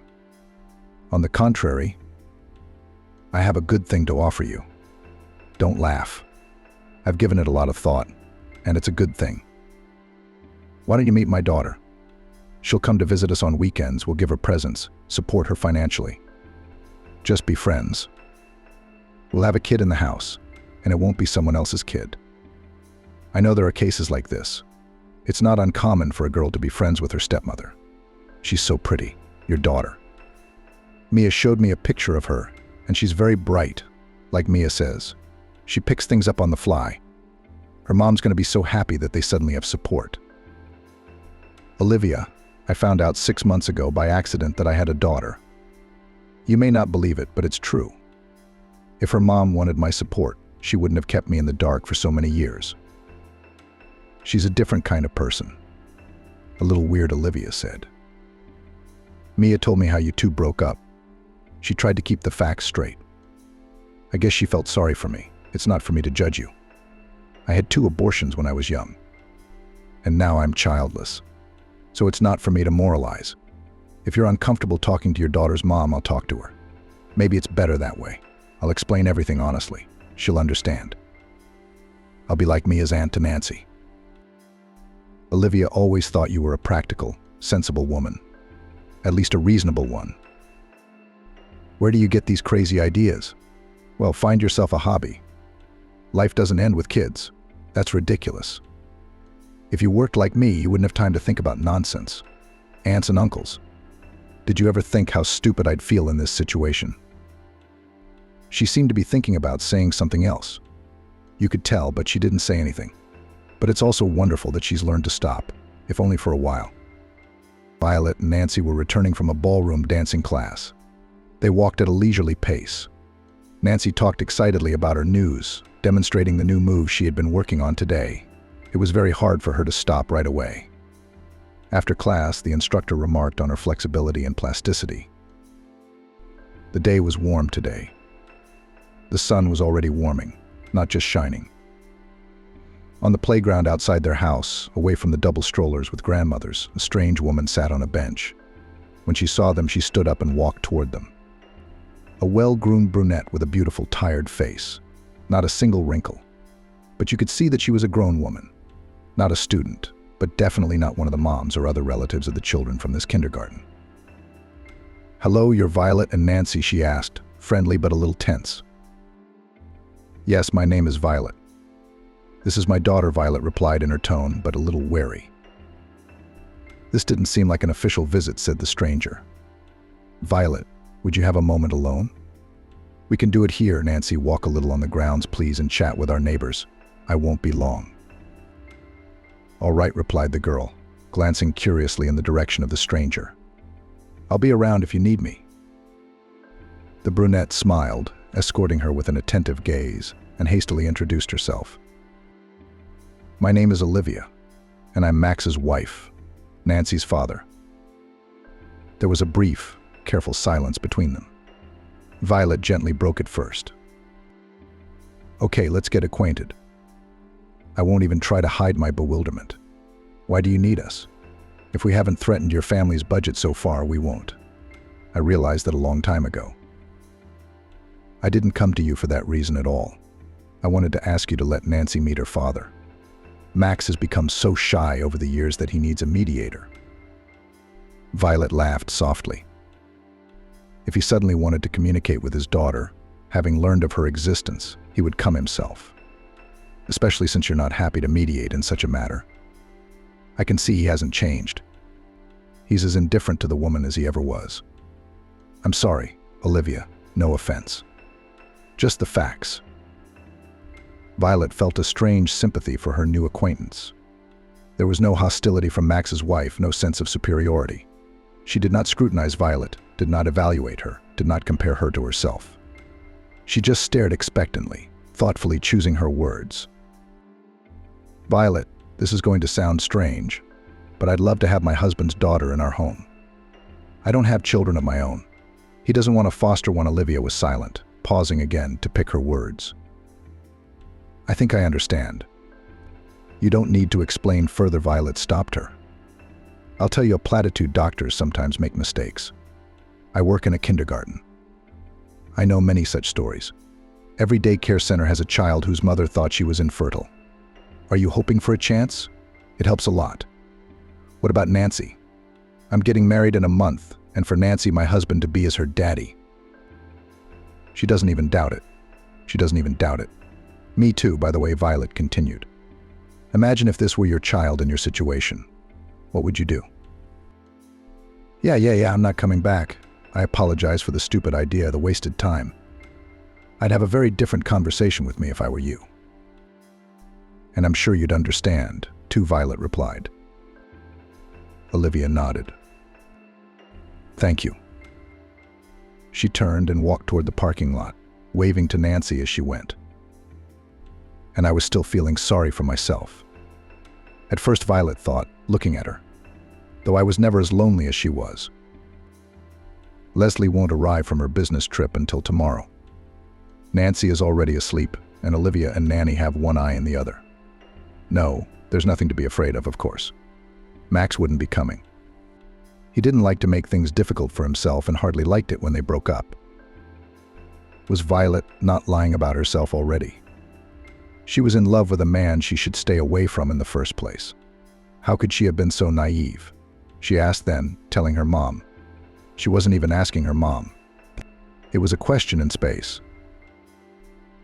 [SPEAKER 1] On the contrary, I have a good thing to offer you. Don't laugh. I've given it a lot of thought, and it's a good thing. Why don't you meet my daughter? She'll come to visit us on weekends. We'll give her presents, support her financially. Just be friends. We'll have a kid in the house, and it won't be someone else's kid. I know there are cases like this. It's not uncommon for a girl to be friends with her stepmother. She's so pretty, your daughter. Mia showed me a picture of her, and she's very bright, like Mia says. She picks things up on the fly. Her mom's going to be so happy that they suddenly have support. Olivia, I found out 6 months ago by accident that I had a daughter. You may not believe it, but it's true. If her mom wanted my support, she wouldn't have kept me in the dark for so many years. She's a different kind of person. A little weird, Olivia said. Mia told me how you two broke up. She tried to keep the facts straight. I guess she felt sorry for me. It's not for me to judge you. I had 2 abortions when I was young. And now I'm childless. So it's not for me to moralize. If you're uncomfortable talking to your daughter's mom, I'll talk to her. Maybe it's better that way. I'll explain everything honestly. She'll understand. I'll be like Mia's aunt to Nancy. Olivia always thought you were a practical, sensible woman. At least a reasonable one. Where do you get these crazy ideas? Well, find yourself a hobby. Life doesn't end with kids. That's ridiculous. If you worked like me, you wouldn't have time to think about nonsense. Aunts and uncles. Did you ever think how stupid I'd feel in this situation? She seemed to be thinking about saying something else. You could tell, but she didn't say anything. But it's also wonderful that she's learned to stop, if only for a while. Violet and Nancy were returning from a ballroom dancing class. They walked at a leisurely pace. Nancy talked excitedly about her news, demonstrating the new move she had been working on today. It was very hard for her to stop right away. After class, the instructor remarked on her flexibility and plasticity. The day was warm today. The sun was already warming, not just shining. On the playground outside their house, away from the double strollers with grandmothers, a strange woman sat on a bench. When she saw them, she stood up and walked toward them. A well-groomed brunette with a beautiful, tired face. Not a single wrinkle. But you could see that she was a grown woman. Not a student, but definitely not one of the moms or other relatives of the children from this kindergarten. "Hello, you're Violet and Nancy," she asked, friendly but a little tense. "Yes, my name is Violet." "This is my daughter," Violet replied in her tone, but a little wary. "This didn't seem like an official visit," said the stranger. "Violet, would you have a moment alone?" "We can do it here, Nancy. Walk a little on the grounds, please, and chat with our neighbors. I won't be long." "All right," replied the girl, glancing curiously in the direction of the stranger. "I'll be around if you need me." The brunette smiled, escorting her with an attentive gaze, and hastily introduced herself. "My name is Olivia, and I'm Max's wife, Nancy's father." There was a brief, careful silence between them. Violet gently broke it first. "Okay, let's get acquainted. I won't even try to hide my bewilderment. Why do you need us? If we haven't threatened your family's budget so far, we won't. I realized that a long time ago. I didn't come to you for that reason at all. I wanted to ask you to let Nancy meet her father. Max has become so shy over the years that he needs a mediator." Violet laughed softly. If he suddenly wanted to communicate with his daughter, having learned of her existence, he would come himself. Especially since you're not happy to mediate in such a matter. I can see he hasn't changed. He's as indifferent to the woman as he ever was. "I'm sorry, Olivia, no offense. Just the facts." Violet felt a strange sympathy for her new acquaintance. There was no hostility from Max's wife, no sense of superiority. She did not scrutinize Violet, did not evaluate her, did not compare her to herself. She just stared expectantly, thoughtfully choosing her words. "Violet, this is going to sound strange, but I'd love to have my husband's daughter in our home. I don't have children of my own. He doesn't want to foster one." Olivia was silent, pausing again to pick her words. "I think I understand. You don't need to explain further." Violet stopped her. "I'll tell you a platitude. Doctors sometimes make mistakes. I work in a kindergarten. I know many such stories. Every daycare center has a child whose mother thought she was infertile. Are you hoping for a chance? It helps a lot. What about Nancy? I'm getting married in a month, and for Nancy, my husband to be as her daddy. She doesn't even doubt it. She doesn't even doubt it. Me too, by the way," Violet continued. "Imagine if this were your child in your situation. What would you do?" Yeah, I'm not coming back. I apologize for the stupid idea, the wasted time. I'd have a very different conversation with me if I were you." "And I'm sure you'd understand," too," Violet replied. Olivia nodded. "Thank you." She turned and walked toward the parking lot, waving to Nancy as she went. And I was still feeling sorry for myself. At first, Violet thought, looking at her, though I was never as lonely as she was. Leslie won't arrive from her business trip until tomorrow. Nancy is already asleep, and Olivia and Nanny have one eye in the other. No, there's nothing to be afraid of course. Max wouldn't be coming. He didn't like to make things difficult for himself and hardly liked it when they broke up. Was Violet not lying about herself already? She was in love with a man she should stay away from in the first place. How could she have been so naive? She asked then, telling her mom. She wasn't even asking her mom. It was a question in space.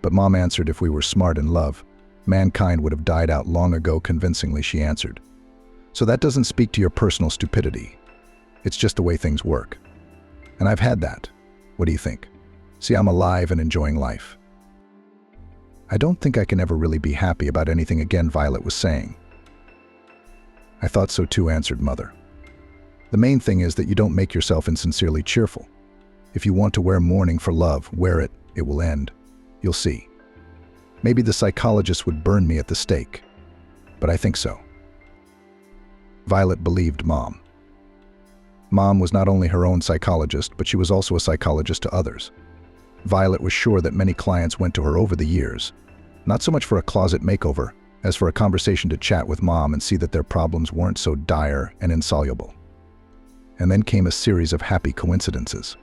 [SPEAKER 1] But Mom answered if we were smart in love, mankind would have died out long ago. Convincingly, she answered. So that doesn't speak to your personal stupidity. It's just the way things work. And I've had that. What do you think? See, I'm alive and enjoying life. I don't think I can ever really be happy about anything again, Violet was saying. I thought so too, answered Mother. The main thing is that you don't make yourself insincerely cheerful. If you want to wear mourning for love, wear it. It will end. You'll see. Maybe the psychologist would burn me at the stake, but I think so. Violet believed Mom. Mom was not only her own psychologist, but she was also a psychologist to others. Violet was sure that many clients went to her over the years, not so much for a closet makeover, as for a conversation to chat with Mom and see that their problems weren't so dire and insoluble. And then came a series of happy coincidences.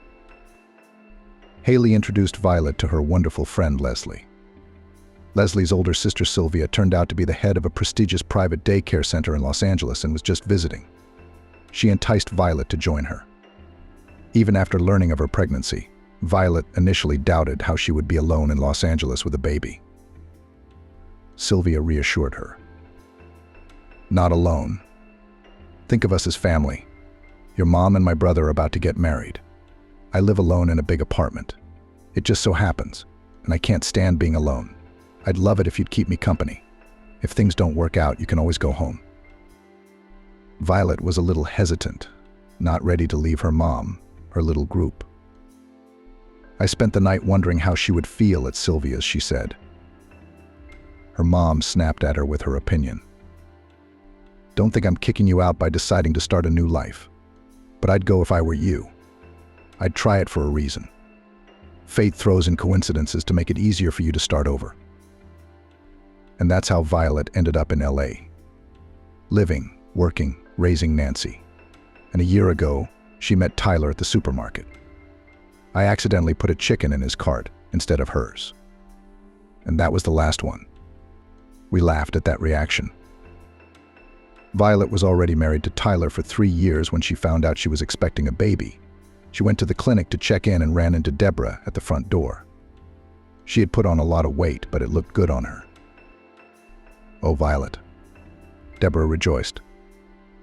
[SPEAKER 1] Haley introduced Violet to her wonderful friend Leslie. Leslie's older sister Sylvia turned out to be the head of a prestigious private daycare center in Los Angeles and was just visiting. She enticed Violet to join her. Even after learning of her pregnancy, Violet initially doubted how she would be alone in Los Angeles with a baby. Sylvia reassured her. Not alone. Think of us as family. Your mom and my brother are about to get married. I live alone in a big apartment. It just so happens, and I can't stand being alone. I'd love it if you'd keep me company. If things don't work out, you can always go home. Violet was a little hesitant, not ready to leave her mom, her little group. I spent the night wondering how she would feel at Sylvia's, she said. Her mom snapped at her with her opinion. Don't think I'm kicking you out by deciding to start a new life. But I'd go if I were you. I'd try it for a reason. Fate throws in coincidences to make it easier for you to start over. And that's how Violet ended up in LA. Living, working, raising Nancy. And a year ago, she met Tyler at the supermarket. I accidentally put a chicken in his cart instead of hers. And that was the last one. We laughed at that reaction. Violet was already married to Tyler for 3 years when she found out she was expecting a baby. She went to the clinic to check in and ran into Deborah at the front door. She had put on a lot of weight, but it looked good on her. Oh, Violet. Deborah rejoiced.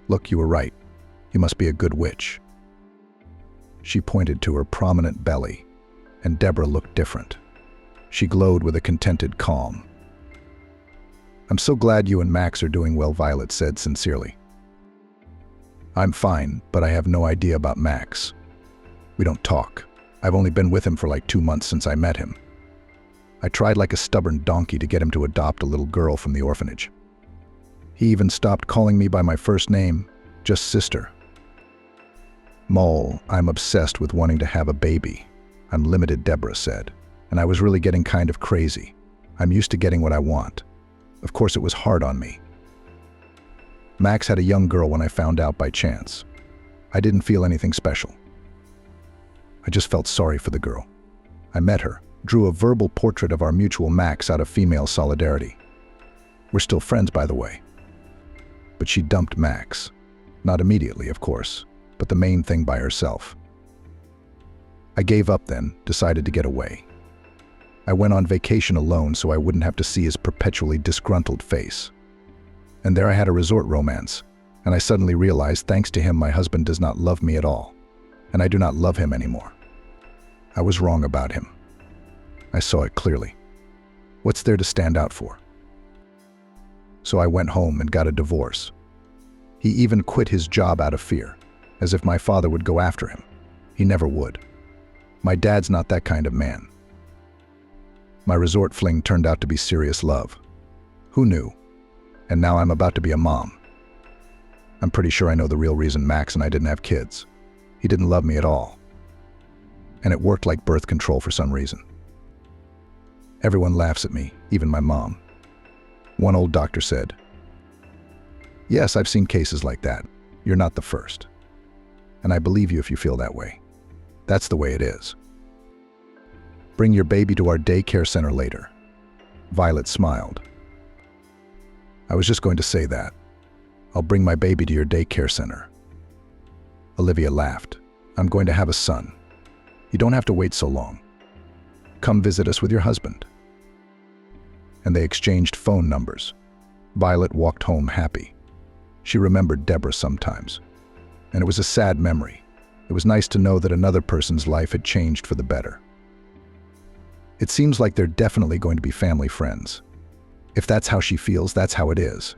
[SPEAKER 1] Look, you were right. You must be a good witch. She pointed to her prominent belly, and Deborah looked different. She glowed with a contented calm. I'm so glad you and Max are doing well, Violet said sincerely. I'm fine, but I have no idea about Max. We don't talk. I've only been with him for like 2 months since I met him. I tried like a stubborn donkey to get him to adopt a little girl from the orphanage. He even stopped calling me by my first name, just sister. Mole, I'm obsessed with wanting to have a baby. I'm limited, Deborah said, and I was really getting kind of crazy. I'm used to getting what I want. Of course, it was hard on me. Max had a young girl when I found out by chance. I didn't feel anything special. I just felt sorry for the girl. I met her, drew a verbal portrait of our mutual Max out of female solidarity. We're still friends, by the way. But she dumped Max. Not immediately, of course, but the main thing by herself. I gave up then, decided to get away. I went on vacation alone so I wouldn't have to see his perpetually disgruntled face. And there I had a resort romance, and I suddenly realized thanks to him my husband does not love me at all, and I do not love him anymore. I was wrong about him. I saw it clearly. What's there to stand out for? So I went home and got a divorce. He even quit his job out of fear, as if my father would go after him. He never would. My dad's not that kind of man. My resort fling turned out to be serious love. Who knew? And now I'm about to be a mom. I'm pretty sure I know the real reason Max and I didn't have kids. He didn't love me at all. and it worked like birth control for some reason. Everyone laughs at me, even my mom. One old doctor said, "Yes, I've seen cases like that. You're not the first. And I believe you if you feel that way. That's the way it is. Bring your baby to our daycare center later." Violet smiled. "I was just going to say that. I'll bring my baby to your daycare center." Olivia laughed. "I'm going to have a son. You don't have to wait so long. Come visit us with your husband." And they exchanged phone numbers. Violet walked home happy. She remembered Deborah sometimes. And it was a sad memory. It was nice to know that another person's life had changed for the better. It seems like they're definitely going to be family friends. If that's how she feels, that's how it is.